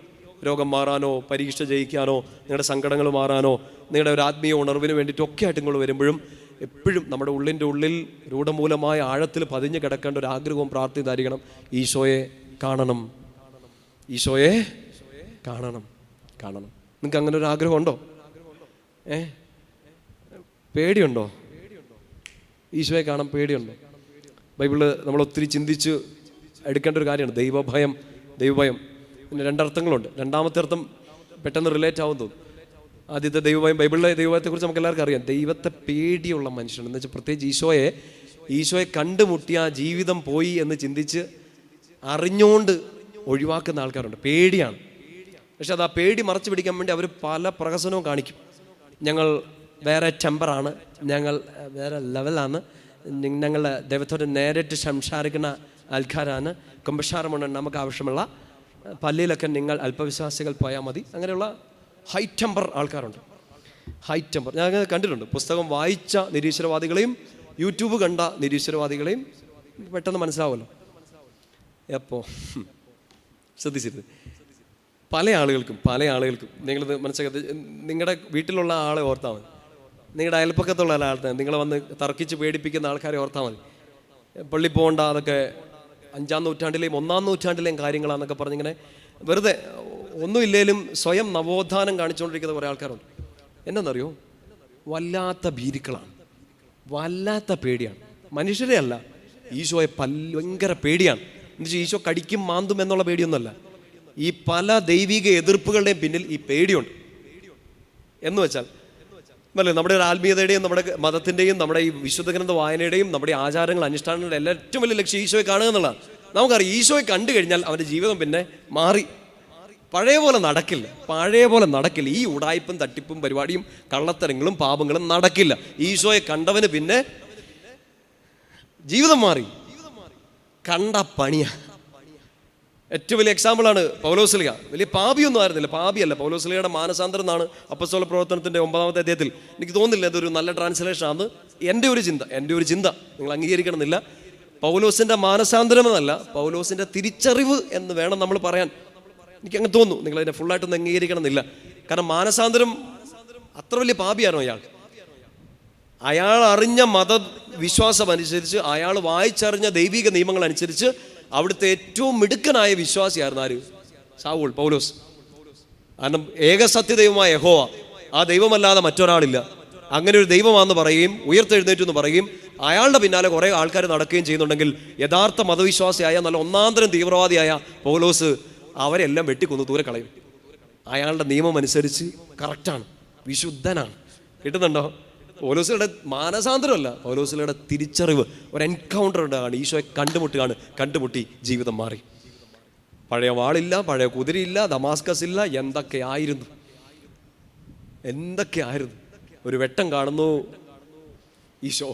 രോഗം മാറാനോ, പരീക്ഷ ജയിക്കാനോ, നിങ്ങളുടെ സങ്കടങ്ങൾ മാറാനോ, നിങ്ങളുടെ ഒരു ആത്മീയ ഉണർവിന് വേണ്ടിയിട്ടൊക്കെ ആയിട്ട് നിങ്ങൾ വരുമ്പോഴും എപ്പോഴും നമ്മുടെ ഉള്ളിൻ്റെ ഉള്ളിൽ രൂഢമൂലമായ ആഴത്തിൽ പതിഞ്ഞ് കിടക്കേണ്ട ഒരു ആഗ്രഹവും പ്രാർത്ഥനയായിരിക്കണം, ഈശോയെ കാണണം, ഈശോയെ കാണണം. നിങ്ങൾക്ക് അങ്ങനെ ഒരു ആഗ്രഹമുണ്ടോ? പേടിയുണ്ടോ? ഈശോയെ കാണാൻ പേടിയുണ്ടോ? ബൈബിള് നമ്മൾ ഒത്തിരി ചിന്തിച്ച് എടുക്കേണ്ട ഒരു കാര്യമാണ് ദൈവഭയം. പിന്നെ രണ്ടർത്ഥങ്ങളുണ്ട്. രണ്ടാമത്തെ അർത്ഥം പെട്ടെന്ന് റിലേറ്റ് ആവും തോന്നും. ആദ്യത്തെ ദൈവഭയം, ബൈബിളിലെ ദൈവത്തെക്കുറിച്ച് നമുക്ക് എല്ലാവർക്കും അറിയാം. ദൈവത്തെ പേടിയുള്ള മനുഷ്യൻ എന്ന് വെച്ചാൽ പ്രത്യേകിച്ച് ഈശോയെ കണ്ടുമുട്ടിയ ആ ജീവിതം പോയി എന്ന് ചിന്തിച്ച് അറിഞ്ഞുകൊണ്ട് ഒഴിവാക്കുന്ന ആൾക്കാരുണ്ട്. പേടിയാണ്. പക്ഷെ അത് ആ പേടി മറച്ചു പിടിക്കാൻ വേണ്ടി അവർ പല പ്രഹസനവും കാണിക്കും. ഞങ്ങൾ വേറെ ടെമ്പറാണ്, ഞങ്ങൾ വേറെ ലെവലാണ്, ഞങ്ങളുടെ ദൈവത്തോട് നേരിട്ട് സംസാരിക്കുന്ന ആൾക്കാരാണ്, കുമ്പസാരമാണ് നമുക്ക് ആവശ്യമുള്ള, പള്ളിയിലൊക്കെ നിങ്ങൾ അല്പവിശ്വാസികൾ പോയാൽ മതി. അങ്ങനെയുള്ള ഹൈ ടെമ്പർ ആൾക്കാരുണ്ട്. ഹൈ ടെമ്പർ ഞാൻ കണ്ടിട്ടുണ്ട്. പുസ്തകം വായിച്ച നിരീശ്വരവാദികളെയും യൂട്യൂബ് കണ്ട നിരീശ്വരവാദികളെയും പെട്ടെന്ന് മനസ്സിലാവുമല്ലോ. എപ്പോൾ ശ്രദ്ധിച്ചിരുന്നു പല ആളുകൾക്കും നിങ്ങളിത് മനസ്സിലാക്കി, നിങ്ങളുടെ വീട്ടിലുള്ള ആളെ ഓർത്താൽ മതി, നിങ്ങളുടെ അയൽപ്പക്കത്തുള്ള ആൾക്കാർ, നിങ്ങളെ വന്ന് തർക്കിച്ച് പേടിപ്പിക്കുന്ന ആൾക്കാരെ ഓർത്താൽ മതി. പള്ളി പോകണ്ട, അതൊക്കെ 5-ാം നൂറ്റാണ്ടിലെയും 1-ാം നൂറ്റാണ്ടിലെയും കാര്യങ്ങളാണെന്നൊക്കെ പറഞ്ഞിങ്ങനെ വെറുതെ ഒന്നുമില്ലേലും സ്വയം നവോത്ഥാനം കാണിച്ചുകൊണ്ടിരിക്കുന്ന കുറേ ആൾക്കാരുണ്ട്. എന്നറിയോ? വല്ലാത്ത ഭീരുക്കളാണ്, വല്ലാത്ത പേടിയാണ്. മനുഷ്യരെ അല്ല, ഈശോയെ ഭയങ്കര പേടിയാണ്. എന്നുവെച്ചാൽ ഈശോ കടിക്കും മാന്തും എന്നുള്ള പേടിയൊന്നുമല്ല. ഈ പല ദൈവിക എതിർപ്പുകളുടെയും പിന്നിൽ ഈ പേടിയുണ്ട്. എന്ന് വെച്ചാൽ അല്ലേ, നമ്മുടെ ഒരു ആത്മീയതയുടെയും നമ്മുടെ മതത്തിൻ്റെയും നമ്മുടെ ഈ വിശുദ്ധ ഗ്രന്ഥ വായനയുടെയും നമ്മുടെ ആചാരങ്ങൾ അനുഷ്ഠാനങ്ങളുടെ എല്ലാ ഏറ്റവും വലിയ ലക്ഷ്യം ഈശോയെ കാണുക എന്നുള്ളതാണ്. നമുക്കറിയാം, ഈശോയെ കണ്ടു കഴിഞ്ഞാൽ അവൻ്റെ ജീവിതം പിന്നെ മാറി, പഴയ പോലെ നടക്കില്ല. ഈ ഉടായ്പും തട്ടിപ്പും പരിപാടിയും കള്ളത്തരങ്ങളും പാപങ്ങളും നടക്കില്ല. ഈശോയെ കണ്ടവന് പിന്നെ ജീവിതം മാറി, കണ്ട പണിയാ. ഏറ്റവും വലിയ എക്സാമ്പിളാണ് പൗലോസ്ലീഹ. വലിയ പാപിയൊന്നും ആയിരുന്നില്ല, പാപിയല്ല. പൗലോസ്ലീഹയുടെ മാനസാന്തരം എന്നാണ് അപ്പോസ്തല പ്രവർത്തനത്തിൻ്റെ 9-ാമത്തെ അധ്യായത്തിൽ. എനിക്ക് തോന്നുന്നില്ല അതൊരു നല്ല ട്രാൻസ്ലേഷൻ ആണ്. എൻ്റെ ഒരു ചിന്ത നിങ്ങൾ അംഗീകരിക്കണമെന്നില്ല. പൗലോസിൻ്റെ മാനസാന്തരം എന്നല്ല, പൗലോസിൻ്റെ തിരിച്ചറിവ് എന്ന് വേണം നമ്മൾ പറയാൻ. എനിക്കങ്ങ് തോന്നുന്നു. നിങ്ങളതിനെ ഫുള്ളായിട്ടൊന്നും അംഗീകരിക്കണമെന്നില്ല. കാരണം മാനസാന്തരം അത്ര വലിയ പാപിയാണോ അയാൾ അറിഞ്ഞ മതവിശ്വാസം അനുസരിച്ച്, അയാൾ വായിച്ചറിഞ്ഞ ദൈവിക നിയമങ്ങൾ അനുസരിച്ച് അവിടുത്തെ ഏറ്റവും മിടുക്കനായ വിശ്വാസിയായിരുന്നു ആര്? ശൗൽ, പൗലോസ്. കാരണം ഏകസത്യദൈവമായ യഹോവ, ആ ദൈവമല്ലാതെ മറ്റൊരാളില്ല, അങ്ങനെ ഒരു ദൈവമാണെന്ന് പറയുകയും ഉയർത്തെഴുന്നേറ്റു എന്ന് പറയുകയും അയാളുടെ പിന്നാലെ കുറേ ആൾക്കാർ നടക്കുകയും ചെയ്യുന്നുണ്ടെങ്കിൽ യഥാർത്ഥ മതവിശ്വാസിയായ നല്ല ഒന്നാന്തരം തീവ്രവാദിയായ പൗലോസ് അവരെല്ലാം വെട്ടിക്കൊന്ന് ദൂരെ കളയും. അയാളുടെ നിയമം അനുസരിച്ച് കറക്റ്റാണ്, വിശുദ്ധനാണ്. കിട്ടുന്നുണ്ടോ? പൗലോസ്ലീഹയുടെ മാനസാന്തരമല്ല, പൗലോസ്ലീഹയുടെ തിരിച്ചറിവ്. ഒരു എൻകൗണ്ടർ ഉണ്ടാകാണ്, ഈശോയെ കണ്ടുമുട്ടി ജീവിതം മാറി. പഴയ വാളില്ല, പഴയ കുതിരയില്ല, ദമാസ്കസ് ഇല്ല, എന്തൊക്കെയായിരുന്നു. ഒരു വെട്ടം കാണുന്നു ഈശോ.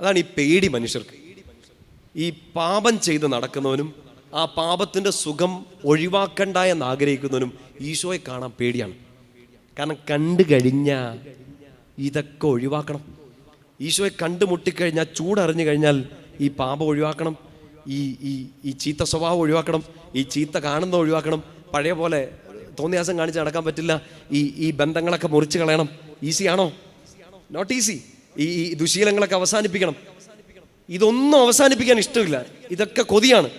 അതാണ് ഈ പേടി മനുഷ്യർക്ക്. ഈ പാപം ചെയ്ത് നടക്കുന്നവനും ആ പാപത്തിൻ്റെ സുഖം ഒഴിവാക്കണ്ട എന്ന് ആഗ്രഹിക്കുന്നവനും ഈശോയെ കാണാൻ പേടിയാണ്. കാരണം കണ്ടു കഴിഞ്ഞാൽ ഇതൊക്കെ ഒഴിവാക്കണം. ഈശോയെ കണ്ടുമുട്ടിക്കഴിഞ്ഞാൽ, ചൂടറിഞ്ഞു കഴിഞ്ഞാൽ ഈ പാപം ഒഴിവാക്കണം, ഈ ചീത്ത സ്വഭാവം ഒഴിവാക്കണം, ഈ ചീത്ത കാണുന്ന ഒഴിവാക്കണം. പഴയ പോലെ തോന്നിയാസം കാണിച്ച് നടക്കാൻ പറ്റില്ല. ഈ ബന്ധങ്ങളൊക്കെ മുറിച്ച് കളയണം. ഈസിയാണോ? Not easy. ഈ ദുശീലങ്ങളൊക്കെ അവസാനിപ്പിക്കണം. ഇതൊന്നും അവസാനിപ്പിക്കാൻ ഇഷ്ടമില്ല, ഇതൊക്കെ കൊതിയാണ്.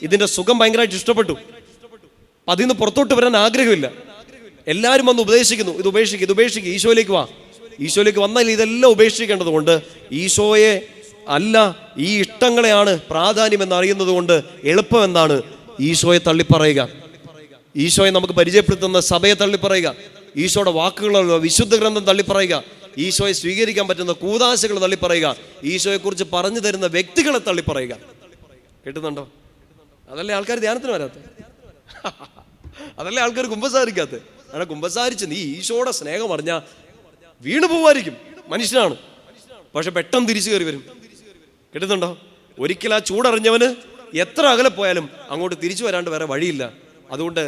ഇതിൻ്റെ സുഖം ഭയങ്കരമായിട്ട് ഇഷ്ടപ്പെട്ടു, അതിൽ നിന്ന് പുറത്തോട്ട് വരാൻ ആഗ്രഹമില്ല. എല്ലാവരും വന്ന് ഉപദേശിക്കുന്നു, ഇത് ഉപേക്ഷിക്കുക, ഈശോയിലേക്ക് വന്നാൽ ഇതെല്ലാം ഉപേക്ഷിക്കേണ്ടത് കൊണ്ട്, ഈശോയെ അല്ല ഈ ഇഷ്ടങ്ങളെയാണ് പ്രാധാന്യം എന്നറിയുന്നത് കൊണ്ട് എളുപ്പം എന്താണ്? ഈശോയെ തള്ളിപ്പറയുക, ഈശോയെ നമുക്ക് പരിചയപ്പെടുത്തുന്ന സഭയെ തള്ളിപ്പറയുക, ഈശോയുടെ വാക്കുകളുള്ള വിശുദ്ധ ഗ്രന്ഥം തള്ളിപ്പറയുക, ഈശോയെ സ്വീകരിക്കാൻ പറ്റുന്ന കൂദാശകൾ തള്ളിപ്പറയുക, ഈശോയെക്കുറിച്ച് പറഞ്ഞു തരുന്ന വ്യക്തികളെ തള്ളിപ്പറയുക. കേട്ടുന്നുണ്ടോ? അതല്ലേ ആൾക്കാർ ധ്യാനത്തിന് വരാത്ത, അതല്ലേ ആൾക്കാർ കുമ്പസാരിക്കാത്ത. അങ്ങനെ കുമ്പസാരിച്ച് നീ ഈശോയുടെ സ്നേഹം അറിഞ്ഞാൽ വീണു പോവായിരിക്കും. മനുഷ്യനാണ്, പക്ഷെ പെട്ടെന്ന് തിരിച്ചു കയറി വരും. കേട്ടുന്നുണ്ടോ? ഒരിക്കൽ ആ ചൂടറിഞ്ഞവന് എത്ര അകലെ പോയാലും അങ്ങോട്ട് തിരിച്ചു വരാണ്ട് വേറെ വഴിയില്ല. അതുകൊണ്ട്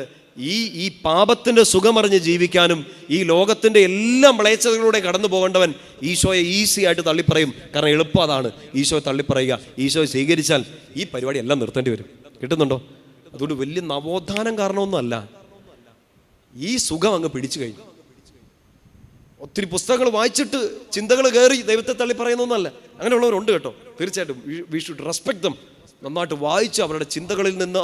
ഈ പാപത്തിൻ്റെ സുഖമറിഞ്ഞ് ജീവിക്കാനും ഈ ലോകത്തിൻ്റെ എല്ലാ മ്ലേച്ഛതകളിലൂടെ കടന്നു പോകേണ്ടവൻ ഈശോയെ ഈസി ആയിട്ട് തള്ളിപ്പറയും. കാരണം എളുപ്പം അതാണ്, ഈശോയെ തള്ളിപ്പറയുക. ഈശോയെ സ്വീകരിച്ചാൽ ഈ പരിപാടി എല്ലാം നിർത്തേണ്ടി വരും. കിട്ടുന്നുണ്ടോ? അതുകൊണ്ട് വലിയ നവോത്ഥാനം കാരണമൊന്നും അല്ല, ഈ സുഖം അങ്ങ് പിടിച്ചു കഴിഞ്ഞു. ഒത്തിരി പുസ്തകങ്ങൾ വായിച്ചിട്ട് ചിന്തകൾ കയറി ദൈവത്തെ തള്ളി പറയുന്നൊന്നല്ല. അങ്ങനെയുള്ളവരുണ്ട് കേട്ടോ, തീർച്ചയായിട്ടും. We should respect dum. നന്നായിട്ട് വായിച്ച് അവരുടെ ചിന്തകളിൽ നിന്ന്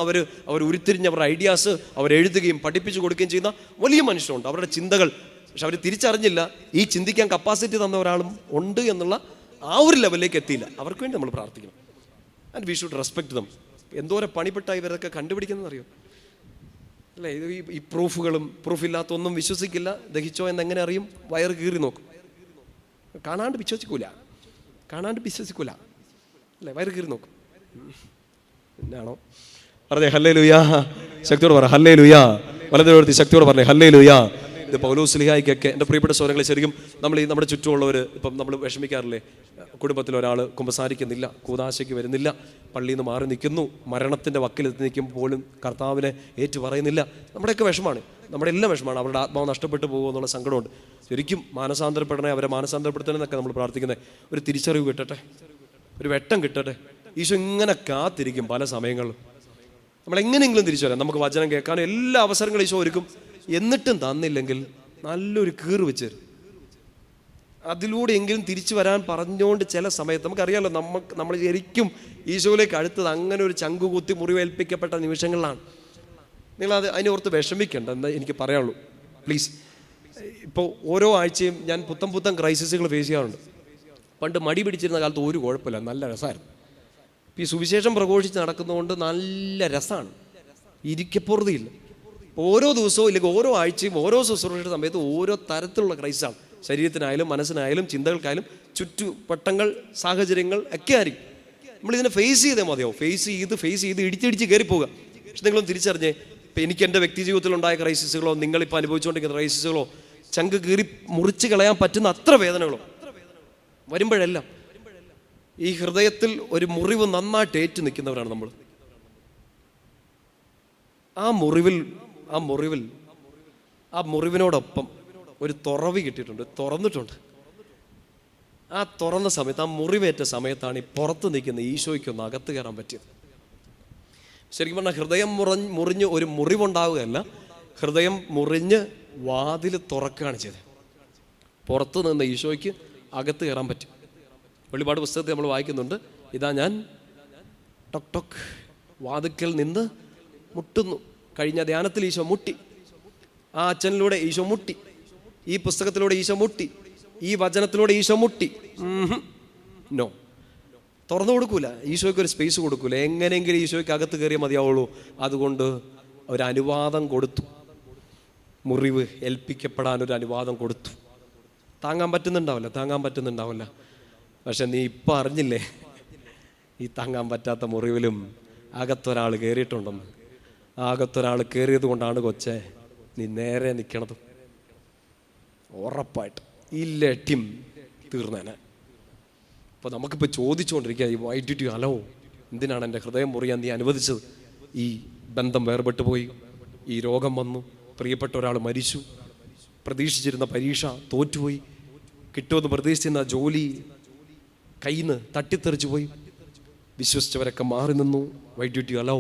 അവർ ഉരുത്തിരിഞ്ഞ് അവരുടെ ഐഡിയാസ് അവരെഴുതുകയും പഠിപ്പിച്ചു കൊടുക്കുകയും ചെയ്യുന്ന വലിയ മനുഷ്യരുണ്ട്. അവരുടെ ചിന്തകൾ പക്ഷെ അവർ തിരിച്ചറിഞ്ഞില്ല ഈ ചിന്തിക്കാൻ കപ്പാസിറ്റി തന്ന ഒരാളും ഉണ്ട് എന്നുള്ള ആ ഒരു ലെവലിലേക്ക് എത്തിയില്ല. അവർക്ക് വേണ്ടി നമ്മൾ പ്രാർത്ഥിക്കണം. And we should respect dum. എന്തോരം പണിപ്പെട്ടായി ഇവരൊക്കെ കണ്ടുപിടിക്കുന്നതെന്നറിയോ? അല്ലേ? ഈ പ്രൂഫില്ലാത്ത ഒന്നും വിശ്വസിക്കില്ല. ദഹിച്ചോ എന്നെങ്ങനെ അറിയും? വയറ് കീറി നോക്കും. കാണാണ്ട് വിശ്വസിക്കൂല അല്ലേ? വയറ് കീറി നോക്കും. എന്നാണോ പറഞ്ഞേ? ഹല്ലേലൂയാ. ശക്തിയോട് പറ ഹല്ലേലൂയാ. വലതുവർത്തി ശക്തിയോട് പറഞ്ഞേ ഹല്ലേലൂയാ. ഇത് പൗലോസ്ലീഹായ്ക്കൊക്കെ എൻ്റെ പ്രിയപ്പെട്ട സഹോദരങ്ങളെ, ശരിക്കും നമ്മൾ ഈ നമ്മുടെ ചുറ്റുമുള്ളവർ ഇപ്പം നമ്മൾ വിഷമിക്കാറില്ലേ? കുടുംബത്തിൽ ഒരാൾ കുമ്പസാരിക്കുന്നില്ല, കൂദാശയ്ക്ക് വരുന്നില്ല, പള്ളിയിൽ നിന്ന് മാറി നിൽക്കുന്നു, മരണത്തിൻ്റെ വക്കിലെത്തി നിൽക്കുമ്പോൾ പോലും കർത്താവിനെ ഏറ്റു പറയുന്നില്ല. നമ്മുടെയൊക്കെ വിഷമാണ്, നമ്മുടെ എല്ലാം വിഷമാണ്. അവരുടെ ആത്മാവ് നഷ്ടപ്പെട്ടു പോകുമെന്നുള്ള സങ്കടമുണ്ട്. ശരിക്കും മാനസാന്തരപ്പെടണേ, അവരെ മാനസാന്തരപ്പെടുത്തണമെന്നൊക്കെ നമ്മൾ പ്രാർത്ഥിക്കുന്നത്. ഒരു തിരിച്ചറിവ് കിട്ടട്ടെ, ഒരു വെട്ടം കിട്ടട്ടെ. ഈശോ ഇങ്ങനെ കാത്തിരിക്കും പല സമയങ്ങളിലും. നമ്മളെങ്ങനെയെങ്കിലും തിരിച്ചു വരാം, നമുക്ക് വചനം കേൾക്കാനും എല്ലാ അവസരങ്ങളും ഈശോ ഒരുക്കും. എന്നിട്ടും തന്നില്ലെങ്കിൽ നല്ലൊരു കീറ് വെച്ച് തരും. അതിലൂടെ എങ്കിലും തിരിച്ചു വരാൻ പറഞ്ഞുകൊണ്ട് ചില സമയത്ത് നമുക്കറിയാമല്ലോ, നമ്മൾ ശരിക്കും ഈശോയിലേക്ക് അടുത്തത് അങ്ങനെ ഒരു ചങ്കുകുത്തി മുറിവേൽപ്പിക്കപ്പെട്ട നിമിഷങ്ങളിലാണ്. നിങ്ങളത് അതിനോർത്ത് വിഷമിക്കേണ്ട എന്ന് എനിക്ക് പറയാനുള്ളൂ, പ്ലീസ്. ഇപ്പോൾ ഓരോ ആഴ്ചയും ഞാൻ പുത്തൻ ക്രൈസിസുകൾ ഫേസ് ചെയ്യാറുണ്ട്. പണ്ട് മടി പിടിച്ചിരുന്ന കാലത്ത് ഒരു കുഴപ്പമില്ല, നല്ല രസമായിരുന്നു. ഈ സുവിശേഷം പ്രഘോഷിച്ച് നടക്കുന്നതുകൊണ്ട് നല്ല രസമാണ്, ഇരിക്കപ്പുറതിയില്ല. ഓരോ ദിവസവും ഇല്ലെങ്കിൽ ഓരോ ആഴ്ചയും ഓരോ ശുശ്രൂഷയുടെ സമയത്ത് ഓരോ തരത്തിലുള്ള ക്രൈസാണ്. ശരീരത്തിനായാലും മനസ്സിനായാലും ചിന്തകൾക്കായാലും ചുറ്റുവട്ടങ്ങൾ സാഹചര്യങ്ങൾ ഒക്കെ ആയിരിക്കും. നമ്മളിതിനെ ഫേസ് ചെയ്തേ മതിയാവും. ഫേസ് ചെയ്ത് ഇടിച്ചിടിച്ച് കയറിപ്പോവുക. പക്ഷെ നിങ്ങളും തിരിച്ചറിഞ്ഞേ, ഇപ്പം എനിക്ക് എൻ്റെ വ്യക്തി ജീവിതത്തിലുണ്ടായ ക്രൈസിസുകളോ നിങ്ങളിപ്പോൾ അനുഭവിച്ചുകൊണ്ടിരിക്കുന്ന ക്രൈസിസുകളോ ചങ്ക് കീറി മുറിച്ച് കളയാൻ പറ്റുന്ന അത്ര വേദനകളോ വരുമ്പോഴെല്ലാം ഈ ഹൃദയത്തിൽ ഒരു മുറിവ് നന്നായിട്ട് ഏറ്റു നിൽക്കുന്നവരാണ് നമ്മൾ. ആ മുറിവിനോടൊപ്പം ഒരു തുറവി കിട്ടിയിട്ടുണ്ട്, തുറന്നിട്ടുണ്ട്. ആ തുറന്ന സമയത്ത്, ആ മുറിവേറ്റ സമയത്താണ് ഈ പുറത്ത് നിൽക്കുന്ന ഈശോയ്ക്കൊന്ന് അകത്ത് കയറാൻ പറ്റിയത്. ശരിക്കും പറഞ്ഞാൽ ഹൃദയം മുറിഞ്ഞ് ഒരു മുറിവുണ്ടാവുകയല്ല, ഹൃദയം മുറിഞ്ഞ് വാതിൽ തുറക്കുകയാണ് ചെയ്തത്. പുറത്ത് നിന്ന് ഈശോയ്ക്ക് അകത്ത് കയറാൻ പറ്റും. വെളിപാട് പുസ്തകത്തിൽ നമ്മൾ വായിക്കുന്നുണ്ട്, ഇതാ ഞാൻ ടൊക് ടൊക് വാതിക്കൽ നിന്ന് മുട്ടുന്നു. കഴിഞ്ഞ ധ്യാനത്തിൽ ഈശോ മുട്ടി, ആ അച്ഛനിലൂടെ ഈശോ മുട്ടി, ഈ പുസ്തകത്തിലൂടെ ഈശോ മുട്ടി, ഈ വചനത്തിലൂടെ ഈശോ മുട്ടി. നോ, തുറന്നു കൊടുക്കൂല, ഈശോയ്ക്ക് ഒരു സ്പേസ് കൊടുക്കൂല. എങ്ങനെയെങ്കിലും ഈശോയ്ക്ക് അകത്ത് കയറിയാൽ മതിയാവുള്ളൂ. അതുകൊണ്ട് ഒരു അനുവാദം കൊടുത്തു, മുറിവ് ഏൽപ്പിക്കപ്പെടാനൊരു അനുവാദം കൊടുത്തു. താങ്ങാൻ പറ്റുന്നുണ്ടാവില്ല. പക്ഷെ നീ ഇപ്പം അറിഞ്ഞില്ലേ, ഈ താങ്ങാൻ പറ്റാത്ത മുറിവിലും അകത്തൊരാൾ കയറിയിട്ടുണ്ടെന്ന്. ആ അകത്തൊരാൾ കയറിയത് കൊണ്ടാണ് കൊച്ചേ നീ നേരെ നിൽക്കണത്. ഉറപ്പായിട്ട് ഇല്ലട്ടിം തീർന്നേനെ. അപ്പോൾ നമുക്കിപ്പോൾ ചോദിച്ചുകൊണ്ടിരിക്കുക, ഈ വൈ ഡിഡ് യു അലോ, എന്തിനാണ് എൻ്റെ ഹൃദയം മുറിയാൻ നീ അനുവദിച്ചത്? ഈ ബന്ധം വേർപെട്ടു പോയി, ഈ രോഗം വന്നു, പ്രിയപ്പെട്ട ഒരാൾ മരിച്ചു, പ്രതീക്ഷിച്ചിരുന്ന പരീക്ഷ തോറ്റുപോയി, കിട്ടുമെന്ന് പ്രതീക്ഷിച്ചിരുന്ന ജോലി കയ്യിൽ നിന്ന് തട്ടിത്തെറിച്ചു പോയി, വിശ്വസിച്ചവരൊക്കെ മാറി നിന്നു. വൈ ഡിഡ് യു അലോ,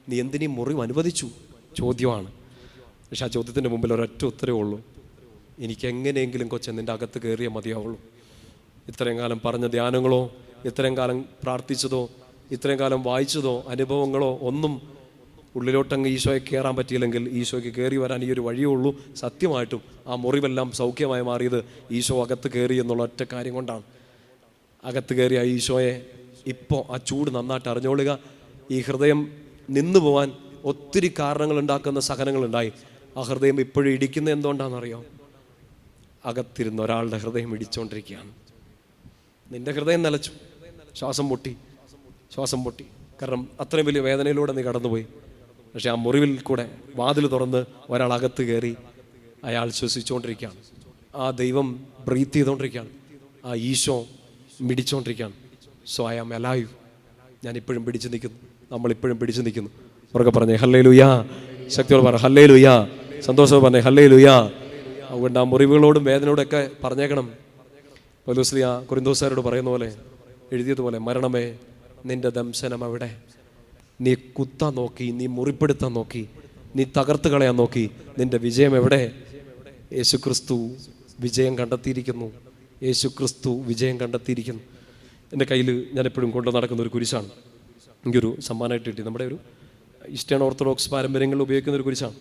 നീ എന്തിനീ മുറിവ് അനുവദിച്ചു? ചോദ്യമാണ്. പക്ഷെ ആ ചോദ്യത്തിൻ്റെ മുമ്പിൽ ഒരൊറ്റ ഉത്തരവേ ഉള്ളൂ, എനിക്ക് എങ്ങനെയെങ്കിലും കൊച്ചെ നിൻ്റെ അകത്ത് കയറിയേ മതിയാവുള്ളൂ. ഇത്രയും കാലം പറഞ്ഞ ധ്യാനങ്ങളോ, ഇത്രയും കാലം പ്രാർത്ഥിച്ചതോ, ഇത്രയും കാലം വായിച്ചതോ, അനുഭവങ്ങളോ ഒന്നും ഉള്ളിലോട്ടങ്ങ് ഈശോയെ കയറാൻ പറ്റിയില്ലെങ്കിൽ ഈശോയ്ക്ക് കയറി വരാൻ ഈ ഒരു വഴിയേ ഉള്ളൂ. സത്യമായിട്ടും ആ മുറിവെല്ലാം സൗഖ്യമായി മാറിയത് ഈശോ അകത്ത് കയറി എന്നുള്ള ഒറ്റ കാര്യം കൊണ്ടാണ്. അകത്ത് കയറിയ ഈശോയെ ഇപ്പോൾ ആ ചൂട് നന്നായിട്ട് അറിഞ്ഞോളുക. ഈ ഹൃദയം നിന്നു പോകാൻ ഒത്തിരി കാരണങ്ങൾ ഉണ്ടാക്കുന്ന സഹനങ്ങളുണ്ടായി. ആ ഹൃദയം ഇപ്പോഴും ഇടിക്കുന്നത് എന്തുകൊണ്ടാണെന്നറിയോ? അകത്തിരുന്ന ഒരാളുടെ ഹൃദയം ഇടിച്ചുകൊണ്ടിരിക്കുകയാണ്. നിന്റെ ഹൃദയം നിലച്ചു, ശ്വാസം പൊട്ടി. കാരണം അത്രയും വലിയ വേദനയിലൂടെ നീ കടന്നുപോയി. പക്ഷെ ആ മുറിവിൽ കൂടെ വാതിൽ തുറന്ന് ഒരാൾ അകത്ത് കയറി, അയാൾ ശ്വസിച്ചുകൊണ്ടിരിക്കുകയാണ്. ആ ദൈവം ബ്രീത്ത് ചെയ്തുകൊണ്ടിരിക്കുകയാണ്. ആ ഈശോ മിടിച്ചുകൊണ്ടിരിക്കുകയാണ്. So I am alive. ഞാൻ ഇപ്പോഴും പിടിച്ചു നിൽക്കുന്നു, നമ്മളിപ്പോഴും പിടിച്ചു നിൽക്കുന്നു. ഉറക്കെ പറഞ്ഞേ ഹല്ലേലൂയാ. ശക്തിയോട് പറ ഹല്ലേലൂയാ. സന്തോഷത്തോട് പറഞ്ഞേ ഹല്ലേലൂയാ. അതുകൊണ്ട് ആ മുറിവുകളോടും വേദനയോടൊക്കെ പറഞ്ഞേക്കണം. പൗലോസ് കൊരിന്തോസാരോട് പറയുന്ന പോലെ, എഴുതിയതുപോലെ, മരണമേ നിന്റെ ദംശനം എവിടെ? നീ കുത്താൻ നോക്കി, നീ മുറിപ്പെടുത്താൻ നോക്കി, നീ തകർത്ത് കളയാൻ നോക്കി, നിന്റെ വിജയം എവിടെ? യേശുക്രിസ്തു വിജയം കണ്ടെത്തിയിരിക്കുന്നു. യേശുക്രിസ്തു വിജയം കണ്ടെത്തിയിരിക്കുന്നു. എൻ്റെ കയ്യിൽ ഞാൻ എപ്പോഴും കൊണ്ടു നടക്കുന്ന ഒരു കുരിശാണ്. എനിക്കൊരു സമ്മാനമായിട്ട് കിട്ടി. നമ്മുടെ ഒരു ഈസ്റ്റേൺ ഓർത്തഡോക്സ് പാരമ്പര്യങ്ങളിൽ ഉപയോഗിക്കുന്ന ഒരു കുരിശാണ്.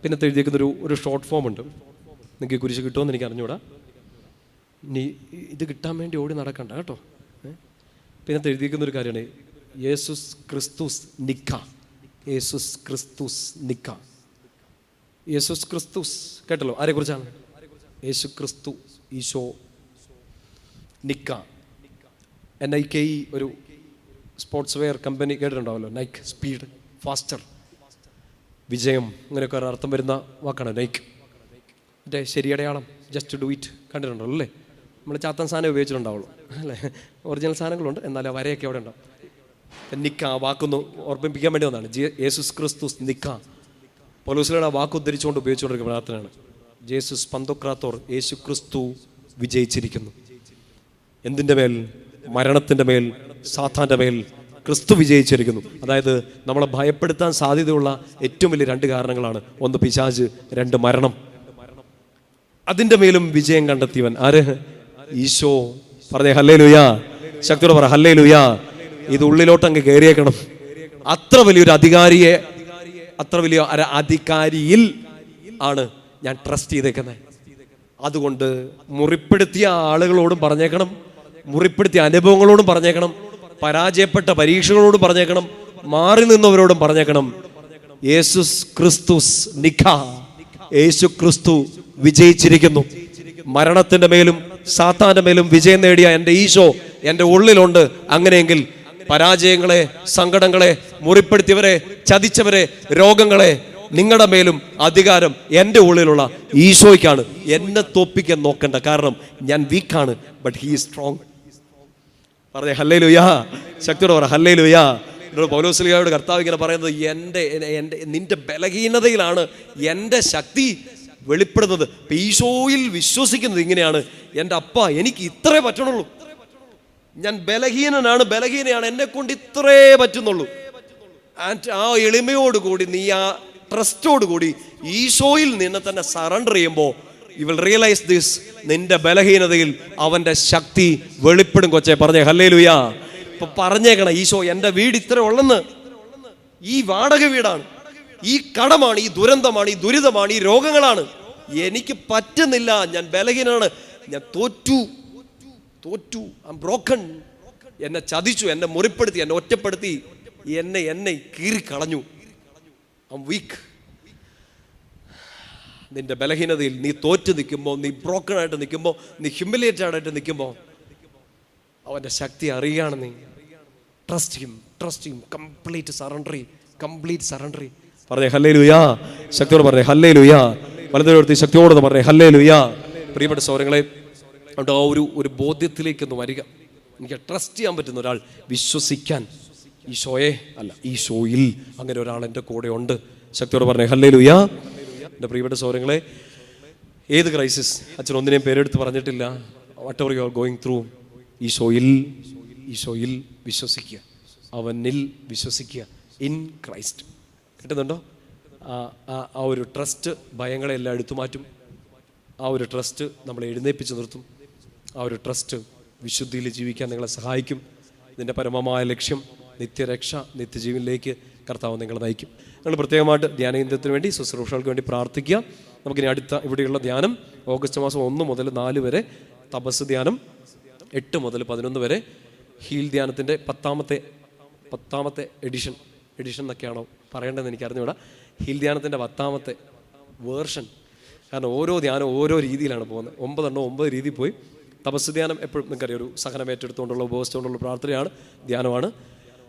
പിന്നെ എഴുതിയിരിക്കുന്നൊരു ഷോർട്ട് ഫോം ഉണ്ട്. നിങ്ങൾക്ക് ഈ കുരിശ് കിട്ടുമെന്ന് എനിക്ക് അറിഞ്ഞൂടാ. നീ ഇത് കിട്ടാൻ വേണ്ടി ഓടി നടക്കണ്ട കേട്ടോ. പിന്നെ എഴുതിയിരിക്കുന്നൊരു കാര്യമാണ് യേസുസ് ക്രിസ്തുസ് നിക്ക. യേസുസ് ക്രിസ്തുസ് നിക്ക. യേസുസ് ക്രിസ്തുസ് കേട്ടല്ലോ. ആരെക്കുറിച്ചാണ്? യേശു ക്രിസ്തു, ഈശോ, നിക്ക. NIKE ഒരു സ്പോർട്സ് വെയർ കമ്പനി കേട്ടിട്ടുണ്ടാവല്ലോ. നൈക്ക്, സ്പീഡ്, ഫാസ്റ്റർ, വിജയം, അങ്ങനെയൊക്കെ ഒരു അർത്ഥം വരുന്ന വാക്കാണ് നൈക്ക്. മറ്റേ ശരിയടയാളം, ജസ്റ്റ് ഡു ഇറ്റ് കണ്ടിട്ടുണ്ടല്ലോ അല്ലേ? നമ്മൾ ചാത്തൻ സാധനം ഉപയോഗിച്ചിട്ടുണ്ടാവുള്ളൂ അല്ലേ? ഒറിജിനൽ സാധനങ്ങളുണ്ട്, എന്നാൽ ആ വരയൊക്കെ അവിടെ ഉണ്ടാവും. നിക്ക ആ വാക്കൊന്ന് ഓർമ്മിപ്പിക്കാൻ വേണ്ടി വന്നതാണ്. യേസുസ് ക്രിസ്തുസ് നിക്ക. പൗലോസിലൂടെ ആ വാക്ക് ഉദ്ധരിച്ചുകൊണ്ട് ഉപയോഗിച്ചുകൊണ്ടിരിക്കുന്ന പ്രാർത്ഥനയാണ്. ജേസുസ് പന്തോക്രാത്തോർ, യേശു ക്രിസ്തു വിജയിച്ചിരിക്കുന്നു. എന്തിൻ്റെ മേൽ? മരണത്തിൻ്റെ മേൽ, സാത്താൻ്റെ മേൽ ക്രിസ്തു വിജയിച്ചിരിക്കുന്നു. അതായത് നമ്മളെ ഭയപ്പെടുത്താൻ സാധ്യതയുള്ള ഏറ്റവും വലിയ 2 കാരണങ്ങളാണ്. ഒന്ന് പിശാച്, 2 മരണം. അതിൻ്റെ മേലും വിജയം കണ്ടെത്തിയവൻ ആര്? ഈശോ. പറഞ്ഞേ ഹല്ലേലൂയാ. ശക്തിയോടെ പറ ഹല്ലേലൂയാ. ഇത് ഉള്ളിലോട്ട് അങ്ങ് കയറിയേക്കണം. അത്ര വലിയൊരു അധികാരിയിൽ ആണ് ഞാൻ ട്രസ്റ്റ് ചെയ്തേക്കുന്നത്. അതുകൊണ്ട് മുറിപ്പെടുത്തിയ ആളുകളോടും പറഞ്ഞേക്കണം, മുറിപ്പെടുത്തിയ അനുഭവങ്ങളോടും പറഞ്ഞേക്കണം, പരാജയപ്പെട്ട പരീക്ഷകളോടും പറഞ്ഞേക്കണം, മാറി നിന്നവരോടും പറഞ്ഞേക്കണം, യേസുസ് ക്രിസ്തുസ് നിക്ക. യേശു ക്രിസ്തു വിജയിച്ചിരിക്കുന്നു. മരണത്തിന്റെ മേലും സാത്താന്റെ മേലും വിജയം നേടിയ എൻ്റെ ഈശോ എൻ്റെ ഉള്ളിലുണ്ട്. അങ്ങനെയെങ്കിൽ പരാജയങ്ങളെ, സങ്കടങ്ങളെ, മുറിപ്പെടുത്തിയവരെ, ചതിച്ചവരെ, രോഗങ്ങളെ, നിങ്ങളുടെ മേലും അധികാരം എൻ്റെ ഉള്ളിലുള്ള ഈശോയ്ക്കാണ്. എന്നെ തോപ്പിക്കാൻ നോക്കണ്ട, കാരണം ഞാൻ വീക്കാണ്, ബട്ട് ഹീ ഈസ് സ്ട്രോങ്. പറഞ്ഞേ ഹല്ലേലൂയാ. ശക്തിയോടെ പറ ഹല്ലേലൂയാ. പൗലോസ്ലീഹയോട് കർത്താവ് ഇങ്ങനെ പറയുന്നത്, നിന്റെ ബലഹീനതയിലാണ് എൻ്റെ ശക്തി വെളിപ്പെടുന്നത്. ഈശോയിൽ വിശ്വസിക്കുന്നത് ഇങ്ങനെയാണ്, എൻ്റെ അപ്പ എനിക്ക് ഇത്രേ പറ്റണുള്ളൂ, ഞാൻ ബലഹീനയാണ്, എന്നെ കൊണ്ട് ഇത്രേ പറ്റുന്നുള്ളൂ. ആൻഡ് ആ എളിമയോടുകൂടി, നീ ആ ട്രസ്റ്റോടുകൂടി ഈശോയിൽ നിന്നെ തന്നെ സറണ്ടർ ചെയ്യുമ്പോൾ യു വിൽ റിയലൈസ് ദിസ്. നിന്റെ ബലഹീനതയിൽ അവൻ്റെ ശക്തി വെളിപ്പെടും. കൊച്ചെ പറഞ്ഞേ ഹല്ലേലൂയാ. ഇപ്പൊ പറഞ്ഞേക്കണം, ഈശോ എൻ്റെ വീട് ഇത്ര ഉള്ളെന്ന്. ഈ വാടക വീടാണ്, ഈ കടമാണ്, ഈ ദുരന്തമാണ്, ഈ ദുരിതമാണ്, ഈ രോഗങ്ങളാണ്. എനിക്ക് പറ്റുന്നില്ല, ഞാൻ ബലഹീനാണ്, ഞാൻ തോറ്റു, ഐ ആം ബ്രോക്കൺ. എന്നെ ചതിച്ചു, എന്നെ മുറിപ്പെടുത്തി, എന്നെ ഒറ്റപ്പെടുത്തി, എന്നെ കീറിക്കളഞ്ഞു. I am week. നിന്റെ ബലഹീനതയിൽ നീ തോറ്റു നിൽക്കുമ്പോൾ, നീ ബ്രോക്കൺ ആയിട്ട് നിൽക്കുമ്പോൾ, നീ ഹ്യൂമിലിയേറ്റഡ് ആയിട്ട് നിൽക്കുമ്പോൾ അവൻ്റെ ശക്തി അറിയുകയാണ്. നീ ട്രസ്റ്റ് ഹിം, കംപ്ലീറ്റ് സറണ്ടറി. പറഞ്ഞേ ഹല്ലേലൂയാ. ശക്തിയോട് പറഞ്ഞേ ഹല്ലേലൂയാ. വലതുവരത്തി ശക്തിയോട് പറഞ്ഞേ ഹല്ലേലൂയാ. പ്രിയപ്പെട്ട സഹോദരങ്ങളെ, അവിടെ ആ ഒരു ബോധ്യത്തിലേക്കൊന്ന് വരിക. എനിക്ക് ട്രസ്റ്റ് ചെയ്യാൻ പറ്റുന്ന ഒരാൾ, വിശ്വസിക്കാൻ, ഈശോയെ അല്ല ഈശോയിൽ അങ്ങനെ ഒരാൾ എൻ്റെ കൂടെ ഉണ്ട്. ശക്തിയോട് പറഞ്ഞേ ഹല്ലേലൂയാ. എൻ്റെ പ്രിയപ്പെട്ട സഹോദരങ്ങളെ, ഏത് ക്രൈസിസ്, അച്ഛൻ ഒന്നിനെയും പേരെടുത്ത് പറഞ്ഞിട്ടില്ല. What ever you are going through, ഈശോയിൽ വിശ്വസിക്കുക, അവനിൽ വിശ്വസിക്കുക, ഇൻ ക്രൈസ്റ്റ്. കിട്ടുന്നുണ്ടോ? ആ ഒരു ട്രസ്റ്റ് ഭയങ്ങളെല്ലാം എടുത്തു മാറ്റും. ആ ഒരു ട്രസ്റ്റ് നമ്മളെ എഴുന്നേൽപ്പിച്ച് നിർത്തും. ആ ഒരു ട്രസ്റ്റ് വിശുദ്ധിയിൽ ജീവിക്കാൻ നിങ്ങളെ സഹായിക്കും. ഇതിൻ്റെ പരമമായ ലക്ഷ്യം നിത്യരക്ഷ, നിത്യജീവനിലേക്ക് കർത്താവ് നിങ്ങളെ നയിക്കും. നിങ്ങൾ പ്രത്യേകമായിട്ട് ധ്യാനകേന്ദ്രത്തിന് വേണ്ടി, ശുശ്രൂഷകൾക്ക് വേണ്ടി പ്രാർത്ഥിക്കുക. നമുക്കിനി അടുത്ത ഇവിടെയുള്ള ധ്യാനം ഓഗസ്റ്റ് മാസം 1 മുതൽ 4 വരെ തപസ് ധ്യാനം, 8 മുതൽ 11 വരെ ഹീൽ ധ്യാനത്തിൻ്റെ 10ാമത്തെ എഡിഷൻ എന്നൊക്കെയാണോ പറയേണ്ടതെന്ന് എനിക്ക് അറിഞ്ഞുകൂടാ. ഹീൽ ധ്യാനത്തിൻ്റെ 10ാമത്തെ വേർഷൻ. കാരണം ഓരോ ധ്യാനം ഓരോ രീതിയിലാണ് പോകുന്നത്. 9 രീതിയിൽ പോയി. തപസ് ധ്യാനം എപ്പോഴും നിങ്ങൾക്കറിയാം, ഒരു സഹനം ഏറ്റെടുത്തുകൊണ്ടുള്ള, ഉപവസിച്ചുകൊണ്ടുള്ള പ്രാർത്ഥനയാണ്, ധ്യാനമാണ്.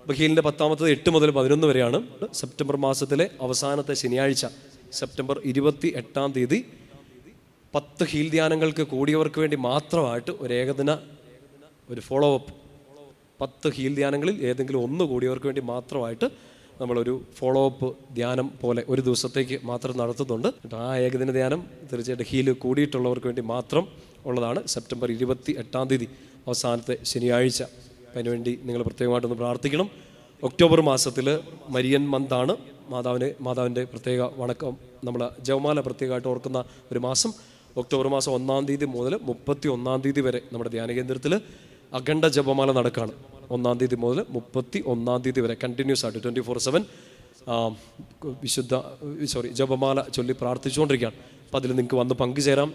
അപ്പോൾ ഹീലിൻ്റെ 10ാമത്തത് 8 മുതൽ 11 വരെയാണ്. സെപ്റ്റംബർ മാസത്തിലെ അവസാനത്തെ ശനിയാഴ്ച, സെപ്റ്റംബർ 28-ാം തീയതി 10 ഹീൽ ധ്യാനങ്ങൾക്ക് കൂടിയവർക്ക് വേണ്ടി മാത്രമായിട്ട് ഒരു ഏകദിന ഒരു ഫോളോ അപ്പ് 10 ഹീൽ ധ്യാനങ്ങളിൽ ഏതെങ്കിലും ഒന്ന് കൂടിയവർക്ക് വേണ്ടി മാത്രമായിട്ട് നമ്മളൊരു ഫോളോ അപ്പ് ധ്യാനം പോലെ ഒരു ദിവസത്തേക്ക് മാത്രം നടത്തുന്നുണ്ട്. ആ ഏകദിന ധ്യാനം തീർച്ചയായിട്ടും ഹീൽ കൂടിയിട്ടുള്ളവർക്ക് വേണ്ടി മാത്രം ഉള്ളതാണ്. സെപ്റ്റംബർ 28 അവസാനത്തെ ശനിയാഴ്ച. അതിനുവേണ്ടി നിങ്ങൾ പ്രത്യേകമായിട്ടൊന്ന് പ്രാർത്ഥിക്കണം. ഒക്ടോബർ മാസത്തിൽ മരിയൻ മന്താണ്. മാതാവിൻ്റെ പ്രത്യേക വണക്കം, നമ്മൾ ജപമാല പ്രത്യേകമായിട്ട് ഓർക്കുന്ന ഒരു മാസം. ഒക്ടോബർ മാസം 1 മുതൽ 31 വരെ നമ്മുടെ ധ്യാന കേന്ദ്രത്തിൽ അഖണ്ഡ ജപമാല നടക്കുകയാണ്. 1 മുതൽ 31 വരെ കണ്ടിന്യൂസ് ആയിട്ട് 24/7 ജപമാല ചൊല്ലി പ്രാർത്ഥിച്ചുകൊണ്ടിരിക്കുകയാണ്. അപ്പോൾ അതിൽ നിങ്ങൾക്ക് വന്ന് പങ്കുചേരാം.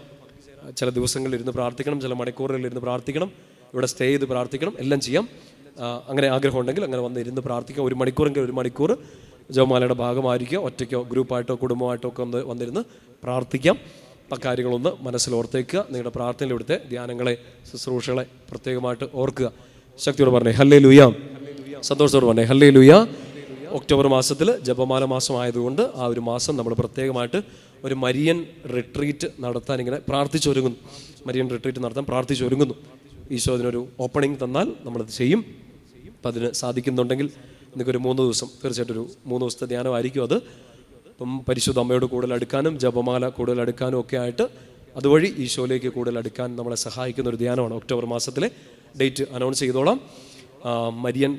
ചില ദിവസങ്ങളിൽ ഇരുന്ന് പ്രാർത്ഥിക്കണം, ചില മണിക്കൂറുകളിൽ ഇരുന്ന് പ്രാർത്ഥിക്കണം, ഇവിടെ സ്റ്റേ ചെയ്ത് പ്രാർത്ഥിക്കണം, എല്ലാം ചെയ്യാം. അങ്ങനെ ആഗ്രഹം ഉണ്ടെങ്കിൽ അങ്ങനെ വന്ന് ഇരുന്ന് പ്രാർത്ഥിക്കാം. 1 മണിക്കൂറെങ്കിൽ 1 മണിക്കൂർ ജപമാലയുടെ ഭാഗമായിരിക്കുക. ഒറ്റയ്ക്കോ ഗ്രൂപ്പായിട്ടോ കുടുംബമായിട്ടോ ഒക്കെ വന്നിരുന്ന് പ്രാർത്ഥിക്കാം. ആ കാര്യങ്ങളൊന്ന് മനസ്സിലോർത്തേക്കുക. നിങ്ങളുടെ പ്രാർത്ഥനയിൽ ഇവിടുത്തെ ധ്യാനങ്ങളെ, ശുശ്രൂഷകളെ പ്രത്യേകമായിട്ട് ഓർക്കുക. ശക്തിയോട് പറഞ്ഞേ ഹല്ലേലൂയ. സന്തോഷത്തോട് പറഞ്ഞേ ഹല്ലേലൂയ. ഒക്ടോബർ മാസത്തിൽ ജപമാല മാസം ആയതുകൊണ്ട് ആ ഒരു മാസം നമ്മൾ പ്രത്യേകമായിട്ട് ഒരു മരിയൻ റിട്രീറ്റ് നടത്താൻ ഇങ്ങനെ പ്രാർത്ഥിച്ചൊരുങ്ങുന്നു. മരിയൻ റിട്രീറ്റ് നടത്താൻ പ്രാർത്ഥിച്ചൊരുങ്ങുന്നു. ഈശോ അതിനൊരു ഓപ്പണിംഗ് തന്നാൽ നമ്മളത് ചെയ്യും. അപ്പം അതിന് സാധിക്കുന്നുണ്ടെങ്കിൽ നിങ്ങൾക്കൊരു 3 ദിവസം, തീർച്ചയായിട്ടും ഒരു 3 ദിവസത്തെ ധ്യാനമായിരിക്കും അത്. അപ്പം പരിശുദ്ധ അമ്മയോട് കൂടുതൽ അടുക്കാനും ജപമാല കൂടുതൽ അടുക്കാനും ഒക്കെ ആയിട്ട് അതുവഴി ഈശോയിലേക്ക് കൂടുതൽ അടുക്കാൻ നമ്മളെ സഹായിക്കുന്ന ഒരു ധ്യാനമാണ്. ഒക്ടോബർ മാസത്തിലെ ഡേറ്റ് അനൗൺസ് ചെയ്തോളാം. മരിയൻ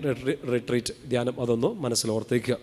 റിട്രീറ്റ് ധ്യാനം, അതൊന്ന് മനസ്സിലോർത്തേക്കുക.